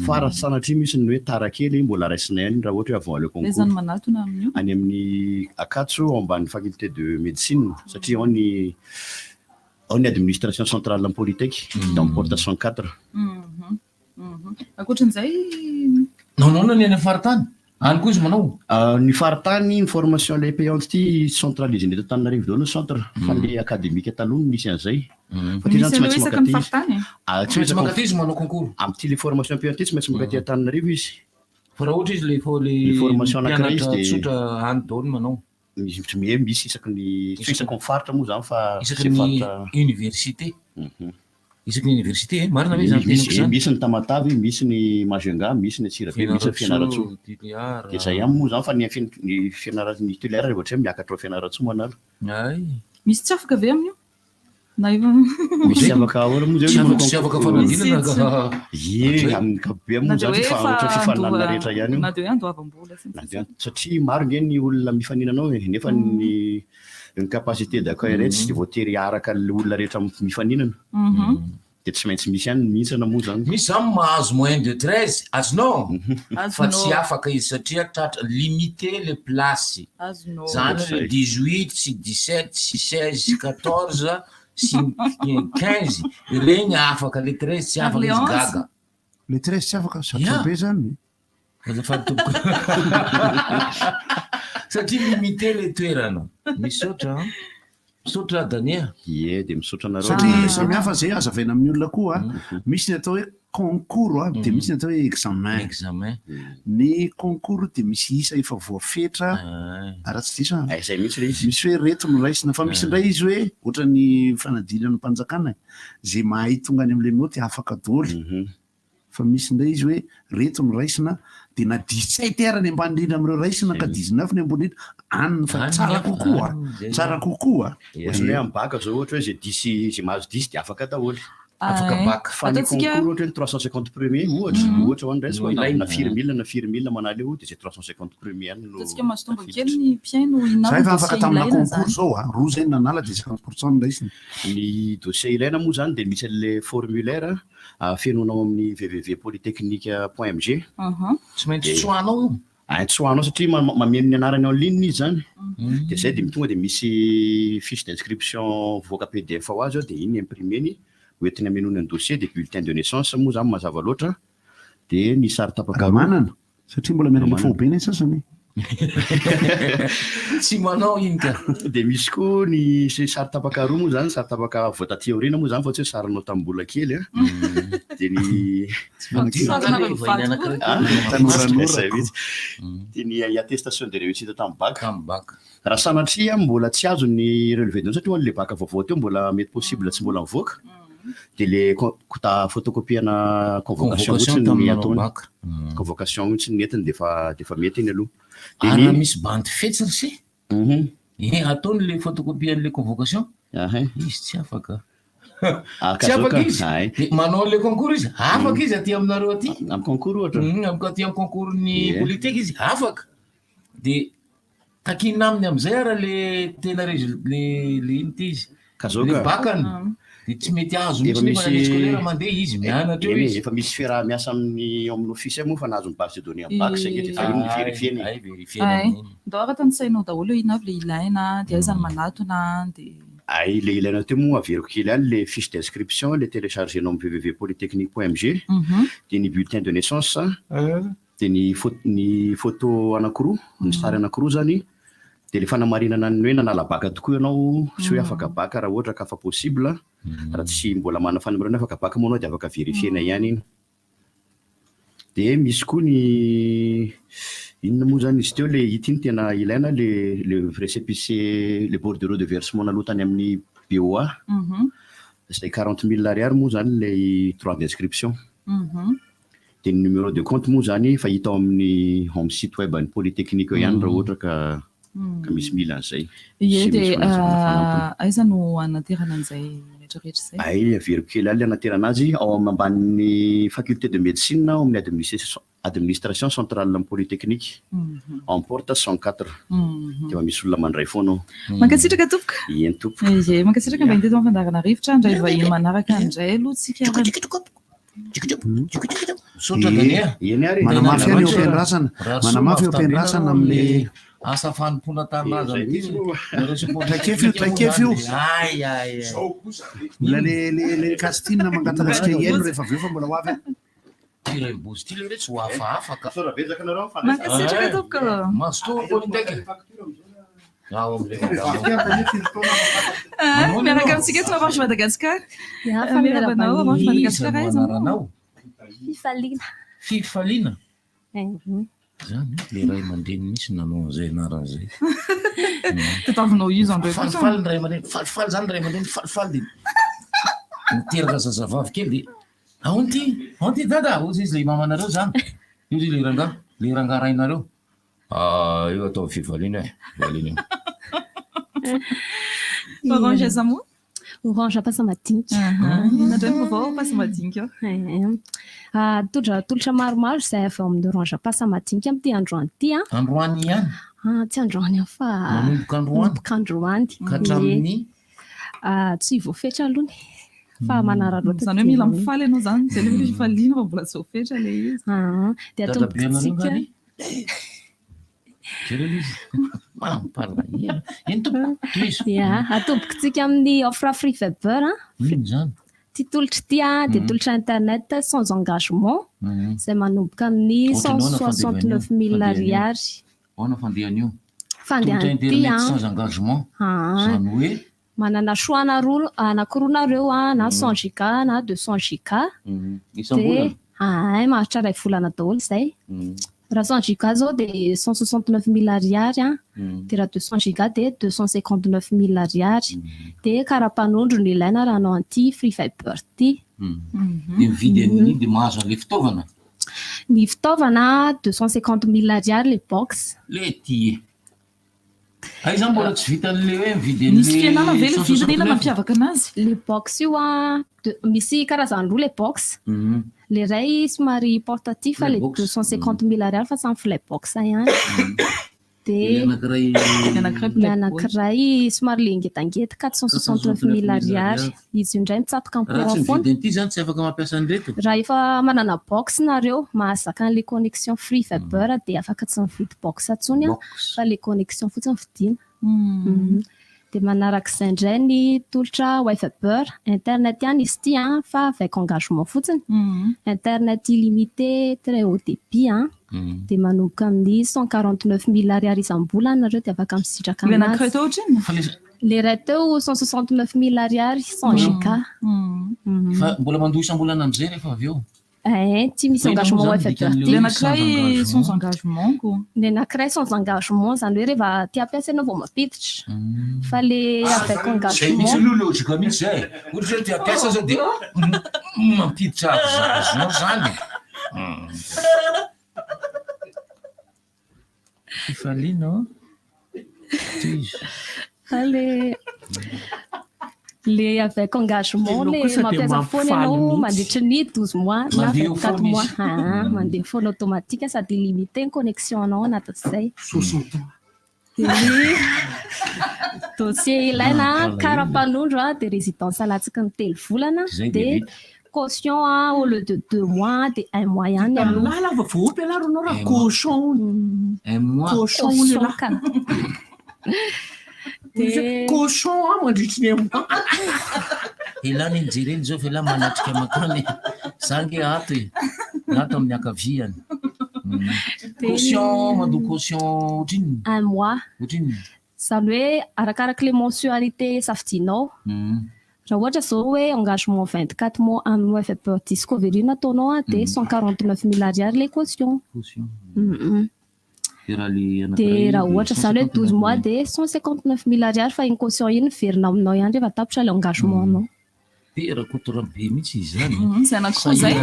Fara sanatria misy ny hoe tara kely mbola raisinay any raha ohatra hoe avant le concours. Zany manatona amin'io. Any amin'ny Ankatso ao ambany faculté de médecine satria ao ny administration centrale en politique dans porte 104. Ankoatran'izay naonao ny any faritany? Any koa izy manao? Ny faritany ny formation le payante ity centralisé ny eto Antananarivo daholo ny centre fa le académique taloha nisy an'izay. Misy aloha isaka ny faritany? Tsy maintsy mankaty izy manao concours? Amin'ity le formation payante tsy maintsy mankaty Antananarivo izy. Fa raha ohatra izy le formation anankiray izy dia tsotra any daholo manao? Misy isaky ny isaky ny faritra moa zany fa isaky ny université. Isaky ny université marina hoe zany misy ny Tamatavy, misy ny Majunga, misy ny Antsirabe, misy ny Fianaratsoa. Dia zay ihany moa zany fa ny fianaratsoa ny titulaire rehefa ohatra hoe miakatra Fianaratsoa manalo. Misy tsy afaka ve amin'io? Misy afaka ahoana moa zay tsy afaka fanadinana amin'ny kapobe moa zany fa ohatra fifananana rehetra ihany io. Na dia hoe andoavam-bola satria maro nge ny olona mifaninanao nefa ny capacité d'accueil rehetra tsy voatery araka olona rehetra mifaninana. Dia tsy maintsy misy ihany mihintsana moa zany. Misy zany mahazo moyen de 13 azonao fa tsy afaka izy satria tratra limiter les places zany hoe 18 sy 17 sy 16 sy 14 sy 15 regny afaka le 13 tsy afaka izy gaga. Le 13 tsy afaka satrabe zany. Satria limiter le toerana. Misaotra misaotra Dania. Ie dia misaotra nareo. Satria samihafa zay azavaina amin'ny olona koa misy ny atao hoe concours dia misy ny atao hoe examen. Ny concours dia misy isa efa voafetra ara-tsy diso zay mihitsy le izy. misy hoe reto noraisina fa misy indray izy hoe ohatra ny fanadinana mpanjakana zay mahay tonga any amin'ilay noty afaka daholo. Fa misy indray izy hoe reto noraisina dia na 17 heures ny ambany indrindra amin'ireo raisina ka 19 ny ambony indrindra aniny fa tsara kokoa tsara kokoa. Ohatrany hoe amin'ny baka zao ohatra hoe zay mahazo 10 dia afaka daholo. Afaka baka fa ny concours ohatra ny 350 premier ohatra ho an'indray na 4000 manala eo dia zay 350 premier ihany no. Ataontsika mahazotombo kely ny mpiaino inana zay afaka tamina concours zao roa zay nanala dia 50% raisina. Ny dossier ilaina moa zany dia misy le formulaire fenonao amin'ny www.polytechnique.mg. Tsy maintsy tsoanao tsoanao satria mameno ny anarany en ligne izy zany. Dia zay dia tonga dia misy fiche d'inscription voaka PDF ho azy dia iny imprimeny hoentina amenony ny dossier dia bulletin de naissance moa zany mazava loatra dia ny sary tapaka manana satria mbola menana fobe ny sasany. tsy manao iny ka. Dia misy koa ny sary tapaka roa moa zany, sary tapaka voataty aoriana moa zany fa tsy hoe sarinao tambola kely a. Dia ny dia ny attestation de réussite tamin'ny bac. Raha sanatria mbola tsy azo ny relevé de notes satria le bac vaovao teo mbola mety possible tsy mbola mivoaka. Dia le photocopiana convocation fotsiny ataony. Convocation fotsiny netiny dia efa mety iny aloha. Ana misy bandy fetsy sy ataony le photocopie an'le convocation izy tsy afaka tsy afaka izy manao le concours izy afaka izy aty aminareo aty amin'ny concours ohatra aty amin'ny concours ny politique izy afaka dia takinina aminy amin'izay ara le tena le iny ty izy le bakany dia tsy mety azo mihitsy scolaire mandeha izy mianatra eo izy efa misy fiaraha-miasa amin'ny office moa fa nahazo ny base de données amin'ny bac zay efa iny verifieny ndao araka tanisainao daholo hoe ino avy le ilaina dia aizany manatona dia ay le ilaina teo moa averiko kely any le fiche d'inscription le téléchargenao amin'ny www.polytechnique.mg dia ny bulletin de naissance dia ny photo anankiroa ny sary anankiroa zany dia le fanamarinana ny hoe nanala baka tokoa ianao sy hoe afaka baka raha ohatra ka afa possible raha tsy mbola manana fanamarana afaka baka moa anao dia afaka verifiena ihany iny. Dia misy koa ny inona moa zany izy teo le hita iny tena ilaina le récépissé le bordereau de versement nalotany amin'ny BOA izay 40 000 ariary moa zany le droit d'inscription. Dia ny numéro de compte moa zany fa hita ao amin'ny home site web any polytechnique eo ihany raha ohatra ka misy mila an'izay. Ie dia aiza no anaterana an'izay rehetrarehetra izay? Ay averiko kely any le anaterana azy ao ambanin'ny faculté de médecine ao amin'ny administration centrale amin'ny polytechnique en porte 104 dia misy olona mandray foana ao. Mankasitraka tompoka? Eny tompoka. Ie mankasitraka mba hinteto fandarana rivotra indray vahiny manaraka indray aloha tsika manamafy any ampiandrasana manamafy ampiandrasana amin'ny asa fanompona taminazy traikefy io le castina mangatanatsika eny rehefa aveo fa mbola ho avy tiraibozy ty le tsy ho afafaka mankasitraka tompoka mastopo ndraiky miaraka amintsika eto Orange Madagascar miarabanao Orange Madagascar aiza fifaliana zany le ray aman-dreny misy nanao an'izay anaran'izay tatavinao io zany falifaly ny ray aman-dreny falifaly zany ray aman-dreny falifaly dia miteraka zazavavy kely dia aonty dada ozy izy le mamanareo zany io izy le ranga rainareo io atao fifaliana fifaliana Orange aiza moa Orange Passamadinika. Nadray vaovao Passamadinika. Tolotra maromaro izay avy amin'ny Orange Passamadinika amin'ity androany ity. Androany ihany? Tsy androany fa manomboka androany. Ka hatramin'ny tsy voafetra aloha ny fa manaraloatra. Zany hoe mila mifaly ianao zany, izay le fifaliana fa mbola tsy voafetra le izy. Dia atombontsika atombontsika amin'ny offre free fiber ty tolotra ity dia tolotra internet sans engagement izay manomboka amin'ny 169 000 ariary. Fandehan'ity internet sans engagement zany hoe manana choix anankiroanareo na 100 giga na 200 giga dia maharitra ray volana daholo izay. Raha 100 giga zao dia 169 000 ariary dia raha 200 giga dia 259 000 ariary dia karapanondro ny ilaina raha anao an'ity free fiber ity. Dia mividy an'iny dia mahazo an'ilay fitaovana? Ny fitaovana 250 000 ariary le box. Le ty aiza mbola tsy vita an'le hoe mividy an'le misy fianana ve le vidiny mampiavaka anazy? Le box io misy karazany roa le box. Le ray somary portatif le 250 000 ariary fa samy fly box ihany. Dia ny anankiray somary le ngedangeda 469 000 ariary. Izy indray mitsatoka amin'ny courant foana. Raha tsy zany tsy afaka mampiasa an'ireto? Raha efa manana box nareo mahazaka an'le connexion free fiber dia afaka tsy mividy box atsony fa le connexion fotsiny vidiana. dia manarak'izay indray ny tolotra Wi-Fiber internet ihany izy ity fa avec engagement fotsiny internet illimité très haut débit dia manomboka amin'ny 149 000 ariary isam-bolana nareo dia afaka misitraka aminazy. Le iray teo 169 000 ariary 100 giga. Fa mbola mandoha isam-bolana amin'izay rehefa avy eo. Tsy misy engagement Wi-Fiber. Le anankiray sans engagement koa. Le anankiray sans engagement zany hoe rehefa tia ampiasa ianao vao mampiditra. Fa le avec engagement. Zay misy aloha lojika mihitsy zay. Ohatra hoe tia ampiasa zao dia mampiditra engagement zany. Fifaliana le avec engagement le mampiasa foana ianao mandritra ny 12 mois na 24 mois mandeha foana automatique sady illimité ny connexion anao anatin'izay. Dossier ilaina karapanondro dia résidence alatsika ny telo volana dia caution au lieu de 2 mois dia 1 mois ihany aloha. Lava vao ampianaranao raha caution 1 mois caution cochon mandritry ny mois. Ilany nijereny zao fa ila manatrika makany zange ato ato amin'ny akaviany. Caution mandoa caution otriny 1 mois zany hoe arakaraka le mensualité safidinao. Raha ohatra zao hoe engagement 24 mois amin'ny Wi-Fiber Discovery nataonao dia 149 000 ariary le caution. Dia raha ohatra zany hoe 12 mois dia 159 000 ariary fa iny caution iny verina aminao ihany rehefa tapitra le engagement anao. Dia raha kotorabe mihitsy izy zany. Zay anankiroa zay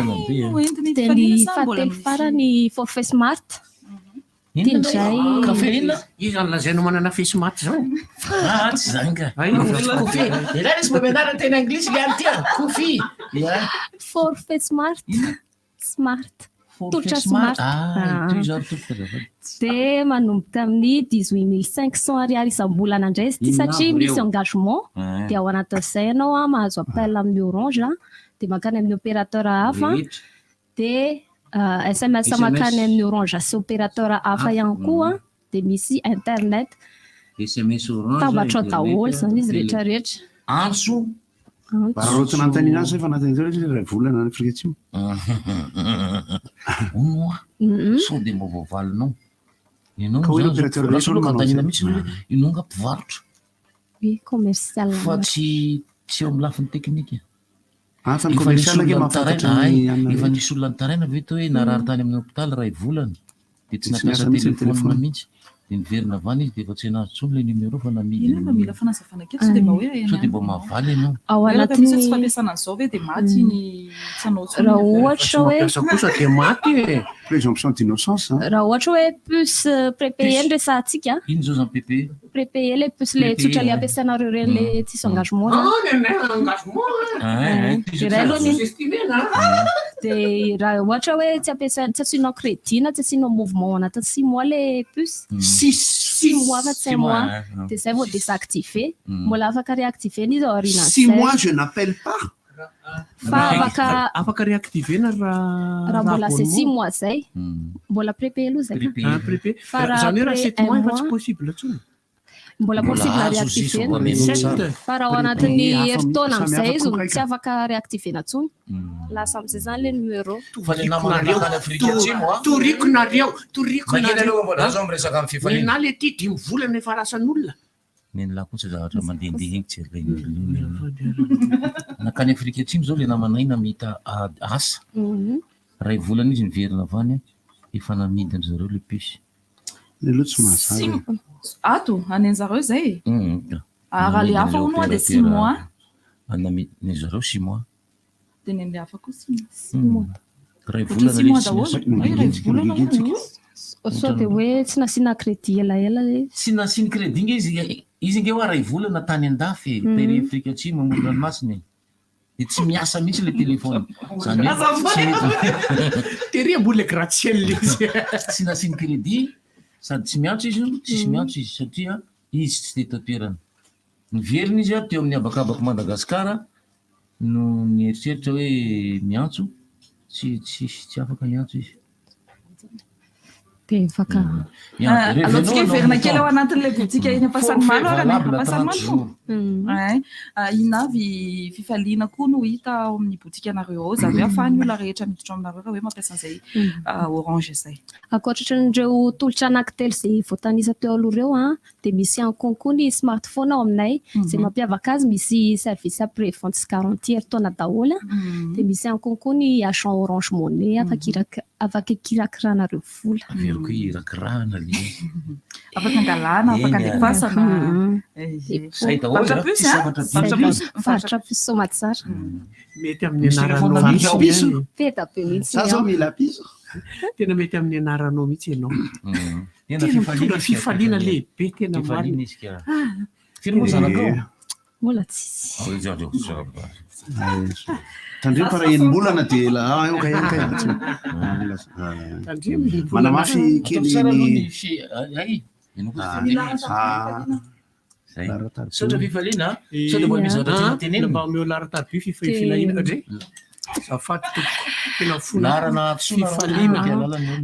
dia ny fahatelo farany forfait smart. Tindray kafeina izy lazainao manana fe smart zany. Tsy zany ka. Kofi. Ilaina izy mampianarana teny anglisy le any tia. Kofi. Forfait smart. Tolotra smart. Dia manomboka amin'ny 18 500 ariary isam-bolana indray izy ity satria misy engagement dia ao anatin'izay ianao mahazo appel amin'ny Orange dia makany amin'ny opérateur hafa dia SMS makany amin'ny Orange sy opérateur hafa ihany koa dia misy internet SMS Orange tambatra daholo zany izy rehetra rehetra. Antso raha tsy nanontaniana azy fa nanontaniana azy iray volana ny Afrika Atsimo. Moa sao dia mba voavalinao ianao mihitsy inonga mpivarotra commercial fa tsy eo amin'ny lafiny teknika. Fa ny commercial ke mahafantatra efa nisy olona nitaraina ve to hoe narary tany amin'ny hôpitaly ray volana dia tsy nampiasa telefôna mihitsy dia niverina avany izy dia efa tsy nahazo intsony le numéro fa namidy. Inona mila fanazavana kely sao dia mba hoe sao dia mba mahafaly ianao. Ao anatin'ny tsy fampiasana an'izao ve dia maty ny tsy hanao tsony. Raha ohatra hoe kosa dia maty présomption d'innocence. Raha ohatra hoe puce prépayé ny resahantsika. Ino zao zany prépayé? Prépayé le puce le tsotra le ampiasanareo ireny le tsisy engagement. Dia raha ohatra hoe tsy asianao crédit na tsy asianao mouvement anatin'ny 6 mois le puce. 6 mois fa 5 mois dia zay vao désactivé. Mbola afaka réactiver izy ao aoriana. 6 mois je n'appelle pas. Fa afaka réactiver na raha mbola c'est 6 mois zay mbola prépayé aloha zay. Fa zany hoe raha 7 mois efa tsy possible tsony. Mbola possible réactiver fa raha ao anatin'ny herintaona amin'izay izy tsy afaka réactiver intsony. Lasa amin'izay zany le numéro. Torikonareo na le ty 5 volana efa rasan'olona. Nen'lahy kosa zavatra mandehandeha iny tsy nakany Afrika Atsimo zao le namanay namita asa ray volana izy niverina avany efa namidy an'zareo le puce. Leloha tsy mahazava. Ato anen'zareo zay raha le hafa hono dia 6 mois namidy ny zareo 6 mois dia nen'le hafa koa 6 mois ray volana sao dia hoe tsy nasiana crédit elaela tsy nasiany crédit nge izy nge hoa ray volana tany andafy tele Afrika Atsimo mamory ranomasina dia tsy miasa mihitsy le telefôny zany teria mbola gratte-ciel izy tsy nasiany crédit sady tsy miantso izy tsisy miantso izy satria izy tsy te tatoerana niverina izy teo amin'ny abakabaka Madagasikara no nieritreritra hoe miantso tsy afaka miantso izy. alohantsika hiverina kely ao anatin'ilay botika eny ampasanimalo ampasanimalo ina avy fifaliana koa no hita ao amin'ny botika anareo ao zavy ahafahany olona rehetra miditra aminareo raha hoe mampiasa an'izay orange izay. Ankoatran'ireo tolotra anankitelo izay voatanisa teo aloha ireo dia misy ihany koa ny smartphone ao aminay izay mampiavaka azy misy service après vente sy garantie taona daholo dia misy ihany koa ny agent orange money afaka kirakirana ireo vola. Averiko irakirana le afaka angalana afaka andefasana varatra piso somatsara mety amin'ny anaranao mihitsy feta be mihitsy za zao mila piso tena mety amin'ny anaranao mihitsy ianao tena fifaliana lehibe tena marina mbola tsisy tandremo fa raha enim-bolana dia manamafy kely sotra fifaliana sode mbola mizatra tenenina mba miolaratady fifaliana dre zafaty tompoko tena folarana fifaliana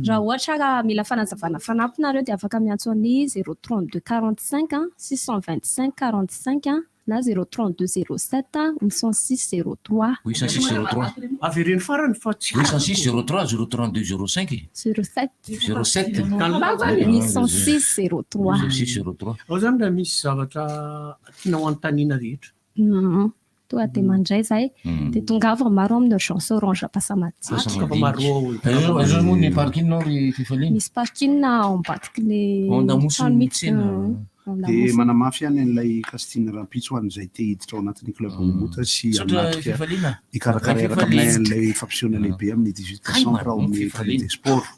raha ohatra mila fanazavana fanampinareo dia afaka miantso ny 032 45 625 45 na 032 07 8603 8603 avereny farany fa tsy 8603 032 05 07 8603 ao zany raha misy zavatra tianao anontaniana rehetra toa dia mandray zay dia tongava maro amin'ny urgence orange Pasamatiny parking misy parking ambadiky dia manamafy ihany an'ilay Castine Rampitso an'izay te hiditra ao anatin'ny club mota sy anatrika ikarakareraka aminay an'ilay fampisehoana lehibe amin'ny 18 décembre ao amin'ny palais des sports.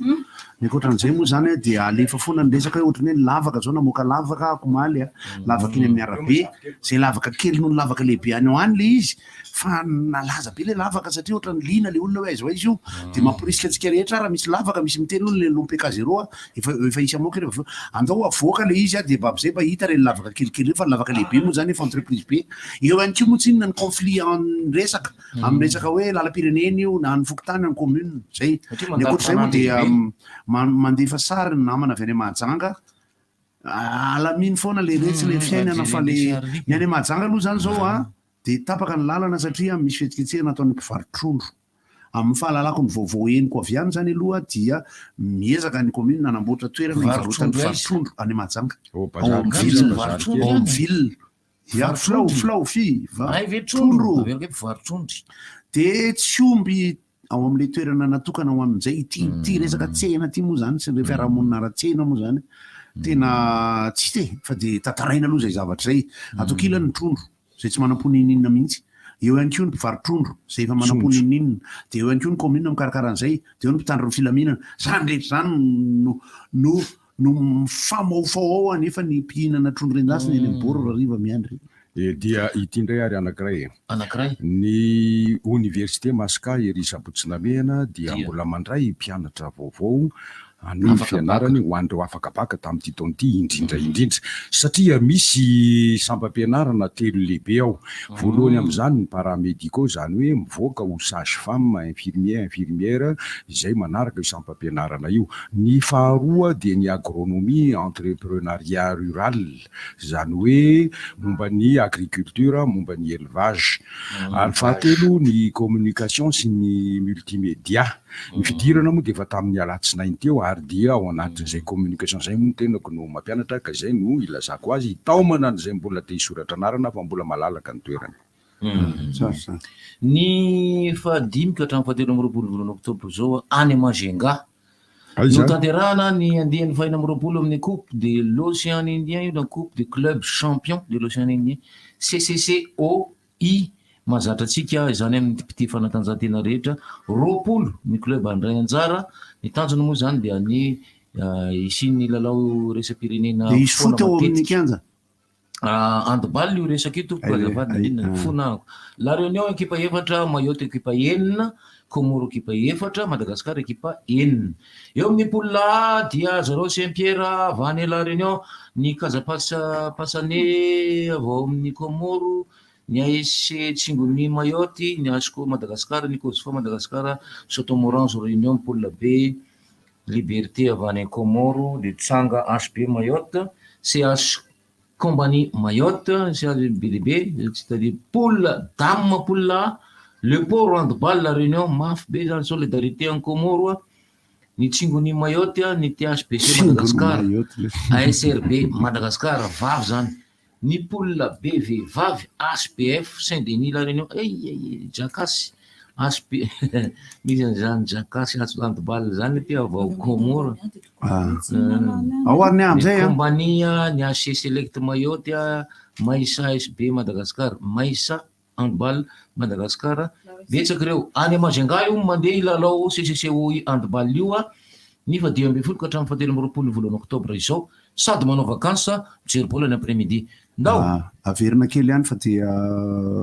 Ny ankoatran'izay moa zany dia alefa foana ny resaka ohatrany hoe ny lavaka zao namoaka lavaka komaly lavaka iny amin'ny arabe zay lavaka kely noho ny lavaka lehibe any ao any le izy fa nalaza be le lavaka satria ohatra ny lina le olona hoe aiza izy io dia mampirisika antsika rehetra raha misy lavaka misy miteny olo le lompeka zero efa isy amoaka rehefa andao avoaka le izy dia babizay mba hita reny lavaka kelikely fa lavaka lehibe moa zany efa entreprise be eo ihany koa moa tsinona ny conflit resaka amin'ny resaka hoe lalam-pirenena io na ny fokotany ny commune zay ny ankoatr'izay moa dia mandefa sary ny namana avy any Mahajanga alaminy foana le retsy le fiainana fa le ny any Mahajanga aloha zany zao dia tapaka ny lalana satria misy fetiketsehana nataon'ny mpivarotrondro amin'ny fahalalako ny vaovao heniko avy any zany aloha dia miezaka ny commune nanamboatra toerana ivarotany mpivarotrondro any Mahajanga ao amin'ny ville filao trondro dia tsy omby ao amin'ilay toerana natokana ho amin'izay ty resaka tsena ty moa zany sy le fiarahamonina ara-tsena moa zany tena tsy te fa dia tantaraina aloha zay zavatra zay atokilany ny trondro zay tsy manam-poninina mihitsy eo ihany koa ny mpivarotrondro zay efa manam-poninina dia eo ihany koa ny commune mikarakaran'izay dia eo ny mpitandro ny filaminana zany rehetra zany no famaofao ao anefa ny mpihinana trondro rendasina eny amin'ny boro rariva miandry dia ity ndray ary anankiray ny université Masaka ery Sabotsinamehana dia mbola mandray mpianatra vaovao any fianarany ho an'ireo afakabaka tamin'ity taona ity indrindra satria misy sampam-pianarana telo lehibe ao voalohany amin'izany ny paramédicaux zany hoe mivoaka ho sage-femme infirmière izay manaraka io sampam-pianarana io ny faharoa dia ny agronomie entrepreneuriat rural zany hoe momba ny agriculture momba ny élevage ary fahatelo ny communication sy ny multimédia ny fidirana moa dia efa tamin'ny alatsinainy teo ary dia ao anatin'izay communication zay moa tenako no mampianatra ka zay no ilazako azy taomana an'izay mbola te hisoratra anarana fa mbola malalaka ny toerana ny fahadimy ka hatramin'ny fahatelo amby roapolo volana oktobra zao any Majunga no tanterahana ny andehan'ny fahina amby roapolo amin'ny coupe de l'océan Indien io na coupe de club champion de l'océan Indien CCCOI mahazatra antsika izany amin'ny mpity fanatanjahantena rehetra roapolo ny club andray anjara ny tanjona moa zany dia ny isin'ny lalao resam-pirenena handball io resaka ito azavadina fonako La Réunion ekipa efatra Mayotte ekipa enina Comoro ekipa efatra Madagascar ekipa enina eo amin'ny poule A dia Zaro Saint-Pierre avy any La Réunion ny Kasapasane avy ao amin'ny Comoro ny ASC Tsingoni Mayotte ny ASCO Madagascar ny Kosofo Madagascar Sotomorange Réunion poule B Liberté avy any Comoro, de Tsanga HB Mayotte, CH Compagnie Mayotte, CHBDB, c'est-à-dire poule dame poule là, le port handball la Réunion, MAFB, la solidarité en Comoro, ny Tsingoni Mayotte, ny THBC Madagascar, ASRB Madagascar, vavy zany, ny poule BV vavy, HPF Saint-Denis la Réunion, Jakasy, HP misy an'izany Jakasy handball zany ty avy ao Comoro. Ny Compagnie, ny AC Select Mayotte, Maïssa SB Madagascar, Maïssa handball Madagascar, betsaka reo any Majunga io mandeha ilalao CCCO handball io ny fa 12 ka hatramin'ny 17 volana oktobra izao, sady manao vakansa mijery baolina ny après-midi. Ndao averina kely ihany fa dia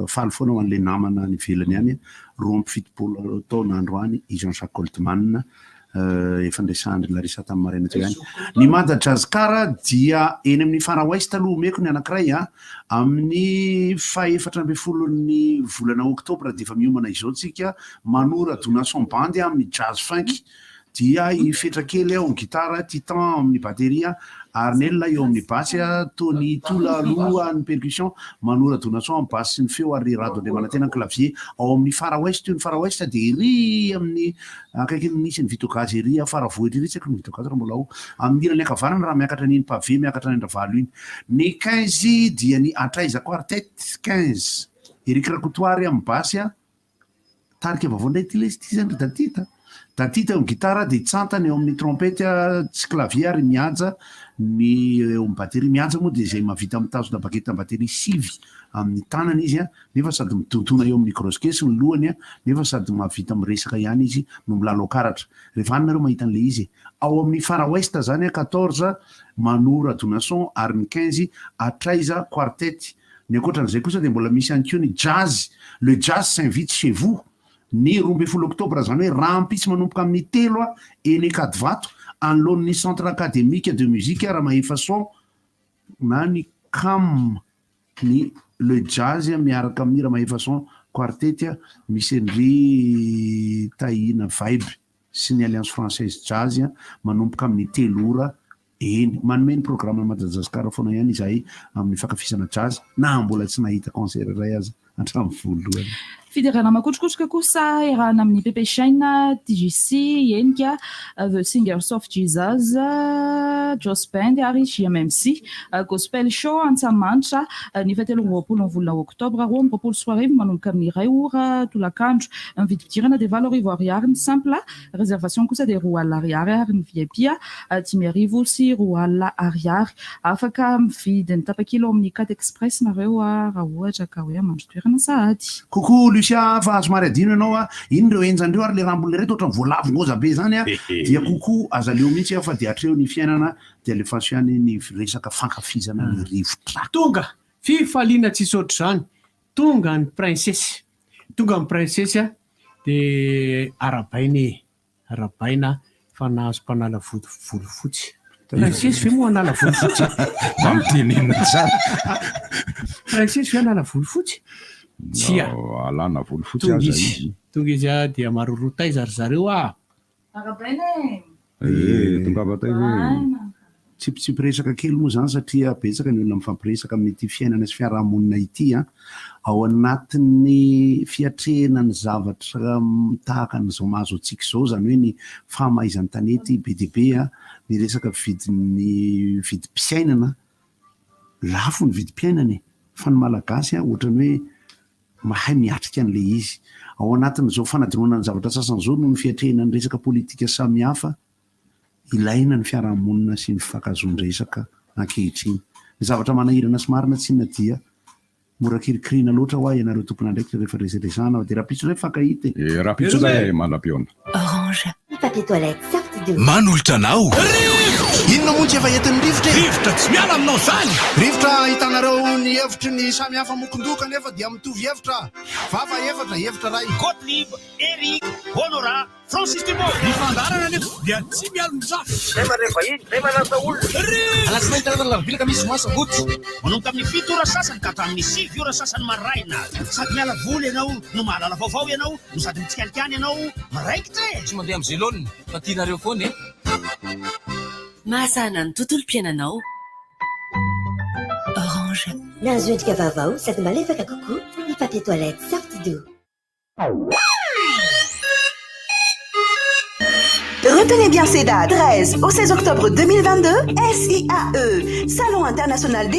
faly foana ho an'ilay namana ny ivelany ihany 27 taona androany i Jean-Jacques Goldman efa ndraisandry Larissa tamin'ny maraina teo ihany. Ny Madagasikara dia eny amin'ny Far West aloha omeko ny anankiray amin'ny 14 volana oktobra dia efa miomana izao tsika Manora Donation Band amin'ny jazz funk dia ifetra kely ao amin'ny gitara, Titan amin'ny batteria, Arnel eo amin'ny basse, Tony Toula aloha ny percussion, Manora Donation amin'ny basse sy ny feo ary Rado Andriamanantena clavier. Ao amin'ny Far West, ny Far West dia ery amin'ny akaiky nisy ny Vitogazy ery Faravohitra ery tsaka ny Vitogazy raha mbola ao. Amin'ny ilany ankavanana raha miakatra an'iny pavé, miakatra an'iny Ravalo iny. Ny 15 dia ny Atraiza Quartet 15. Eric Rakotoary amin'ny basse, Tarika Vavondray ty le ty zany Datita amin'ny gitara dia Tsantany eo amin'ny trompety tsy clavier ary mihaja ny eo amin'ny batterie mihaja moa dia izay mahavita mitazona bakety amin'ny batterie sivy amin'ny tanany izy nefa sady mitontona eo amin'ny cross-case ny lohany nefa sady mahavita miresaka ihany izy no milalao karatra. Rehefa any nareo mahita an'ilay izy. Ao amin'ny Far West zany 14 Manora Donation ary ny 15 Atraiza Quartet. Ny ankoatran'izay kosa dia mbola misy ihany koa ny jazz, le jazz s'invite chez vous. Ny 12 oktobra zany hoe raha mpisy manomboka amin'ny 3 eny Kadivato anoloan'ny centre académique de musique raha Mahefason na ny CAM ny le jazz miaraka amin'ny raha Mahefason quartet misy Henry Tahina Vibe sy ny Alliance Française Jazz manomboka amin'ny 3 ora eny manome ny programme Madagasikara foana ihany izahay amin'ny fakafisana jazz na mbola tsy nahita concert iray aza hatramin'ny voalohany. Fiderana makotrokotroka kosa erahana amin'ny Pepe Shine, TGC, Yenka, The Singers of Jesus, Joss Band ary JMMC, Gospel Show Antsamanitra ny 17 volana oktobra 24 manomboka amin'ny 2 ora tolakandro. Ny vidim-pidirana dia 4 ariary ny simple, réservation kosa dia 2 ariary ary ny VIP 10 sy 2 ariary. Afaka mividy ny tapakilo amin'ny 4 Express nareo raha ohatra ka hoe mandro toerana sahady. Coucou Lucia, fa somary adino ianao iny reo enjandreo ary le rambolina reto ohatran'ny voalavo ngoza be zany dia coucou aza leo mihitsy fa dia atreo ny fiainana dia alefaso ihany ny resaka fankafizana ny rivotra. Tonga fifaliana tsy saotra zany, tonga ny princesse dia arabaina fa nahazo mpanala volo fotsy. Princesse fe moa anala volo fotsy. Mamitenenina zany. Princesse fe anala volo fotsy. Tsia alana volo fotsy aza izy. Tonga izy dia marorotay zareo Arabaina tonga batay tsipitsipy resaka kely moa zany satria betsaka ny olona mifampiresaka amin'ity fiainana sy fiarahamonina ity ao anatin'ny fiatrehana ny zavatra tahaka n'izao mahazo antsika izao zany hoe ny fahamaizan'ny tanety BDB ny resaka vidy mpiainana lafo ny vidim-piainana fa ny malagasy ohatrany hoe mahay miatrika an'ilay izy ao anatin'izao fanadinona ny zavatra sasany zao no ny fiatrehana ny resaka politika samihafa ilaina ny fiarahamonina sy ny fifankahazon-dresaka ankehitriny. Ny zavatra manahirana sy marina tsy inona dia mora kirikirina loatra ho ianareo tompona ndraiky rehefa reseresana dia rapitso zay fankahita rapitso zay manam-peona. Orange, papier toilette, sortie de manolotra anao inona moa tsy efa entin'ny rivotra tsy miala aminao zany rivotra hitanareo ny hevitry ny samihafa mokondoka nefa dia mitovy hevitra vava hevitra ray Gottlieb, Eric, Honora, Francis Thibault nifandarana nefa dia tsy miala mizafy zay marefa iny zay manasa olona alasinainy taratana lavibilaka misy moasa goty manomboka amin'ny 7 ora sasany ka hatramin'ny 7 ora sasany maraina sady miala voly ianao no mahalala vaovao ianao no sady mitsikanikany ianao maraikitra tsy mandeha amin'ny zelonina fa tianareo foana mahasana ny tontolo-piainanao. Orange. Nahazo endrika vaovao sady malefaka kokoa ny papier toilette Sorti-Doux. Retenez bien ces dates. 13 au 16 octobre 2022, SIAE, Salon international des